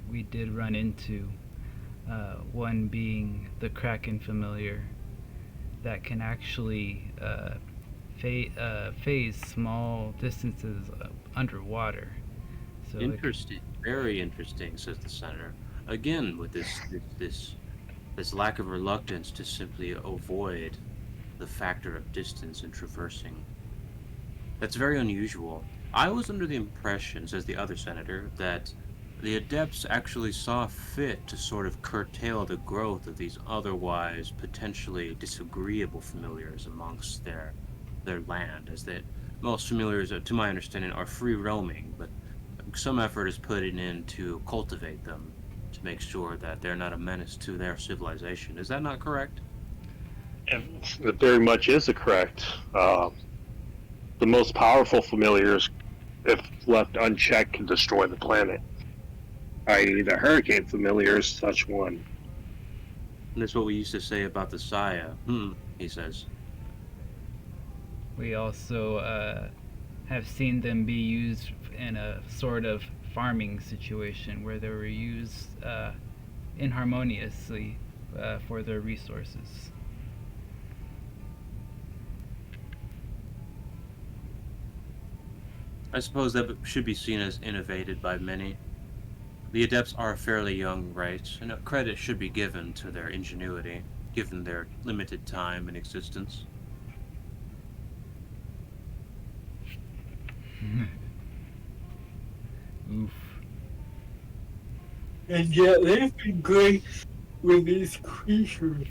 we did run into. One being the Kraken familiar that can actually phase small distances underwater. So Interesting, very interesting, says the senator. Again, with this lack of reluctance to simply avoid the factor of distance in traversing. That's very unusual. I was under the impression, says the other senator, that the adepts actually saw fit to sort of curtail the growth of these otherwise potentially disagreeable familiars amongst their land, as that most familiars, to my understanding, are free roaming, but some effort is put in to cultivate them to make sure that they're not a menace to their civilization. Is that not correct? It very much is correct. The most powerful familiars, if left unchecked, can destroy the planet. I.e., the hurricane familiar is such one. And that's what we used to say about the Saya. He says. we also have seen them be used in a sort of farming situation where they were used inharmoniously for their resources. I suppose that should be seen as innovated by many. The Adepts are a fairly young race, and credit should be given to their ingenuity, given their limited time in existence. Oof. And yet they've been great with these creatures.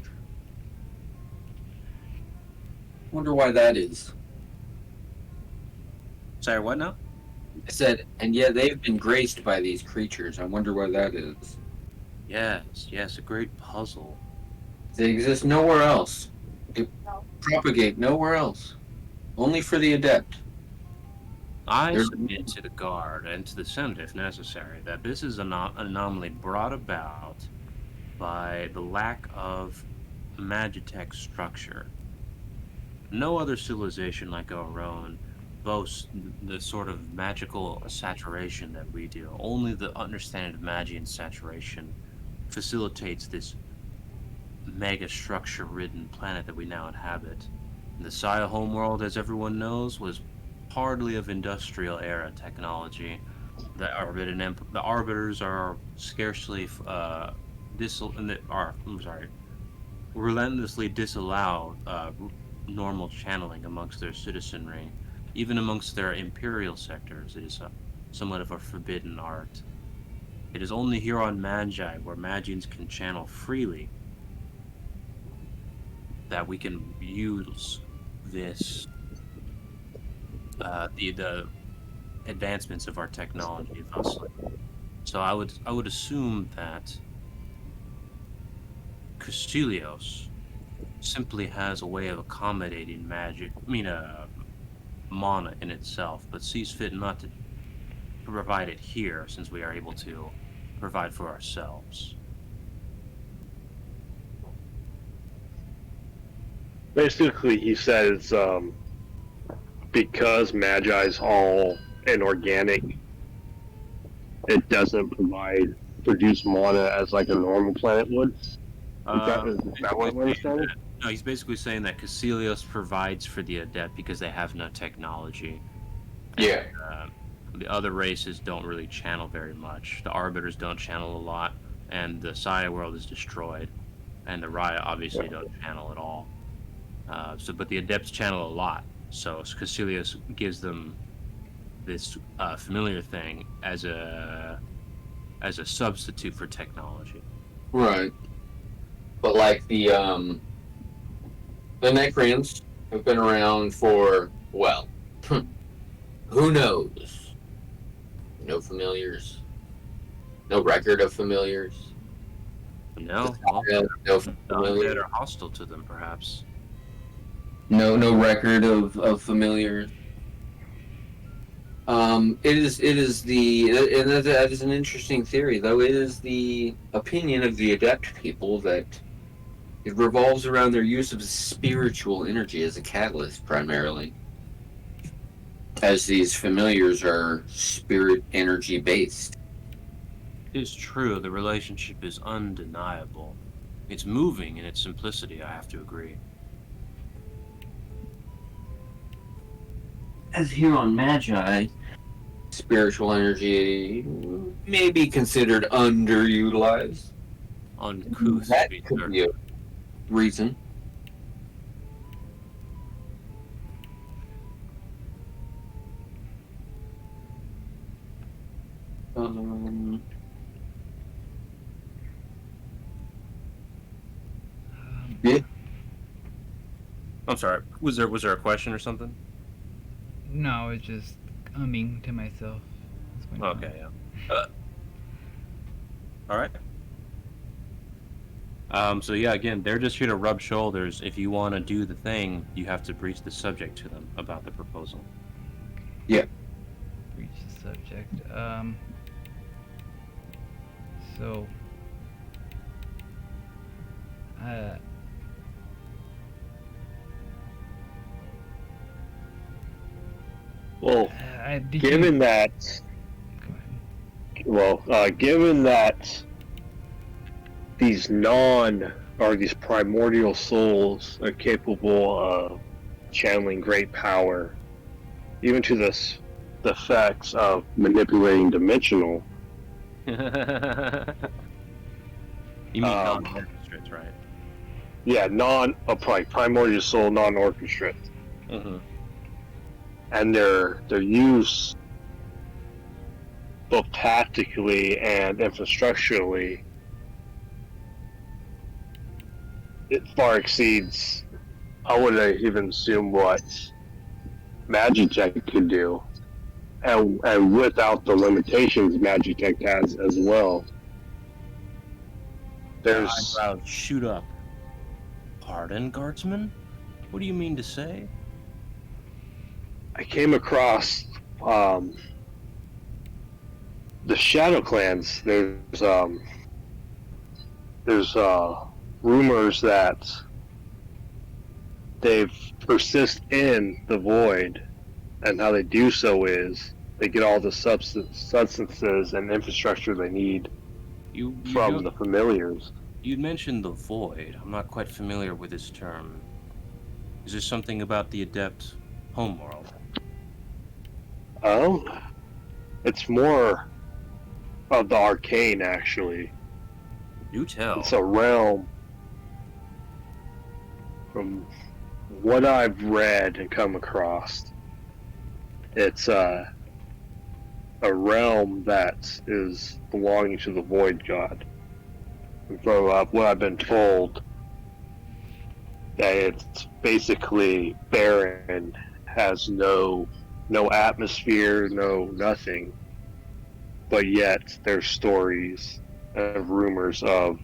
Wonder why that is. Sorry, what now? I said, and yet they've been graced by these creatures. I wonder why that is. Yes, a great puzzle. They exist nowhere else. They propagate nowhere else. Only for the adept. I submit to the guard and to the Senate, if necessary, that this is an anomaly brought about by the lack of magitech structure. No other civilization like our own boasts the sort of magical saturation that we do. Only the understanding of Magian saturation facilitates this mega structure-ridden planet that we now inhabit. The Saya homeworld, as everyone knows, was hardly of industrial era technology. The arbiters are scarcely relentlessly disallow normal channeling amongst their citizenry. Even amongst their imperial sectors, it is somewhat of a forbidden art. It is only here on Magi, where Magians can channel freely, that we can use this the advancements of our technology thusly. So I would assume that Castilios simply has a way of accommodating mana in itself, but sees fit not to provide it here, since we are able to provide for ourselves. Basically, he says because Magi's all inorganic, it doesn't produce mana as like a normal planet would. Is that what I'm understanding? No, he's basically saying that Caecilius provides for the adept because they have no technology. Yeah. The other races don't really channel very much. The Arbiters don't channel a lot, and the Saya world is destroyed, and the Raya obviously don't channel at all. But the Adepts channel a lot. So Caecilius gives them this familiar thing as a substitute for technology. Right. But like the Necrians have been around for, well, who knows? No familiars. No record of familiars. No, No that familiars. are hostile to them, perhaps. No record of familiars. It is the, and that is an interesting theory, though. It is the opinion of the adept people that it revolves around their use of spiritual energy as a catalyst, primarily, as these familiars are spirit energy based. It is true, the relationship is undeniable. It's moving in its simplicity, I have to agree. As here on Magi, spiritual energy may be considered underutilized. Uncouth, That to be could sure. be a reason. Yeah. I'm sorry. Was there a question or something? No, it's just umming to myself. That's my Okay, yeah. All right. So yeah, again, they're just here to rub shoulders. If you want to do the thing, you have to breach the subject to them about the proposal. Yeah. Reach the subject. So. Well, Did given you... that, Go ahead. given that these these primordial souls are capable of channeling great power, even to the effects of manipulating dimensional. You mean non-orchestrates, right? Yeah, primordial soul, non-orchestrate, Mm-hmm. and their use both tactically and infrastructurally, it far exceeds, I would even assume, what Magitech could do, and without the limitations Magitech has as well. There's Eyebrows shoot up. Pardon, guardsman? What do you mean to say? I came across the Shadow Clans. There's rumors that they persist in the void, and how they do so is they get all the substances and infrastructure they need from the familiars. You mentioned the void. I'm not quite familiar with this term. Is there something about the adept homeworld? It's more of the arcane, actually. Do tell. It's a realm. From what I've read and come across, it's a realm that is belonging to the Void God. And from what I've been told, that it's basically barren, has no atmosphere, no nothing. But yet there's stories and rumors of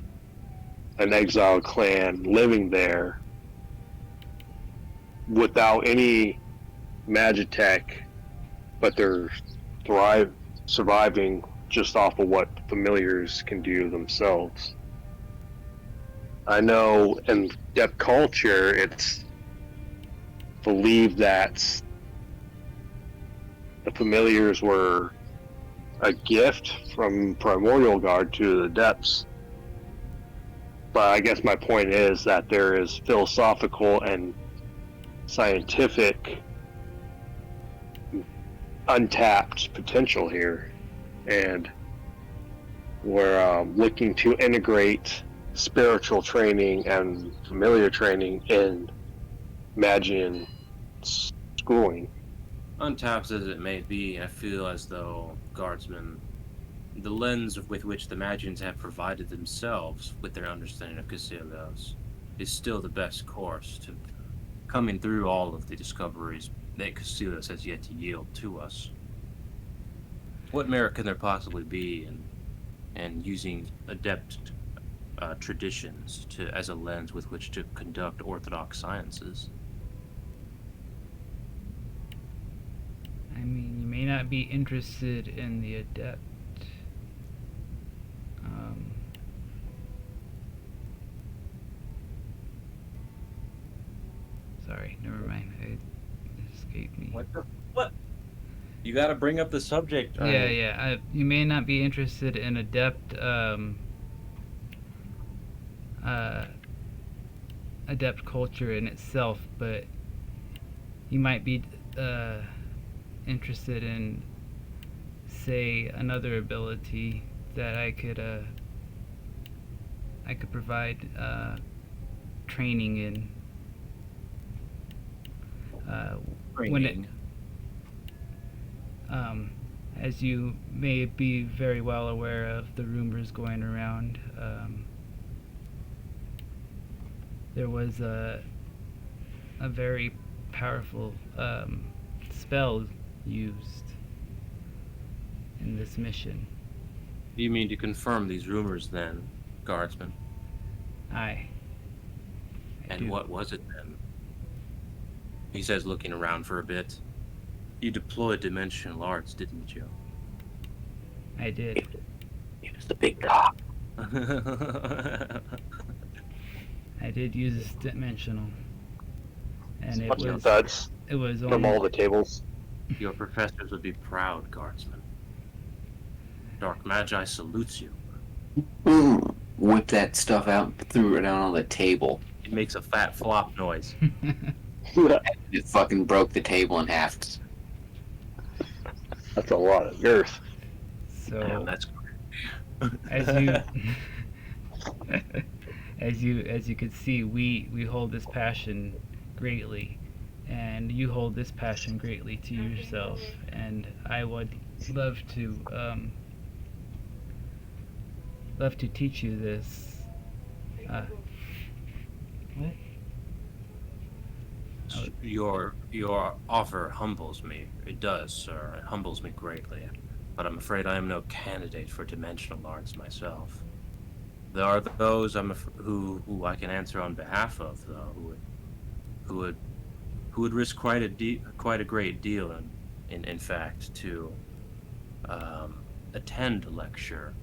an exiled clan living there without any magitech, but they're surviving just off of what familiars can do themselves. I know in Dep culture, it's believed that the familiars were a gift from Primordial Guard to the Depths. But I guess my point is that there is philosophical and scientific untapped potential here, and we're looking to integrate spiritual training and familiar training in Magian schooling. Untapped as it may be, I feel as though, Guardsmen, the lens with which the Magians have provided themselves with their understanding of Casillas is still the best course to coming through all of the discoveries that Casillas has yet to yield to us. What merit can there possibly be in using adept traditions as a lens with which to conduct orthodox sciences? I mean, you may not be interested in the adept. Sorry, never mind. It escaped me. What? You gotta bring up the subject. Yeah. You may not be interested in adept, adept culture in itself, but you might be interested in, say, another ability that I could provide training in. As you may be very well aware of the rumors going around, there was a very powerful spell used in this mission. You mean to confirm these rumors then, Guardsman? I And do. what was it then? He says, looking around for a bit. You deployed dimensional arts, didn't you? I did. Use the big cock. I did use dimensional, and it Bunch of was thuds only from all the tables. Your professors would be proud, Guardsman. Dark Magi salutes you. Whipped that stuff out and threw it down on the table. It makes a fat flop noise. It fucking broke the table in half. That's a lot of girth. So Damn, that's as you can see, we hold this passion greatly, and you hold this passion greatly to yourself, and I would love to teach you this. What? Your offer humbles me. It does, sir. It humbles me greatly. But I'm afraid I am no candidate for dimensional arts myself. There are those who I can answer on behalf of, though, who would risk quite a great deal, in fact, to attend a lecture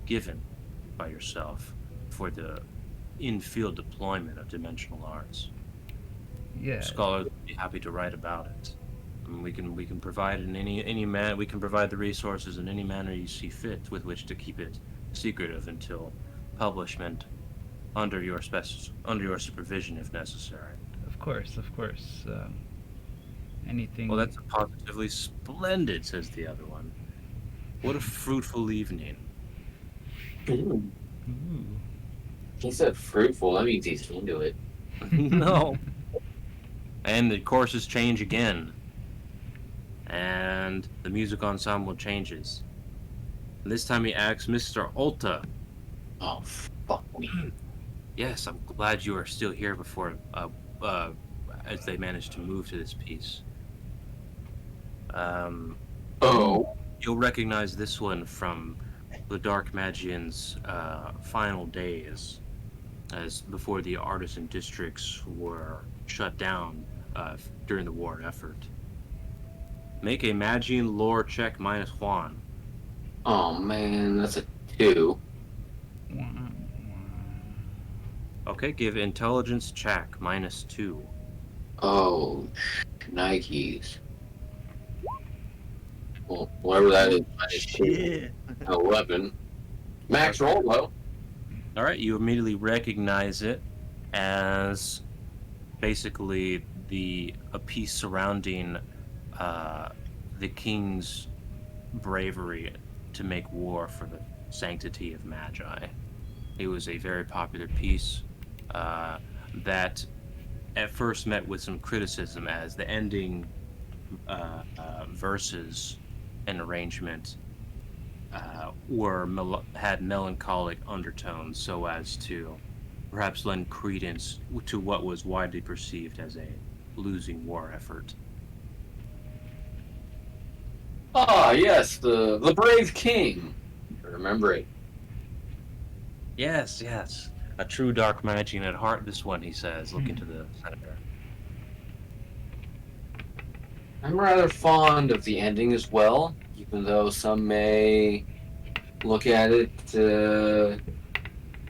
given by yourself for the in-field deployment of dimensional arts. Yeah. Scholars would be happy to write about it. I mean, we can provide in any man we can provide the resources in any manner you see fit with which to keep it secretive until publishment under your supervision if necessary. Of course, of course. Anything. Well, that's positively splendid, says the other one. What a fruitful evening. Ooh. He said fruitful. That means he's into it. No. And the courses change again. And the music ensemble changes. And this time he asks Mr. Ulta. Oh, fuck me. Yes, I'm glad you are still here before, as they manage to move to this piece. Oh. You'll recognize this one from the Dark Magian's final days, as before the artisan districts were shut down during the war effort. Make a Magian lore check -1. Oh man, that's a 2. Okay, give intelligence check -2. Oh, Nikes. Well, whatever that is, Shit. -11. Max roll though. All right, you immediately recognize it as basically a piece surrounding the king's bravery to make war for the sanctity of Magi. It was a very popular piece that at first met with some criticism as the ending verses and arrangement had melancholic undertones, so as to perhaps lend credence to what was widely perceived as a losing war effort. Ah, yes, the brave king. Remember it. Yes, yes. A true dark magian at heart, this one, he says, looking to the senator. I'm rather fond of the ending as well, even though some may look at it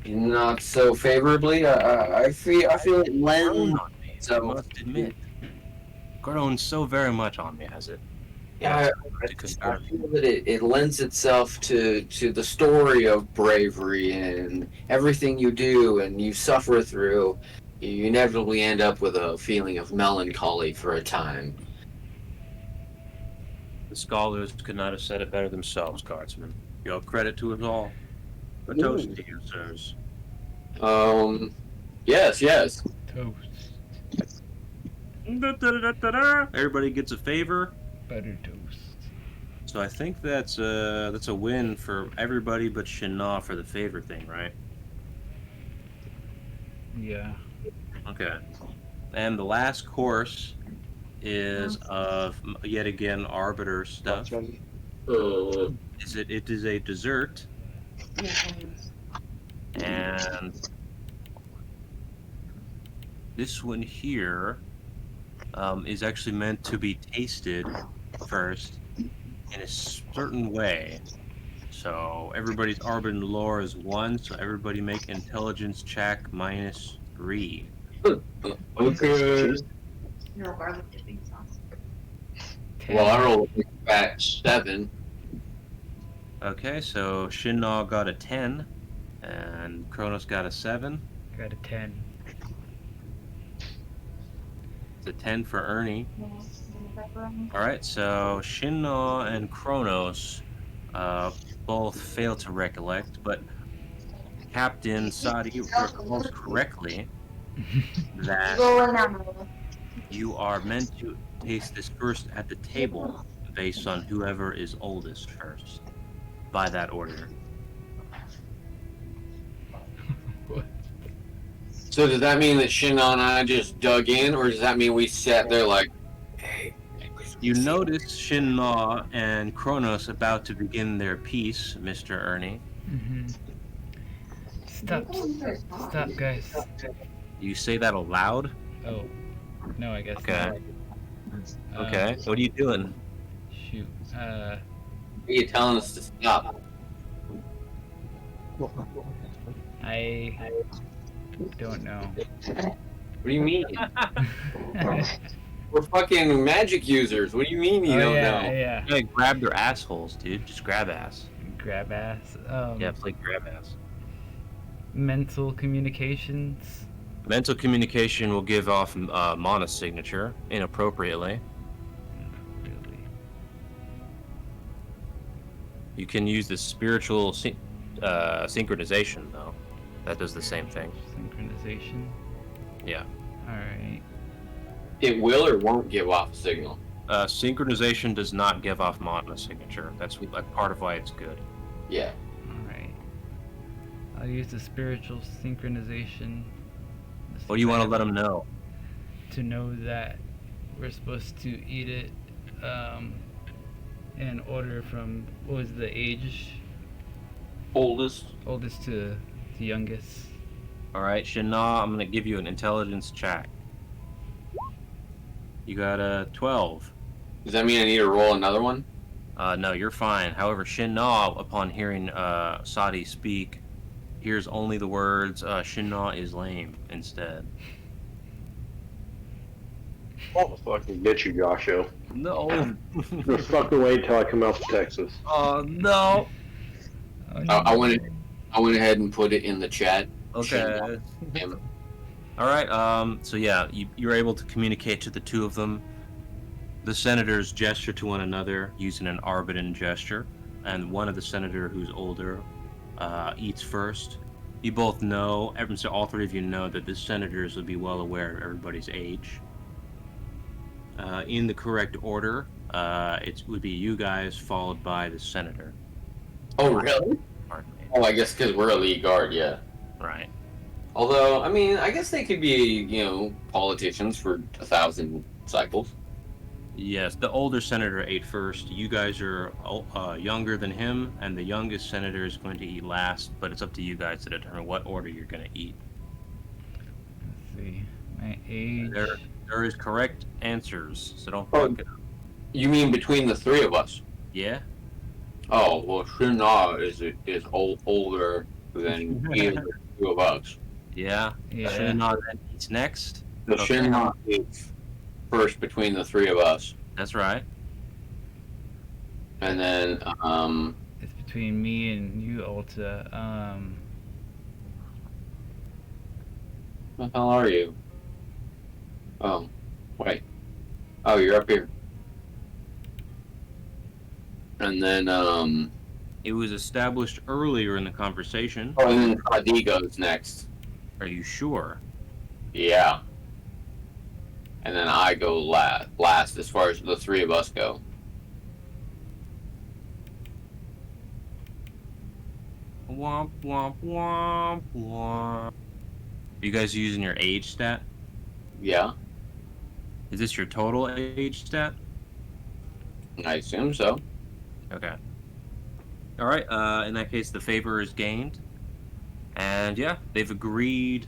not so favorably. I feel it lends. I So must admit. Grown so very much on me, has it? yeah, I feel that it lends itself to the story of bravery and everything you do and you suffer through. You inevitably end up with a feeling of melancholy for a time. The scholars could not have said it better themselves, guardsman. You have credit to us all. A toast to you, sirs. Yes. Toast. Everybody gets a favor. Butter toast. So I think that's a win for everybody but Shana for the favor thing, right? Yeah. Okay. And the last course is of yet again arbiter stuff. It is a dessert, and this one here is actually meant to be tasted first in a certain way. So everybody's arbiter lore is 1, so everybody make intelligence check -3. Okay. No garlic dipping sauce. Well, I rolled a fat 7. Okay, so Shinnah got a 10, and Kronos got a 7. Got a 10. It's a 10 for Ernie. Alright, so Shinnah and Kronos both fail to recollect, but Captain Sadi recalls correctly that you are meant to taste this first at the table based on whoever is oldest first, by that order. So does that mean that Shinnah and I just dug in, or does that mean we sat there like, hey? You notice Shinnah and Kronos about to begin their piece, Mr. Ernie. Mm-hmm. Stop, guys. You say that aloud? Oh, no, I guess Okay. not. Okay. What are you doing? Shoot. Are you telling us to stop? I don't know. do you mean? We're fucking magic users. What do you mean you Oh, don't yeah, know? yeah. Yeah, grab their assholes, dude. Just grab ass. Grab ass. Yeah, it's like grab ass. Mental communications. Mental communication will give off mana signature inappropriately. Really. You can use the spiritual synchronization though. That does the same thing. Synchronization. Yeah. Alright. It will or won't give off a signal. Synchronization does not give off mana signature. That's like part of why it's good. Yeah. Alright. I'll use the spiritual synchronization. What do you want to let them know? To know that we're supposed to eat it in order from, what was the age? Oldest. Oldest to youngest. All right, Shana, I'm gonna give you an intelligence check. You got a 12. Does that mean I need to roll another one? No, you're fine. However, Shina, upon hearing Sadi speak, hears only the words "Shina is lame" instead. I'll fucking get you, Joshua. No. Just fucking wait till I come out to Texas. Oh no. Oh, I went ahead and put it in the chat. Okay. Damn. All right. So yeah, you're able to communicate to the two of them. The senators gesture to one another using an Arbitan gesture, and one of the senator who's older eats first. You both know, so all three of you know that the senators would be well aware of everybody's age. In the correct order, it would be you guys followed by the senator. Oh, really? Pardon me. Oh, I guess because we're elite guard, yeah. Right. Although, I mean, I guess they could be, politicians for 1,000 cycles. Yes, the older senator ate first. You guys are younger than him, and the youngest senator is going to eat last, but it's up to you guys to determine what order you're going to eat. Let's see. My age. There is correct answers, so don't Oh. fuck it up. You mean between the three of us? Yeah? Oh, well, Shina is older than either of the two of us. Yeah? Yeah. Shina then eats next? So Okay. Shina is first between the three of us. That's right. And then, It's between me and you, Ulta. what the hell are you? Oh, wait. Oh, you're up here. And then, It was established earlier in the conversation. oh, and then Adi goes next. Are you sure? Yeah. And then I go last as far as the three of us go. Womp, womp, womp, womp. Are you guys using your age stat? Yeah, Is this your total age stat? I assume so. Okay. All right. In that case, the favor is gained, and yeah, they've agreed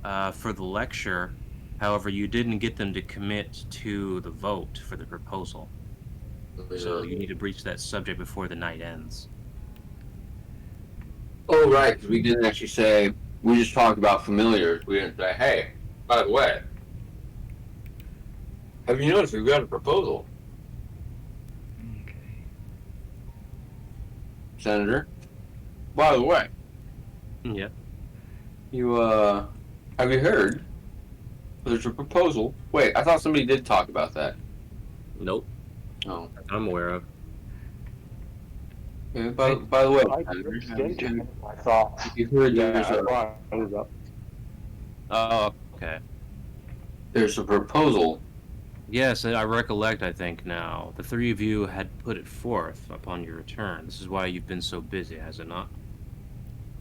for the lecture. However, you didn't get them to commit to the vote for the proposal, so you need to breach that subject before the night ends. Oh, right, because we didn't actually say, we just talked about familiars. We didn't say, hey, by the way, have you noticed we've got a proposal, Okay. Senator? By the way, Yeah. you, have you heard? There's a proposal. Wait, I thought somebody did talk about that. Nope. Oh. I'm aware of. Yeah, by the way, I thought. you heard Yeah, there's I a, thought it was up. Oh, okay. there's a proposal. Yes, I recollect, I think, now. The three of you had put it forth upon your return. This is why you've been so busy, has it not?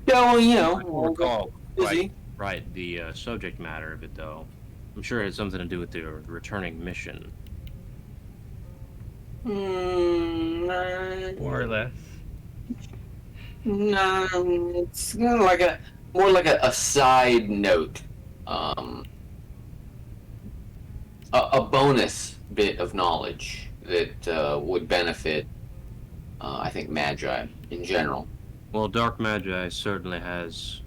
Yeah, well, I don't recall busy. right the subject matter of it, though. I'm sure it had something to do with the returning mission. More or less. No, it's kind of like more like a side note, a bonus bit of knowledge that would benefit, I think, Magi in general. Well, Dark Magi certainly has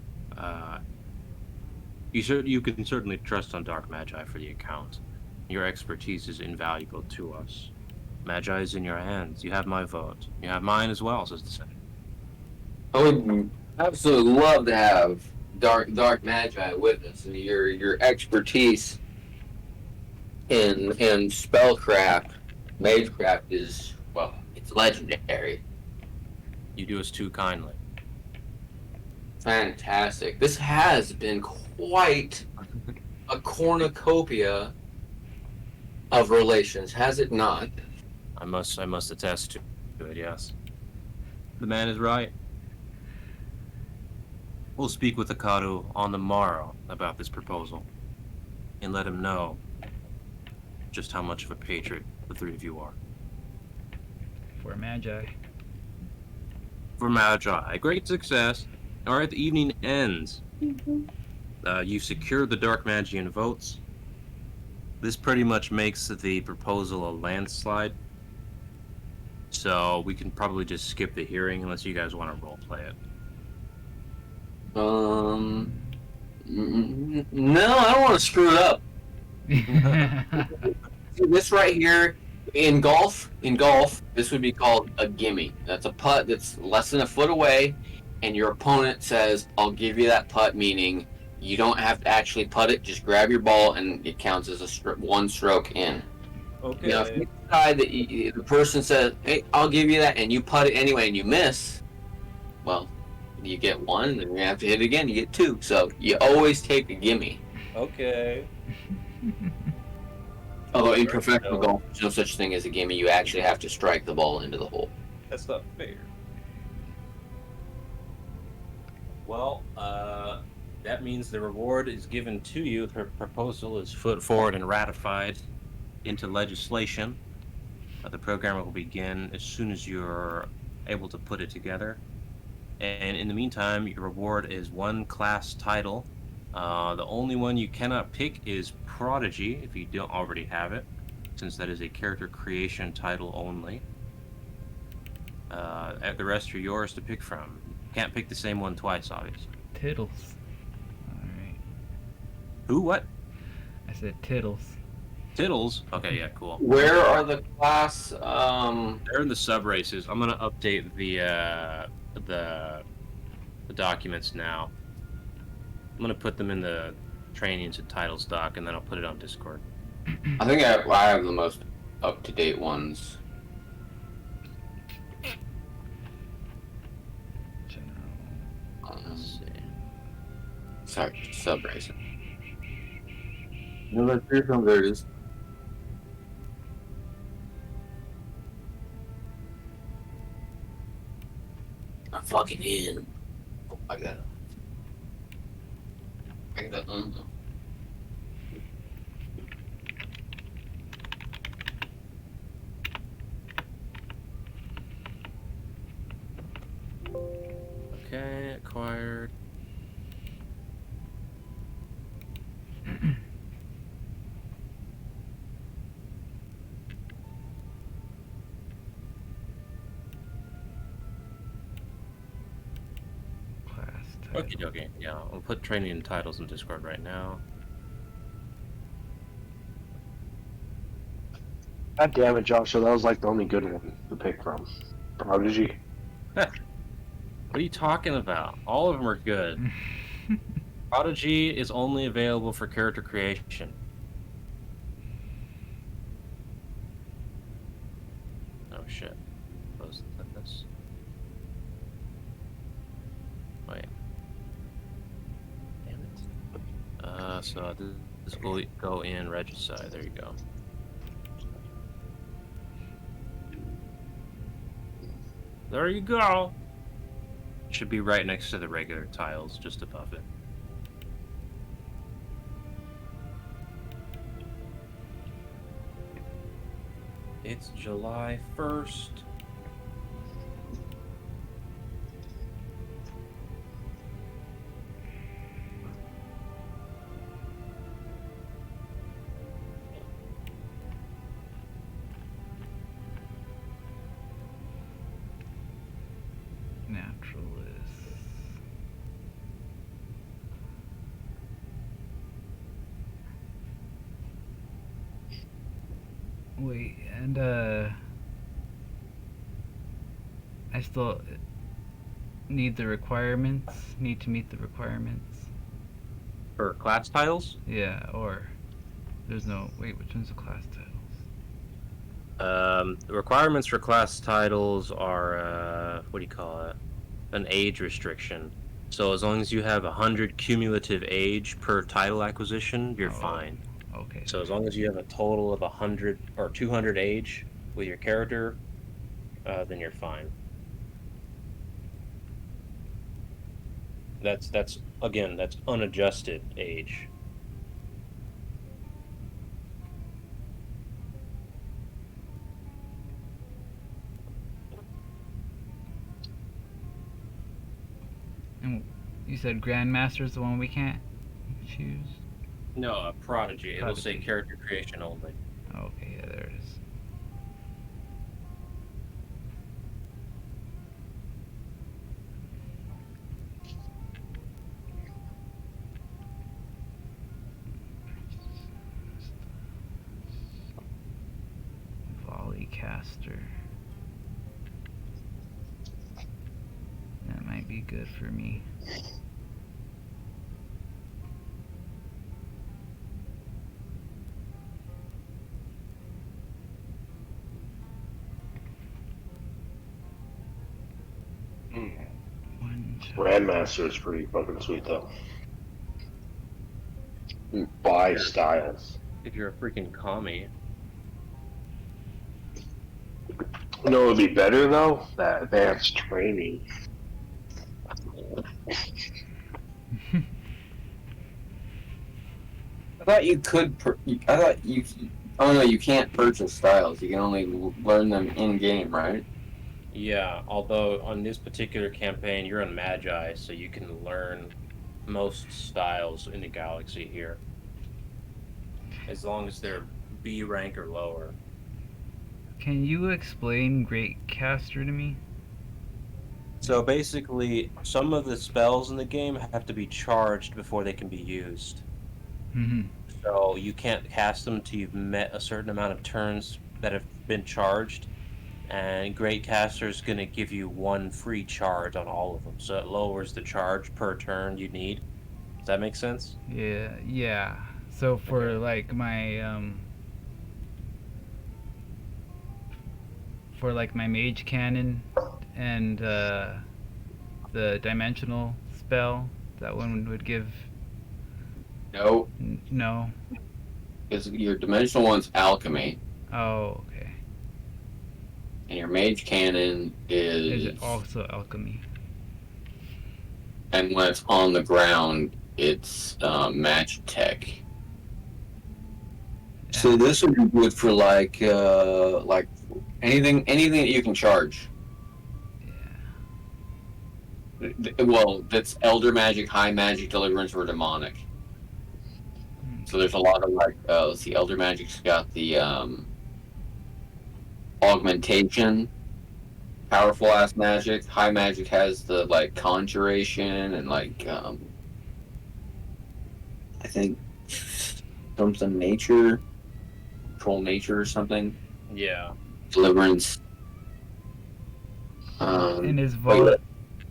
You can certainly trust on Dark Magi for the account. Your expertise is invaluable to us. Magi is in your hands. You have my vote. You have mine as well, says the Senate. I would absolutely love to have Dark Magi with us, and your expertise in spellcraft, magecraft is, well, it's legendary. You do us too kindly. Fantastic. This has been quite a cornucopia of relations, has it not? I must attest to it, yes. The man is right. We'll speak with Akadu on the morrow about this proposal and let him know just how much of a patriot the three of you are. For Magi. For Magi, great success. All right, the evening ends. You secured the Dark Magian votes. This pretty much makes the proposal a landslide. So we can probably just skip the hearing unless you guys want to roleplay it. No, I don't want to screw it up. See, this right here in golf, this would be called a gimme. That's a putt that's less than a foot away, and your opponent says, "I'll give you that putt," meaning you don't have to actually putt it. Just grab your ball, and it counts as a one stroke in. Okay. Now, if you decide that the person says, "Hey, I'll give you that," and you putt it anyway, and you miss, well, you get one, and then you have to hit it again. You get two. So you always take a gimme. Okay. Although in professional golf, there's no such thing as a gimme. You actually have to strike the ball into the hole. That's not fair. Well, that means the reward is given to you. The proposal is put forward and ratified into legislation. The program will begin as soon as you're able to put it together. And in the meantime, your reward is one class title. The only one you cannot pick is Prodigy, if you don't already have it, since that is a character creation title only. The rest are yours to pick from. Can't pick the same one twice, obviously. Tittles. Alright. Who? What? I said tittles. Tittles? Okay, yeah, cool. Where are the class? They're in the sub races. I'm gonna update the documents now. I'm gonna put them in the trainings and titles doc, and then I'll put it on Discord. I think I have the most up-to-date ones. General. Let's see. Sorry, sub racing. No, there it is. I'm fucking in. Oh, I got it. I got it. Okay, acquired. Class title. Okie dokie. Yeah, I'll put training and titles in Discord right now. God damn it, Joshua, that was like the only good one to pick from. Prodigy. What are you talking about? All of them are good. Prodigy is only available for character creation. Oh shit. Close this. Wait. Damn it. So this will go in Regicide. There you go. There you go. Should be right next to the regular tiles, just above it. It's July 1st. Naturalist. Wait, and I still need the requirements. Need to meet the requirements. For class titles, Yeah, or there's no. Wait, which one's the class titles? the requirements for class titles are what do you call it? An age restriction. So as long as you have 100 cumulative age per title acquisition, you're Oh, fine. Okay. So as long as you have a total of 100 or 200 age with your character, then you're fine. That's again, that's unadjusted age. And you said Grandmaster's the one we can't choose? No, a prodigy. It'll say Prodigy. character creation only. Okay, yeah, there it is. Volleycaster. That might be good for me. One shot. Grandmaster is pretty fucking sweet though. Buy styles. If you're a freaking commie. You know, it would be better though. That advanced training. I thought you could. I thought you. Oh no, you can't purchase styles. You can only learn them in game, right? Yeah, although on this particular campaign, you're on Magi, so you can learn most styles in the galaxy here. As long as they're B rank or lower. Can you explain Great Caster to me? So basically, some of the spells in the game have to be charged before they can be used. Mm-hmm. So you can't cast them until you've met a certain amount of turns that have been charged. And Great Caster is going to give you one free charge on all of them. So it lowers the charge per turn you need. Does that make sense? Yeah. So for Okay. like my mage cannon and the dimensional spell, that one would give No, no. because your dimensional one's alchemy, Oh, okay. and your mage cannon Is is. it also alchemy? And when it's on the ground, it's magic tech. So this would be good for like anything that you can charge. Well, that's elder magic, high magic, deliverance, or demonic. So there's a lot of like let's see, elder magic's got the augmentation, powerful ass magic. High magic has the like conjuration and like I think something nature, control nature or something. Yeah. Deliverance. And is But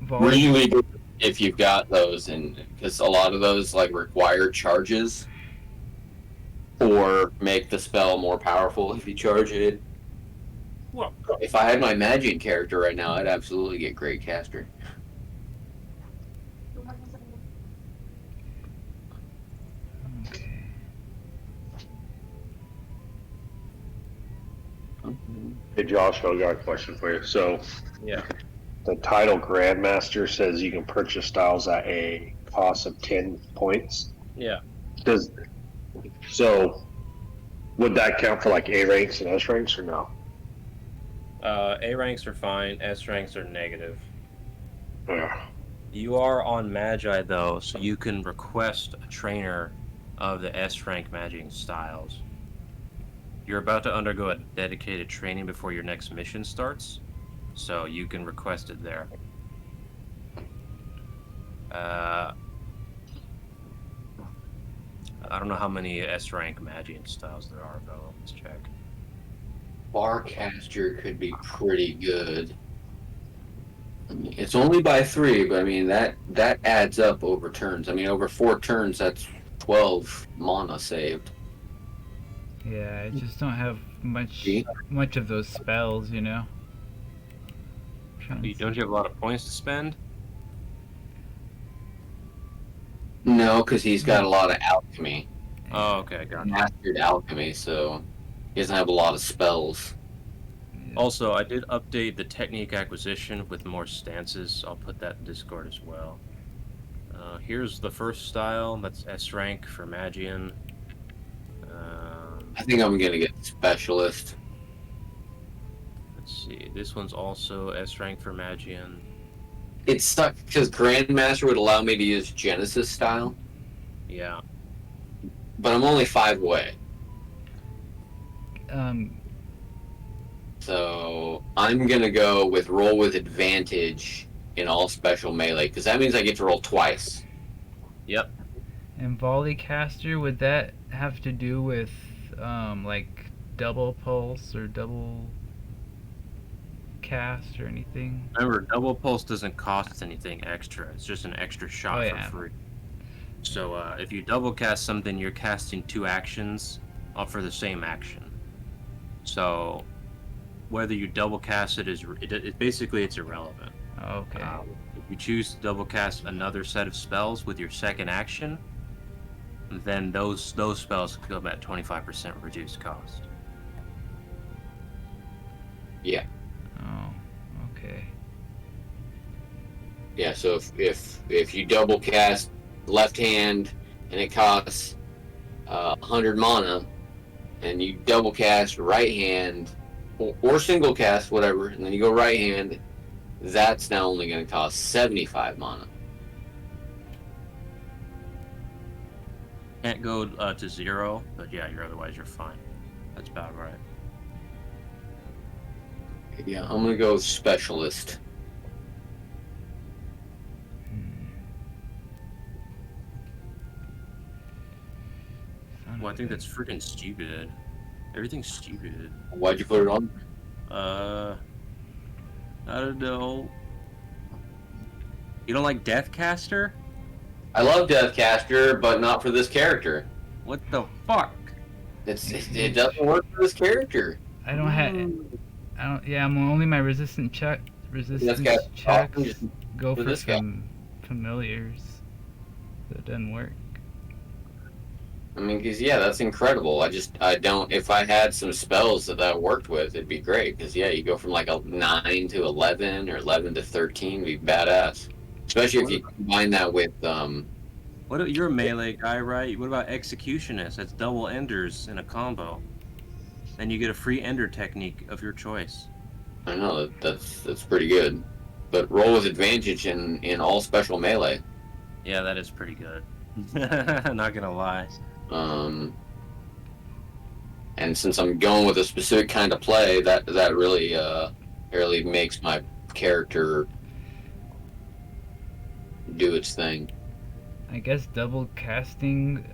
volley really good if you've got those, and because a lot of those like require charges or make the spell more powerful if you charge it. Well, If I had my magic character right now, I'd absolutely get Great Caster. Okay. Hey Josh, I got a question for you. So yeah. the title Grandmaster says you can purchase styles at a cost of 10 points. Yeah. So would that count for like A ranks and S ranks or no? A ranks are fine. S ranks are negative. Yeah. You are on Magi though, so you can request a trainer of the S rank magic styles. You're about to undergo a dedicated training before your next mission starts, so you can request it there. I don't know how many S rank magic styles there are though. Let's check. Barcaster could be pretty good. I mean, it's only by 3, but I mean that adds up over turns. I mean, over 4 turns, that's 12 mana saved. Yeah, I just don't have See? much of those spells, you know. Don't you have a lot of points to spend? No, because he's got a lot of alchemy, Oh, okay, got it. mastered alchemy, so he doesn't have a lot of spells. Also, I did update the technique acquisition with more stances. I'll put that in Discord as well. Here's the first style. That's S rank for Magian. I think I'm gonna get specialist. Let's see. This one's also S rank for Magian. It sucks because Grandmaster would allow me to use Genesis style, Yeah. but I'm only 5 away. So I'm gonna go with roll with advantage in all special melee because that means I get to roll twice. Yep. And volley caster, would that have to do with like double pulse or double cast or anything? Remember, double pulse doesn't cost anything extra. It's just an extra shot Oh, yeah. for free. So if you double cast something, you're casting 2 actions for the same action. So whether you double cast it basically it's irrelevant. Okay. If you choose to double cast another set of spells with your second action, then those spells come at 25% reduced cost. Yeah. Oh, okay. Yeah, so if you double cast left hand and it costs 100 mana, and you double cast right hand or single cast whatever, and then you go right hand, that's now only going to cost 75 mana. Can't go to 0, but yeah, otherwise you're fine. That's about right. Yeah, I'm going to go specialist. Well, I think that's freaking stupid. Everything's stupid. Why'd you put it on? I don't know. You don't like Deathcaster? I love Deathcaster, but not for this character. What the fuck? It doesn't work for this character. I don't have. I don't. Yeah, I'm only my resistance checks go for for this guy. familiars. So it doesn't work. I mean, because, yeah, that's incredible. I don't, if I had some spells that worked with, it'd be great. Because, yeah, you go from like a 9 to 11 or 11 to 13, it'd be badass. Especially if you combine that with, You're a melee guy, right? What about Executionist? That's double enders in a combo. Then you get a free ender technique of your choice. I don't know, that's pretty good. But roll with advantage in all special melee. Yeah, that is pretty good. Not gonna lie. And since I'm going with a specific kind of play, that really makes my character do its thing. I guess double casting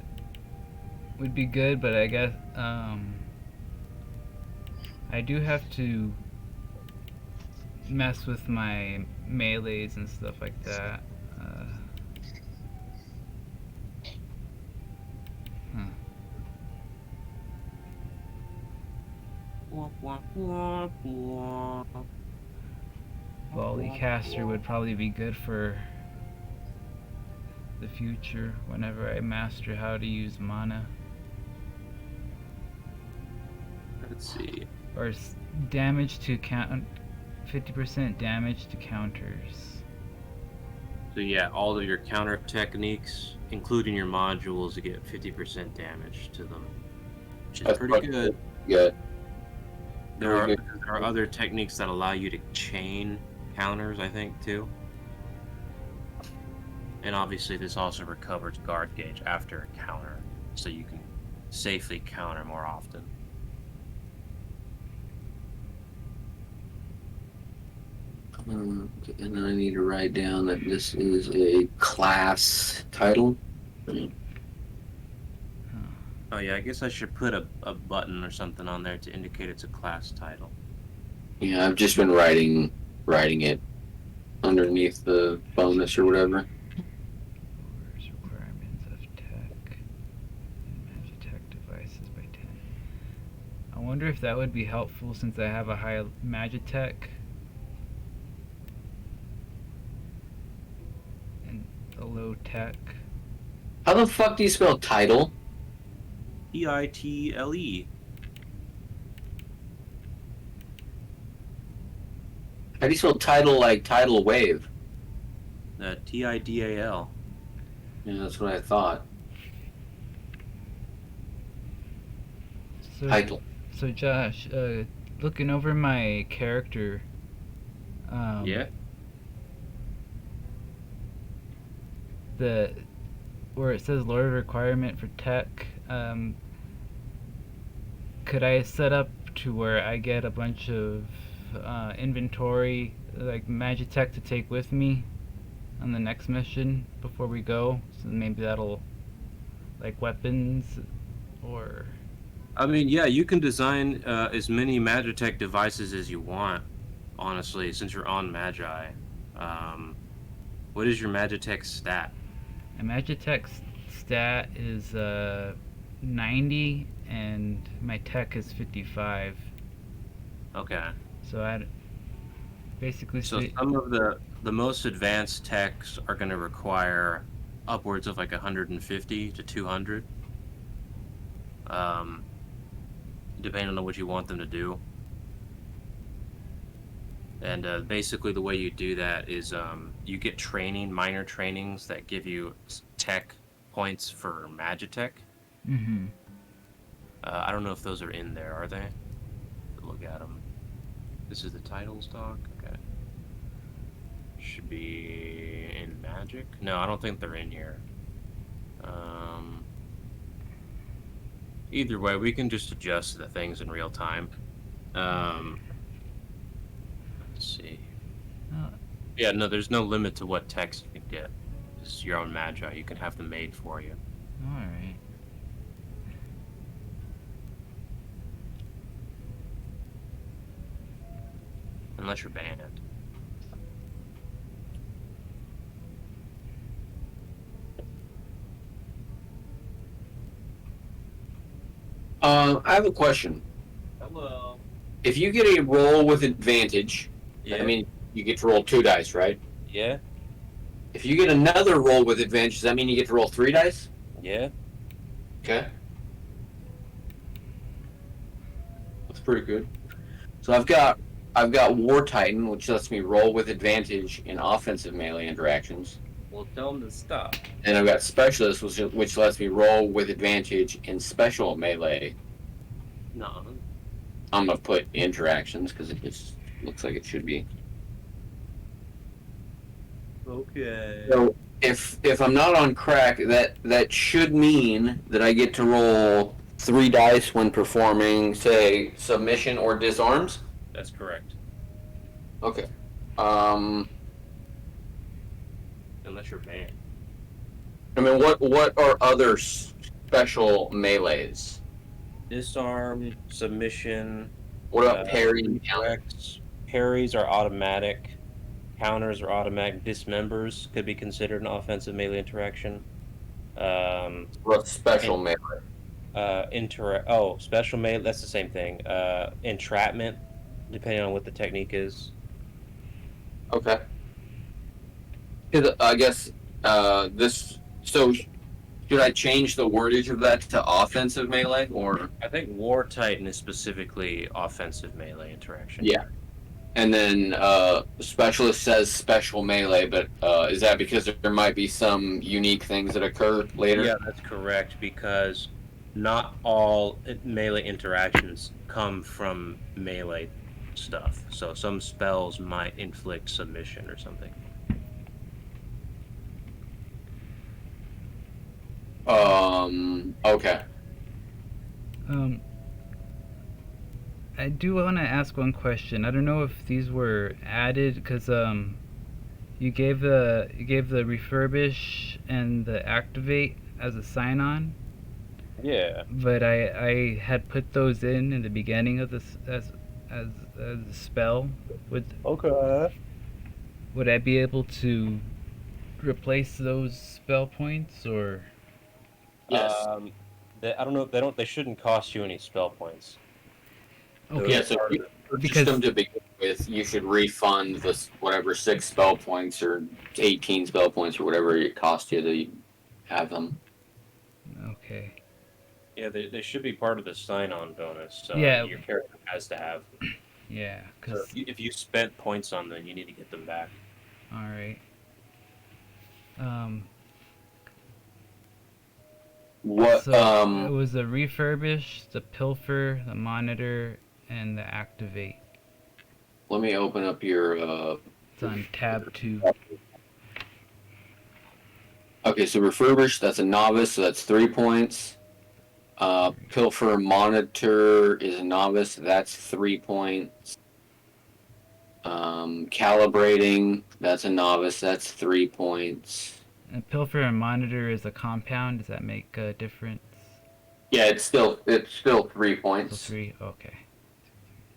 would be good, but I guess I do have to mess with my melees and stuff like that. Volley caster would probably be good for the future whenever I master how to use mana. Let's see. Or damage to count 50% damage to counters. So yeah, all of your counter techniques, including your modules, you get 50% damage to them, which is pretty good. Good. There are other techniques that allow you to chain counters, I think, too. And obviously this also recovers guard gauge after a counter, so you can safely counter more often. And then I need to write down that this is a class title. Oh yeah, I guess I should put a button or something on there to indicate it's a class title. Yeah, I've just been writing it underneath the bonus or whatever. Lowers requirements of tech and Magitech devices by 10. I wonder if that would be helpful since I have a high Magitech and a low tech. How the fuck do you spell title? Title. How do you spell title like tidal wave? Tidal. Yeah, that's what I thought. So, Title. So Josh, looking over my character, Yeah. the where it says lower requirement for tech, could I set up to where I get a bunch of inventory, like Magitech, to take with me on the next mission before we go? So maybe that'll, like, weapons or. I mean, yeah, you can design as many Magitech devices as you want, honestly, since you're on Magi. What is your Magitech stat? My Magitech stat is 90 and my tech is 55. Okay. So I basically So some of the most advanced techs are going to require upwards of like 150 to 200, depending on what you want them to do. And basically the way you do that is you get minor trainings that give you tech points for Magitech. Mm-hmm. I don't know if those are in there, are they? Look at them. This is the titles doc. Okay. Should be in Magic. No, I don't think they're in here. Either way, we can just adjust the things in real time. Let's see. Yeah, no, there's no limit to what text you can get. It's your own Magi. You can have them made for you. All right. Unless you're banned. I have a question. Hello. If you get a roll with advantage, Yeah. I mean, you get to roll 2 dice, right? Yeah. If you get another roll with advantage, does that mean you get to roll 3 dice? Yeah. Okay. That's pretty good. So I've got War Titan, which lets me roll with advantage in offensive melee interactions. Well, tell them to stop. And I've got Specialist, which lets me roll with advantage in special melee. No. I'm gonna put interactions because it just looks like it should be. Okay. So if I'm not on crack, that should mean that I get to roll 3 dice when performing, say, submission or disarms. That's correct. Okay. Unless you're banned. I mean, what are other special melees? Disarm, submission. What about parry and counter? Correct. Parries are automatic. Counters are automatic. Dismembers could be considered an offensive melee interaction. What special melee? Special melee. That's the same thing. Entrapment, depending on what the technique is. Okay. 'Cause I guess this. So, should I change the wordage of that to offensive melee or? I think War Titan is specifically offensive melee interaction. Yeah. And then Specialist says special melee, but is that because there might be some unique things that occur later? Yeah, that's correct, because not all melee interactions come from melee stuff. So some spells might inflict submission or something. Okay. I do want to ask one question. I don't know if these were added because you gave the refurbish and the activate as a sign-on. Yeah. but I had put those in the beginning of this as a spell. Okay. Would I be able to replace those spell points or? Yes. I don't know. They shouldn't cost you any spell points. Okay, Yeah, so if you purchased because them to begin with, you should refund this whatever 6 spell points or 18 spell points or whatever it cost you to have them. okay, Yeah, they should be part of the sign-on bonus. Yeah. Your character has to have. yeah, So cause if you spent points on them, you need to get them back. all right. Um, What so it was the refurbish, the pilfer, the monitor, and the activate. let me open up your It's on tab 2. okay, so refurbish, that's a novice, so that's 3 points. Pilfer monitor is a novice, that's 3 points. Calibrating, that's a novice, that's 3 points. And pilfer and monitor is a compound. Does that make a difference? Yeah, it's still 3 So points. 3. Okay.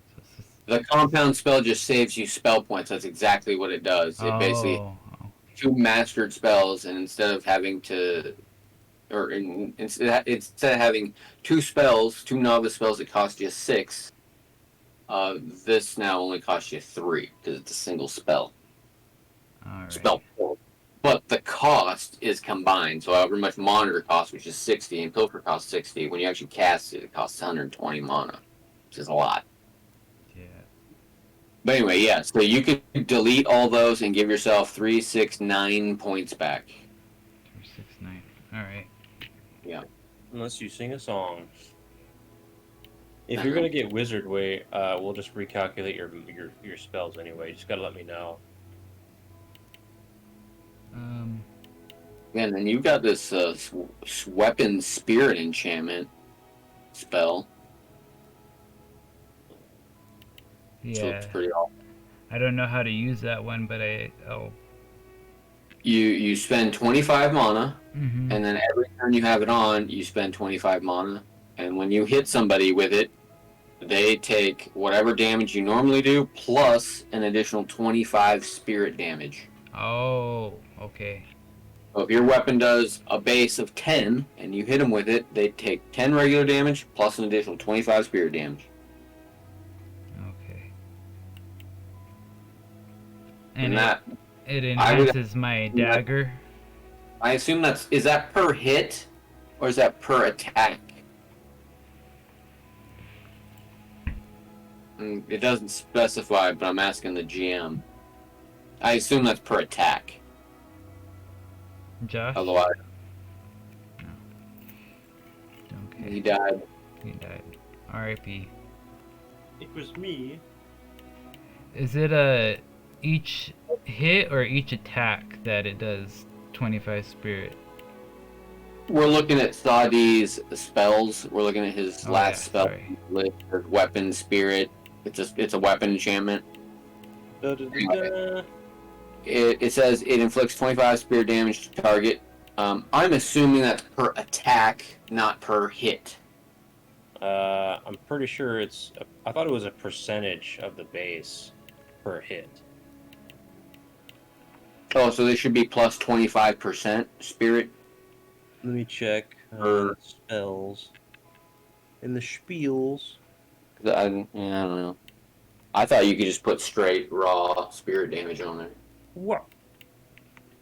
So it's just, The compound spell just saves you spell points. That's exactly what it does. It basically oh, 2 mastered spells, and instead of having to, or instead of having 2 spells, 2 novice spells that cost you 6, this now only costs you 3 because it's a single spell. all right. Spell pool. But the cost is combined. So however much monitor costs, which is 60, and pilfer costs 60, when you actually cast it, it costs 120 mana, which is a lot. Yeah. But anyway, yeah, so you can delete all those and give yourself 3, 6, 9 points back. 3, 6, 9. All right. Unless you sing a song. If you're gonna get Wizard Way, we'll just recalculate your spells anyway. You just gotta let me know. And then you've got this weapon spirit enchantment spell. Which Yeah. looks pretty awesome. I don't know how to use that one, but oh. You spend 25 mana, Mm-hmm. and then every turn you have it on, you spend 25 mana. And when you hit somebody with it, they take whatever damage you normally do, plus an additional 25 spirit damage. Oh, okay. So if your weapon does a base of 10, and you hit them with it, they take 10 regular damage, plus an additional 25 spirit damage. Okay. And And that, it I would- enhances my dagger. I assume is that per hit, or is that per attack? It doesn't specify, but I'm asking the GM. I assume that's per attack. Josh? Otherwise, Okay. he died. He died. R.I.P. It was me. Is it a each hit or each attack that it does 25 spirit? We're looking at Sadi's spells. We're looking at his Oh, last yeah, spell sorry. list, his weapon spirit. It's a weapon enchantment. Da-da-da-da. It says it inflicts 25 spirit damage to target. I'm assuming that's per attack, not per hit. I'm pretty sure I thought it was a percentage of the base per hit. Oh, so they should be plus 25% spirit. Let me check spells in the spiels. I don't know. I thought you could just put straight raw spirit damage on there. What?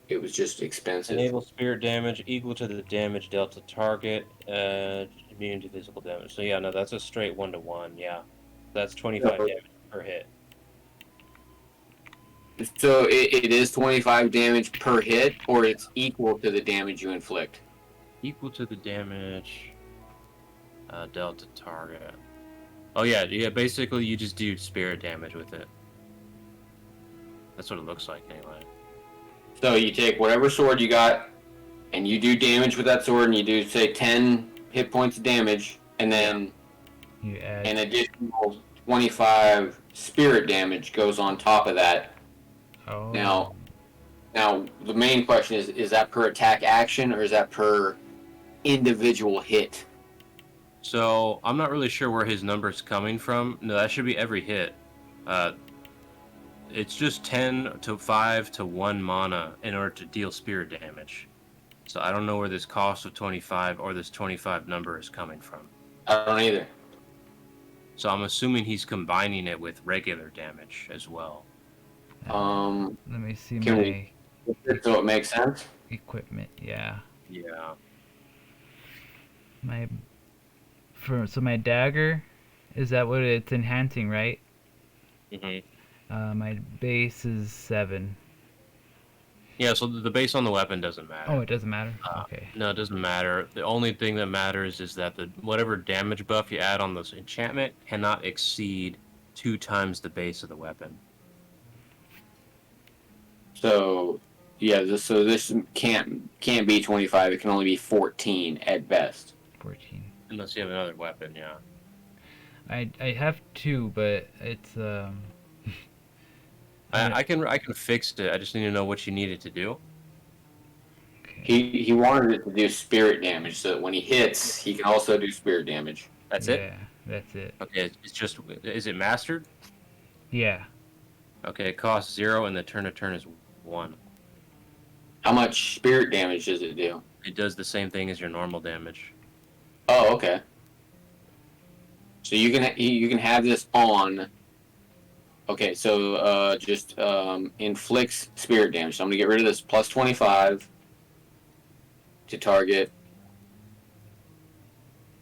It was just expensive. Enable spirit damage equal to the damage dealt to target, immune to physical damage. So yeah, no, that's a straight 1-to-1. Yeah, that's 25 damage per hit. So it is 25 damage per hit, or it's equal to the damage you inflict. Equal to the damage dealt to target. Oh yeah. Basically, you just do spirit damage with it. That's what it looks like, anyway. So you take whatever sword you got, and you do damage with that sword, and you do, say, 10 hit points of damage, and then You add. an additional 25 spirit damage goes on top of that. Oh. Now the main question is that per attack action, or is that per individual hit? So I'm not really sure where his number's coming from. No, that should be every hit. Uh, it's just 10 to 5 to 1 mana in order to deal spirit damage. So I don't know where this cost of 25 or this 25 number is coming from. I don't either. So I'm assuming he's combining it with regular damage as well. Let me see Can my So it makes sense. equipment. Yeah. Yeah. So my dagger, is that what it's enhancing, right? Mm-hmm. My base is 7. Yeah, so the base on the weapon doesn't matter. Oh, it doesn't matter? Okay. No, it doesn't matter. The only thing that matters is that whatever damage buff you add on this enchantment cannot exceed 2 times the base of the weapon. So yeah, this can't be 25. It can only be 14 at best. 14. Unless you have another weapon, yeah. I have 2, but it's I can fix it. I just need to know what you need it to do. okay. He wanted it to do spirit damage, so that when he hits, he can also do spirit damage. That's it? Yeah, that's it. Okay, it's just... Is it mastered? Yeah. Okay, it costs 0 and the turn to turn is 1. How much spirit damage does it do? It does the same thing as your normal damage. Oh, okay. So you can have this on. Okay, so just inflicts spirit damage. So I'm gonna get rid of this plus 25 to target.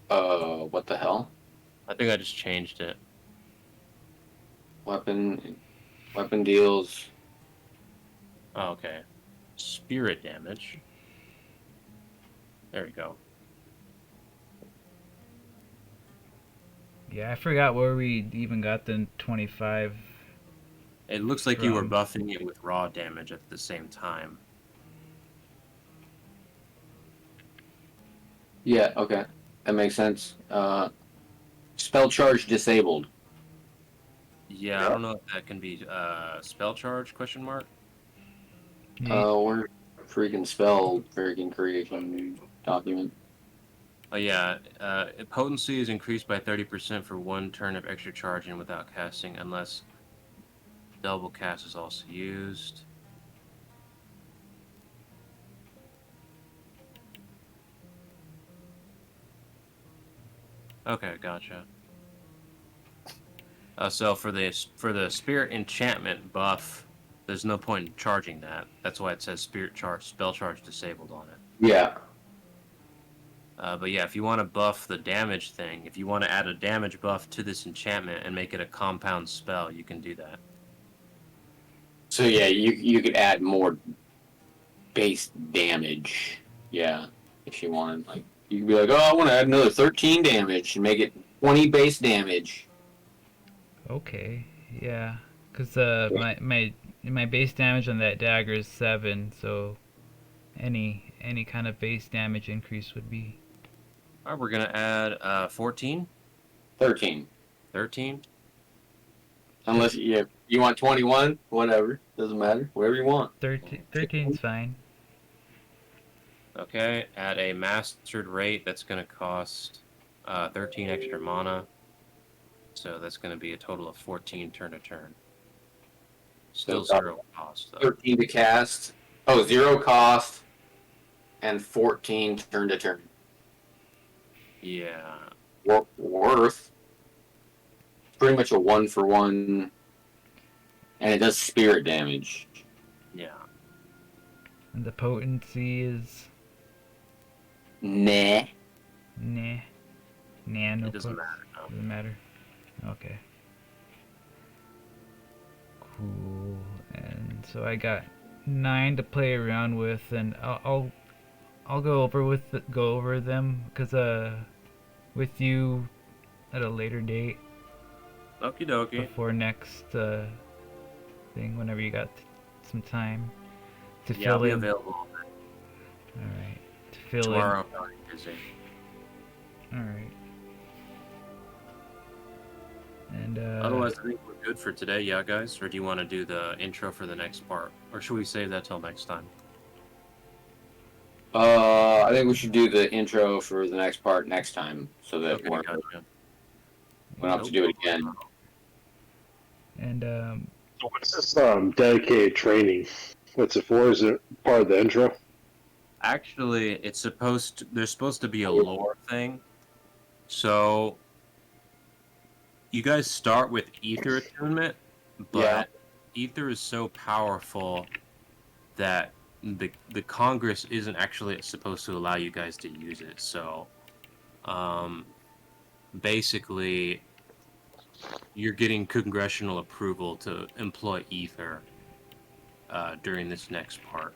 What the hell? I think I just changed it. Weapon deals. Oh, okay. Spirit damage. There we go. Yeah, I forgot where we even got the 25. It looks like you were From- buffing it with raw damage at the same time. Yeah, okay, that makes sense. Spell charge disabled. Yeah, I don't know if that can be spell charge, question mark? Where freaking spell freaking creation document. Oh yeah, potency is increased by 30% for 1 turn of extra charging without casting, unless double cast is also used. Okay, gotcha. So for the spirit enchantment buff, there's no point in charging that. That's why it says spell charge disabled on it. Yeah. But yeah, if you want to buff the damage thing, if you want to add a damage buff to this enchantment and make it a compound spell, you can do that. So yeah, you could add more base damage. Yeah, if you wanted, like, you could be like, oh, I want to add another 13 damage and make it 20 base damage. Okay, yeah. Because my base damage on that dagger is 7, so any kind of base damage increase would be... Alright, we're going to add 14? 13. 13? Unless you want 21, whatever. Doesn't matter. Whatever you want. 13's fine. Okay, at a mastered rate, that's going to cost 13 extra mana. So that's going to be a total of 14 turn to turn. Still So, 0 cost, though. 13 to cast. Oh, 0 cost. And 14 turn to turn. Yeah. Worth. Pretty much a 1-for-1. And it does spirit damage. Yeah. And the potency is... Nah. Nah. Nah, no It doesn't po- matter, no. Doesn't matter. Okay. Cool. And so I got 9 to play around with, and I'll go over them because with you at a later date Okie dokie. before next thing, whenever you got some time to Yeah, I'll fill be in. available All right. To fill tomorrow. I'm probably busy. in. All right. And Otherwise, I think we're good for today, yeah, guys? Or do you want to do the intro for the next part? Or should we save that till next time? I think we should do the intro for the next part next time, so that Okay, we gotcha. don't have to do it again. And So what's this dedicated training? What's it for? Is it part of the intro? Actually, there's supposed to be a lore thing. So you guys start with ether attunement, but Yeah. ether is so powerful that the Congress isn't actually supposed to allow you guys to use it. So basically you're getting congressional approval to employ ether during this next part.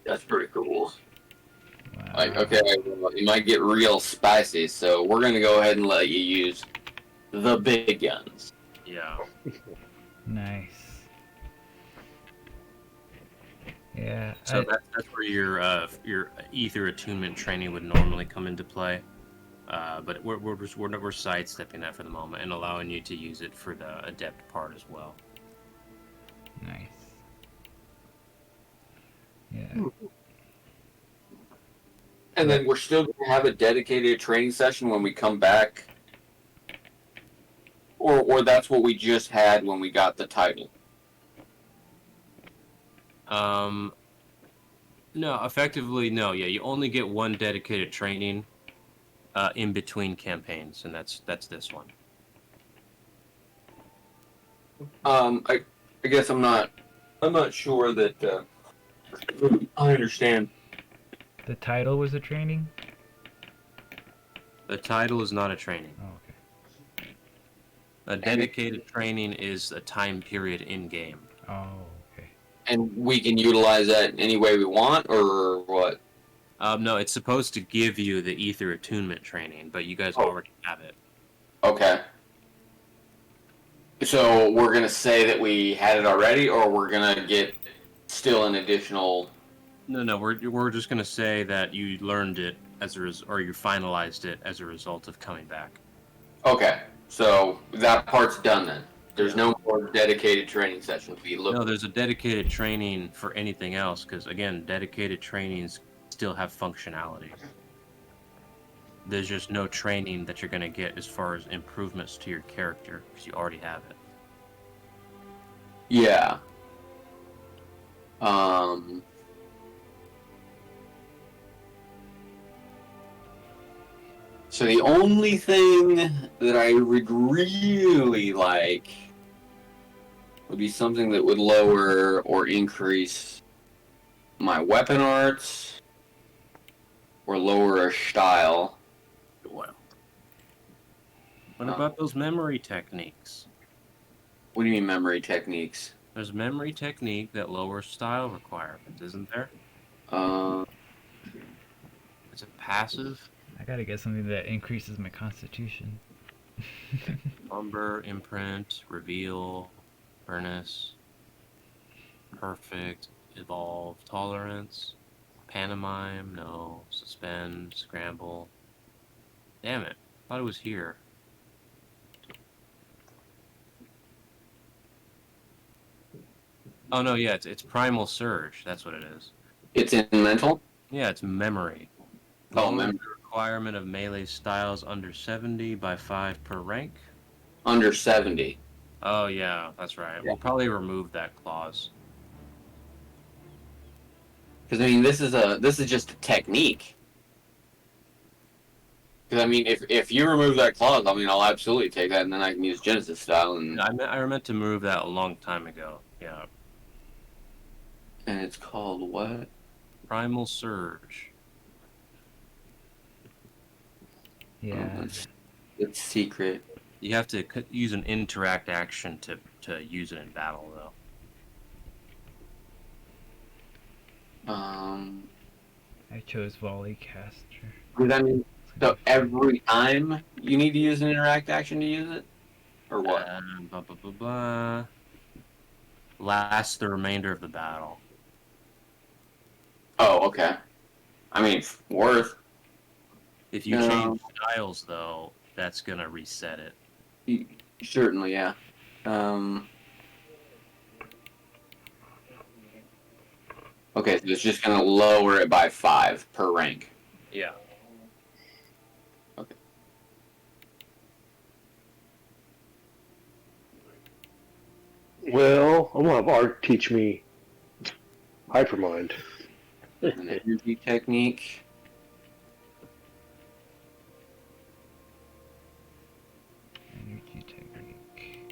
That's pretty cool. wow. Like, okay, well, it might get real spicy, so we're gonna go ahead and let you use the big guns. Yeah. Nice. Yeah. So that's where your ether attunement training would normally come into play, but we're sidestepping that for the moment and allowing you to use it for the adept part as well. Nice. Yeah. And then we're still gonna have a dedicated training session when we come back, or that's what we just had when we got the title. No, effectively no. Yeah, you only get one dedicated training in between campaigns, and that's this one. I guess I'm not sure that I understand. The title was a training? The title is not a training. Oh, okay. A dedicated training is a time period in game. Oh, okay. And we can utilize that any way we want, or what? No, it's supposed to give you the ether attunement training, but you guys already have it. Okay. So we're gonna say that we had it already, or we're gonna get still an additional. No, we're just gonna say that you learned it or you finalized it as a result of coming back. Okay, so that part's done then. There's no more dedicated training sessions. No, there's a dedicated training for anything else, because again, dedicated trainings still have functionality. There's just no training that you're gonna get as far as improvements to your character, because you already have it. Yeah. So the only thing that I would really like would be something that would lower or increase my weapon arts or lower a style. Well, what about those memory techniques? What do you mean memory techniques? There's memory technique that lowers style requirements, isn't there? It's a passive. I gotta get something that increases my constitution. Lumber, imprint, reveal, furnace, perfect, evolve, tolerance, pantomime, no, suspend, scramble. Damn it, I thought it was here. Oh no, yeah, it's primal surge. That's what it is. It's in mental? Yeah, it's memory. Oh, Lower memory. the requirement of melee styles under 70 by 5 per rank. Under 70. Oh yeah, that's right. We'll probably remove that clause. Because I mean, this is just a technique. Because I mean, if you remove that clause, I mean, I'll absolutely take that, and then I can use Genesis style, and I meant to move that a long time ago. Yeah. and it's called what? Primal Surge. Yeah. It's secret. You have to use an interact action to use it in battle, though. I chose volley caster. Does that mean so every time you need to use an interact action to use it, or what? Blah, blah, blah, blah. Last the remainder of the battle. Oh, okay. I mean, worth. If you No. change styles, though, that's gonna reset it. Certainly, yeah. Okay, so it's just gonna lower it by 5 per rank. Yeah. Okay. Well, I'm gonna have Art teach me Hypermind. An energy technique. Energy technique.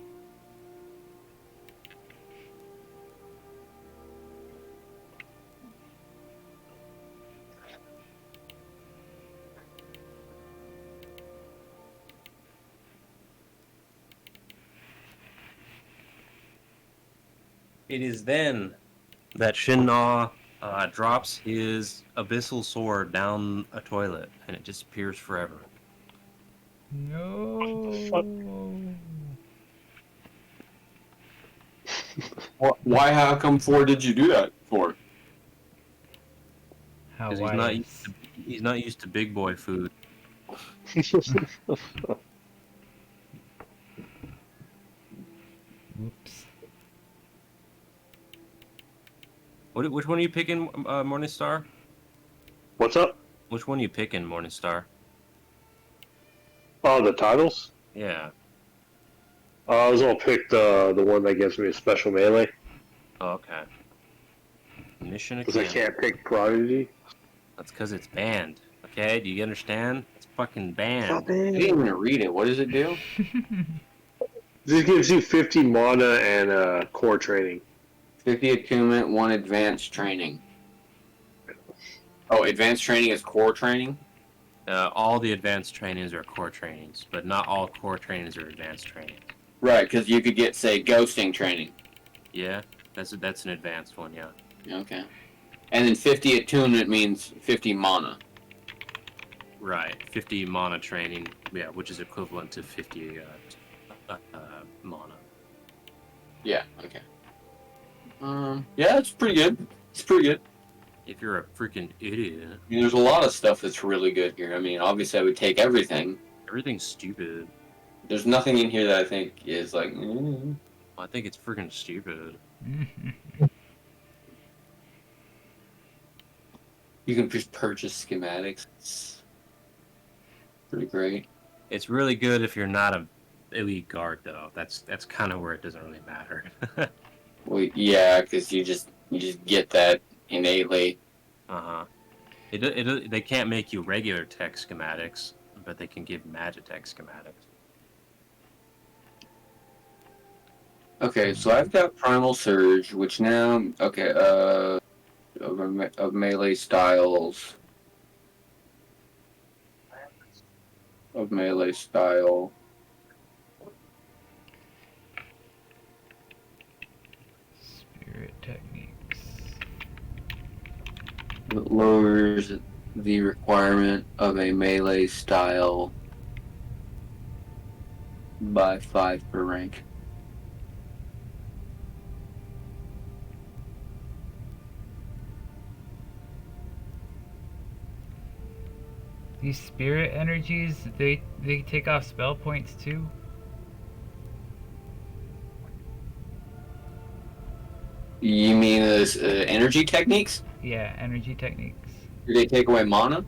It is then that Shinna drops his abyssal sword down a toilet, and it disappears forever. No. Why? How come 4 did you do that for? How Because wise. he's not used to big boy food. Whoops. Which one are you picking, Morningstar? What's up? Which one are you picking, Morningstar? Oh, the titles? Yeah. I was gonna pick the one that gives me a special melee Oh, okay. Mission because I accomplished. can't pick Prodigy. That's because it's banned. Okay, do you understand? It's fucking banned. I didn't even read it. What does it do? This gives you 50 mana and core training. 50 attunement, 1 advanced training. Oh, advanced training is core training? All the advanced trainings are core trainings, but not all core trainings are advanced trainings. Right, because you could get, say, ghosting training. Yeah, that's an advanced one. Yeah. Okay. And then 50 attunement means 50 mana. Right. 50 mana training. Yeah, which is equivalent to 50 mana. Yeah, okay. Yeah, it's pretty good. It's pretty good. If you're a freaking idiot, I mean, there's a lot of stuff that's really good here. I mean, obviously I would take everything. everything's stupid. There's nothing in here that I think is like, I think it's freaking stupid. You can just purchase schematics. It's pretty great. It's really good if you're not a elite guard, though. That's kind of where it doesn't really matter. Well, yeah, because you just get that innately. Uh-huh. They can't make you regular tech schematics, but they can give Magitech schematics. Okay, so I've got Primal Surge, which now, okay, of melee styles. Of melee style. Spirit techniques. It lowers the requirement of a melee style by 5 per rank. These spirit energies, they take off spell points too? You mean as energy techniques? Yeah, energy techniques. Do they take away mana?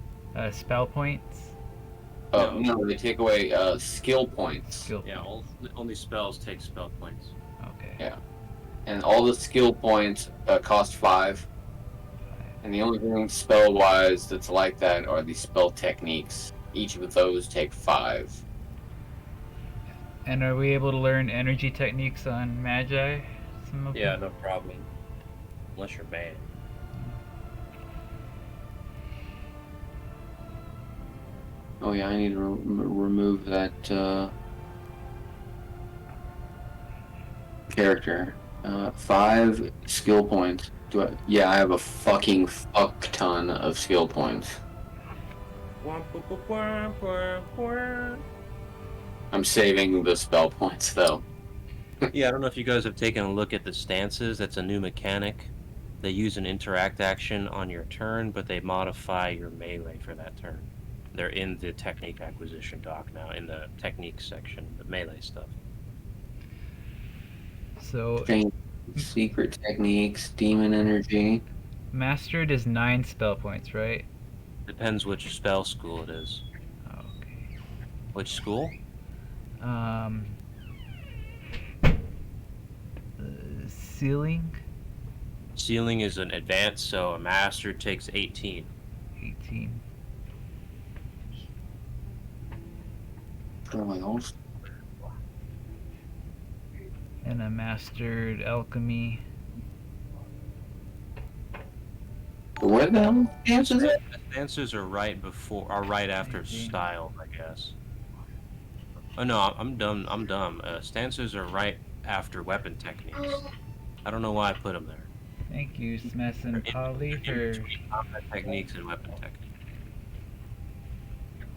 Spell points? Oh, no, they take away skill points. Skill Yeah, only spells take spell points. Okay. Yeah. And all the skill points cost 5. And the only thing spell-wise that's like that are the spell techniques. Each of those take 5. And are we able to learn energy techniques on Magi? Some of Yeah, them? no problem. Unless you're banned. Oh yeah, I need to remove that character. 5 skill points. Yeah, I have a fucking fuck ton of skill points. I'm saving the spell points though. Yeah, I don't know if you guys have taken a look at the stances. That's a new mechanic. They use an interact action on your turn, but they modify your melee for that turn. They're in the technique acquisition doc now, in the technique section, the melee stuff. So, Secret techniques, demon energy. Mastered is 9 spell points, right? Depends which spell school it is. Oh, okay. Which school? Sealing, Sealing is an advanced, so a master takes 18. 18. And a mastered alchemy. What the hell answers it? Answers are right after 18. style, I guess. Oh no, I'm dumb. Stances are right after weapon techniques. I don't know why I put them there. Thank you, Smess and Polly, In for between combat techniques and weapon techniques.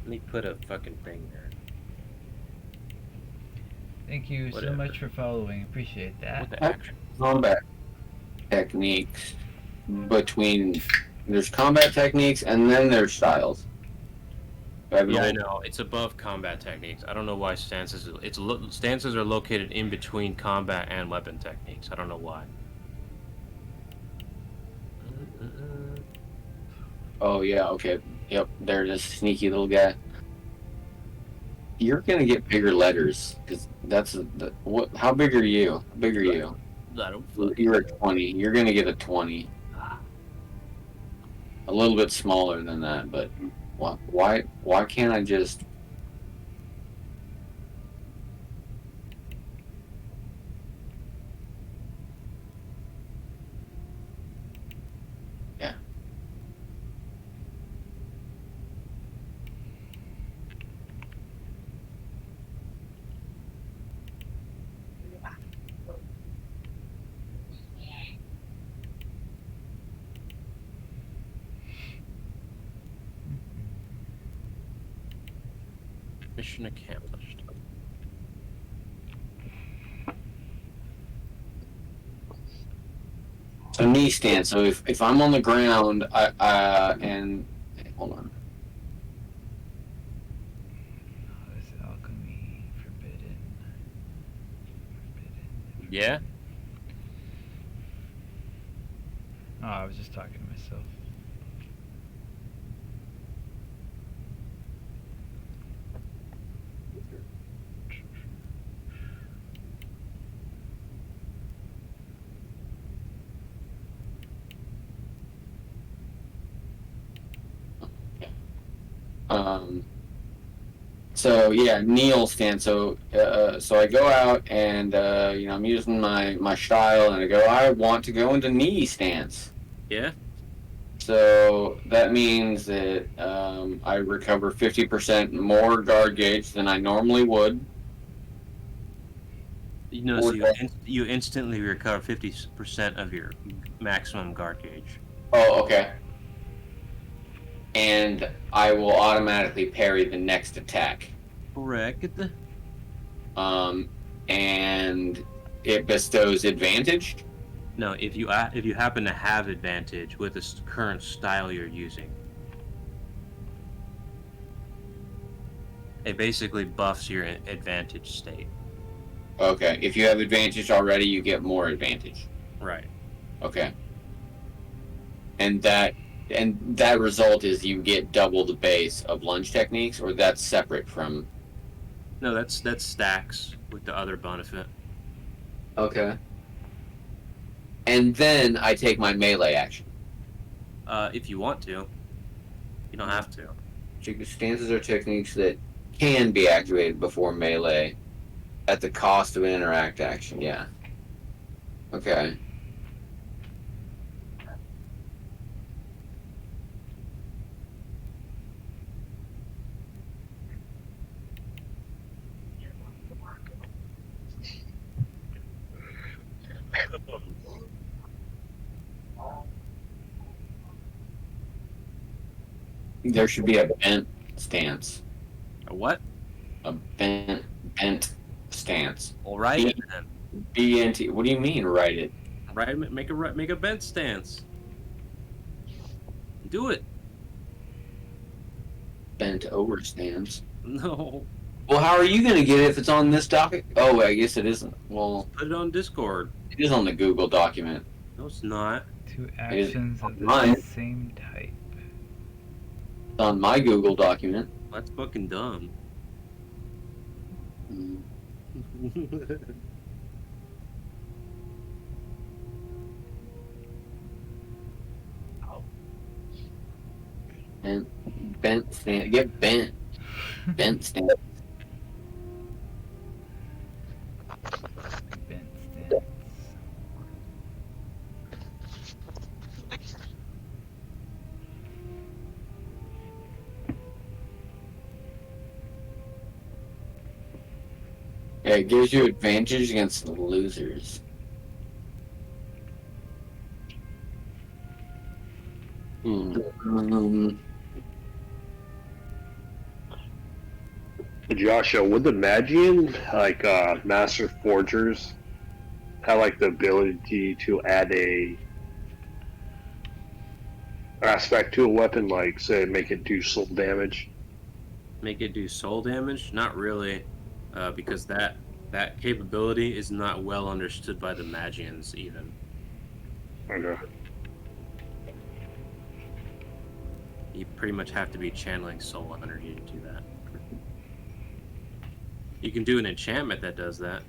Let me put a fucking thing there. thank you so Whatever. much for following. Appreciate that. What the actual? Combat techniques between there's combat techniques and then there's styles. Yeah, I know. It's above combat techniques. I don't know why stances. Stances are located in between combat and weapon techniques. I don't know why. Oh yeah, okay. Yep, there it is, sneaky little guy. You're gonna get bigger letters because that's what. How big are you? How big are you? I don't fucking You're a know. 20. You're gonna get a 20. A little bit smaller than that, but why can't I just? Yeah. Mission accomplished. So knee stand. So if I'm on the ground, and hold on. Oh, this alchemy forbidden. Yeah. Oh, I was just talking to myself. So yeah, kneel stand. So I go out and I'm using my style, and I go. I want to go into knee stance. Yeah. So that means that I recover 50% more guard gauge than I normally would. You know, so you instantly recover 50% of your maximum guard gauge. Oh, okay. And I will automatically parry the next attack. Correct. And it bestows advantage. No, if you happen to have advantage with the current style you're using, it basically buffs your advantage state. Okay, if you have advantage already, you get more advantage. Right. Okay. And that result is you get double the base of lunge techniques, or that's separate from. No, that's stacks with the other benefit. Okay. And then I take my melee action. If you want to, you don't have to. Stances are techniques that can be activated before melee at the cost of an interact action. Yeah. Okay. There should be a bent stance. A what? A bent stance. All right. Then. BNT. What do you mean? Write it. Right. Make a bent stance. Do it. Bent over stance. No. Well, how are you going to get it if it's on this document? Oh, I guess it isn't. Well, Put it on Discord. it is on the Google document. No, it's not. Two actions of the Mine. same type. On my Google document. That's fucking dumb. And bent stand. Get bent. Bent stand. Bent stance. Yeah, it gives you advantage against the losers. Joshua, would the Magian, like Master Forgers, have like the ability to add a aspect to a weapon, like say make it do soul damage? Make it do soul damage? Not really, because that capability is not well understood by the Magians even. Okay. You pretty much have to be channeling soul energy to do that. You can do an enchantment that does that.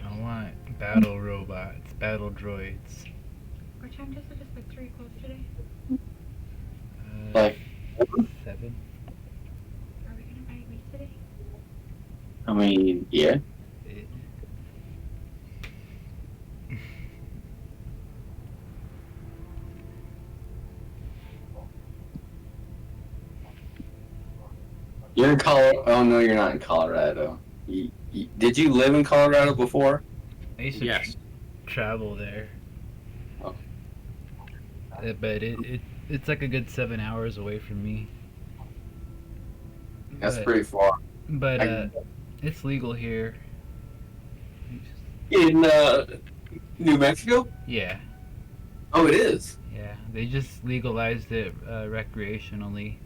I want battle robots, battle droids. What time does it? Is like 3 close today? Like, 7. Are we gonna buy meat today? I mean, yeah. It, You're in Colorado. Oh no, you're not in Colorado. Did you live in Colorado before? I used to Yes. travel there. Oh. But it's like a good 7 hours away from me. That's But- pretty far. But I- it's legal here. In New Mexico? Yeah, Oh, it is. yeah. They just legalized it recreationally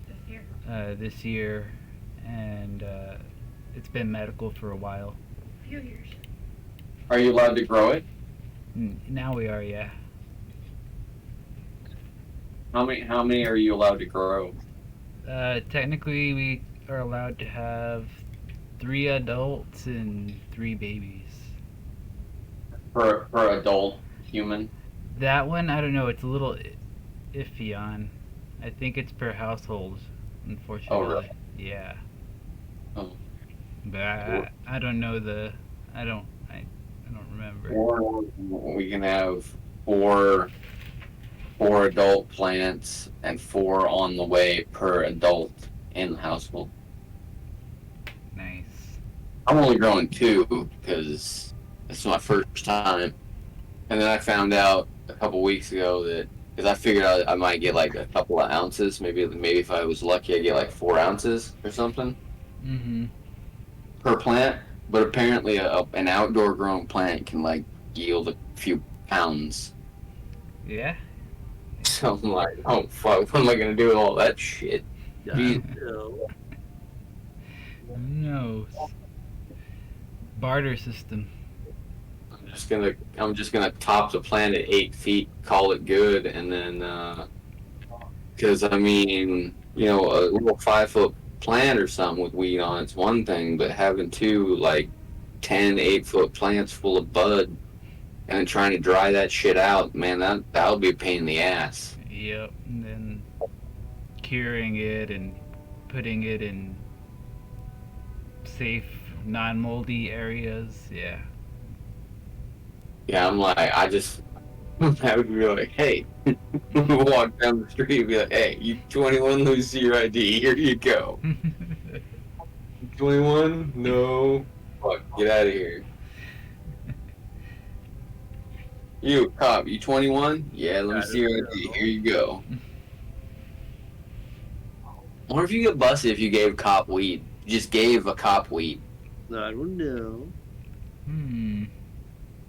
This year. this year, and it's been medical for a while. A few years. Are you allowed to grow it? Now we are, yeah. How many are you allowed to grow? Technically, we are allowed to have 3 adults and 3 babies. Per adult human? That one, I don't know. It's a little iffy on. I think it's per household, unfortunately. Oh, really? Yeah. Oh. But I don't know the. I don't remember. Or we can have four adult plants and 4 on the way per adult in the household. Nice. I'm only growing 2 because it's my first time. And then I found out a couple weeks ago that, because I figured I might get like a couple of ounces, maybe if I was lucky I'd get like 4 ounces or something Mm-hmm. per plant. But apparently an outdoor grown plant can like yield a few pounds. Yeah. So I'm like, oh fuck, what am I gonna do with all that shit? Jeez. Who knows? Barter system. I'm just gonna top the plant at 8 feet, call it good, and then because I mean, you know, a little 5-foot plant or something with weed on it's one thing, but having 2 like 10, 8-foot plants full of bud and then trying to dry that shit out, man, that would be a pain in the ass. Yep. And then curing it and putting it in safe, non-moldy areas. Yeah. Yeah, I'm like, I would be like, hey, walk down the street and be like, hey, you 21, let me see your ID, here you go. 21? No. Fuck, get out of here. You, cop, you 21? Yeah, let me see your ID, here you go. I wonder if you get busted if you gave cop weed. You just gave a cop weed. I don't know.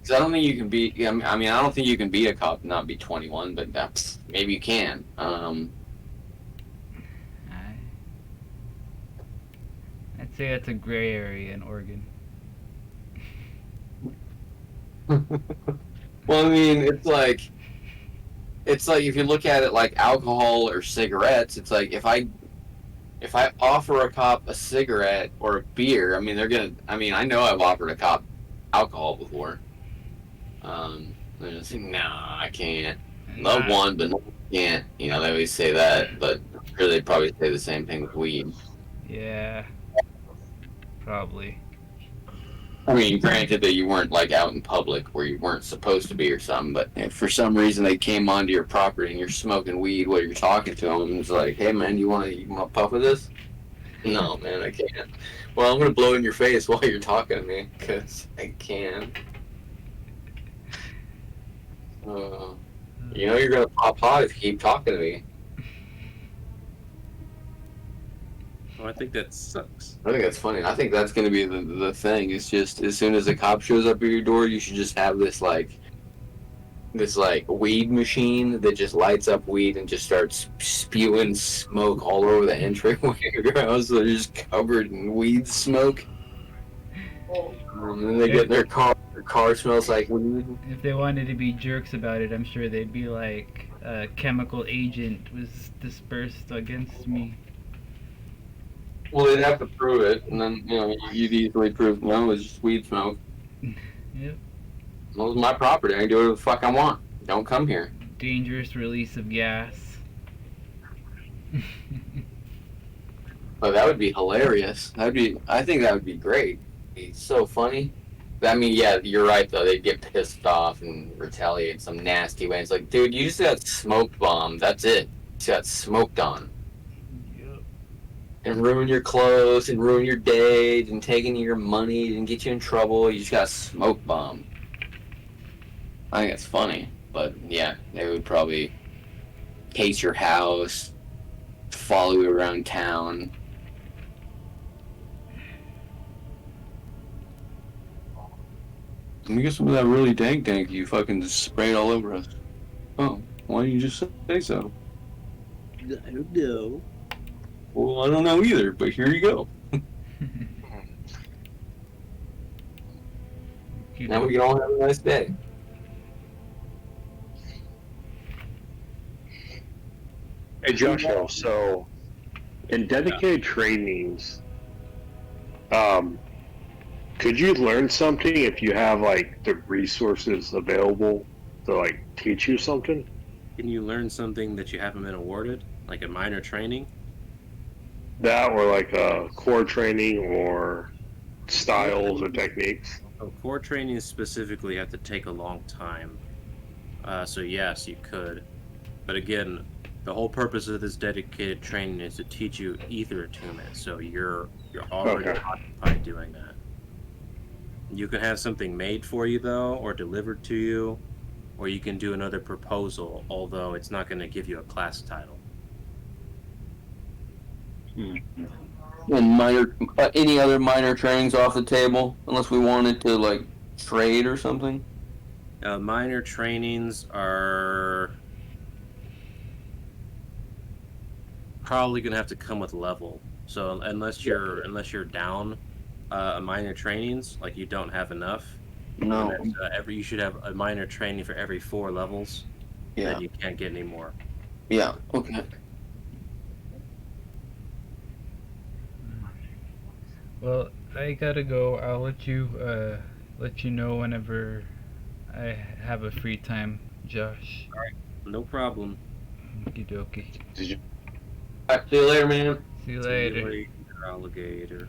'Cause I don't think you can be. I mean, I don't think you can be a cop and not be 21, but that's maybe you can. I'd say that's a gray area in Oregon. Well, I mean, it's like if you look at it like alcohol or cigarettes, it's like if I offer a cop a cigarette or a beer, I mean they're gonna. I mean, I know I've offered a cop alcohol before. They're just like, nah, I can't. Love one, but no, I can't. You know, they always say that, but I'm sure they probably say the same thing with weed. Yeah, probably. I mean, granted that you weren't like out in public where you weren't supposed to be or something, but if for some reason they came onto your property and you're smoking weed while you're talking to them, it's like, hey man, you want to puff of this? No, man, I can't. Well, I'm gonna blow in your face while you're talking to me because I can. You know you're gonna pop hot if you keep talking to me. Well, I think that sucks. I think that's funny. I think that's gonna be the thing. It's just as soon as a cop shows up at your door, you should just have this weed machine that just lights up weed and just starts spewing smoke all over the entryway of your house. They're just covered in weed smoke. And then they get in their car. Their car smells like weed. If they wanted to be jerks about it, I'm sure they'd be like, a chemical agent was dispersed against me. Well, they'd have to prove it, and then you'd easily prove no, it's just weed smoke. Yep. Well, it's my property. I can do whatever the fuck I want. Don't come here. Dangerous release of gas. Oh, that would be hilarious. I think that would be great. It'd be so funny. I mean, yeah, you're right though. They'd get pissed off and retaliate in some nasty way. It's like, dude, you just got smoke bombed. That's it. You just got smoked on. Yep. And ruin your clothes and ruin your day and taking your money and get you in trouble. You just got smoke bombed. I think it's funny, but yeah, they would probably case your house, follow you around town. Let me get some of that really dank you fucking just spray it all over us. Oh, why didn't you just say so? I don't know. Well, I don't know either, but here you go. Now we can all have a nice day. Hey Joshua, so in dedicated trainings, could you learn something if you have like the resources available to like teach you something? Can you learn something that you haven't been awarded, like a minor training? That or like a core training or styles or techniques? Oh, core trainings specifically have to take a long time. So yes, you could. But again, the whole purpose of this dedicated training is to teach you ether attunement, so you're already occupied doing that. You can have something made for you though, or delivered to you, or you can do another proposal, although it's not going to give you a class title. And any other minor trainings off the table, unless we wanted to like trade or something. Minor trainings are probably gonna have to come with level. So unless you're down minor trainings, like you don't have enough. No. You should have a minor training for every 4 levels. Yeah. Then you can't get any more. Yeah. Okay. Well, I gotta go. I'll let you know whenever I have a free time, Josh. No problem. Okie dokie. Did you? All right, see you later, man. See you See later. you later, alligator.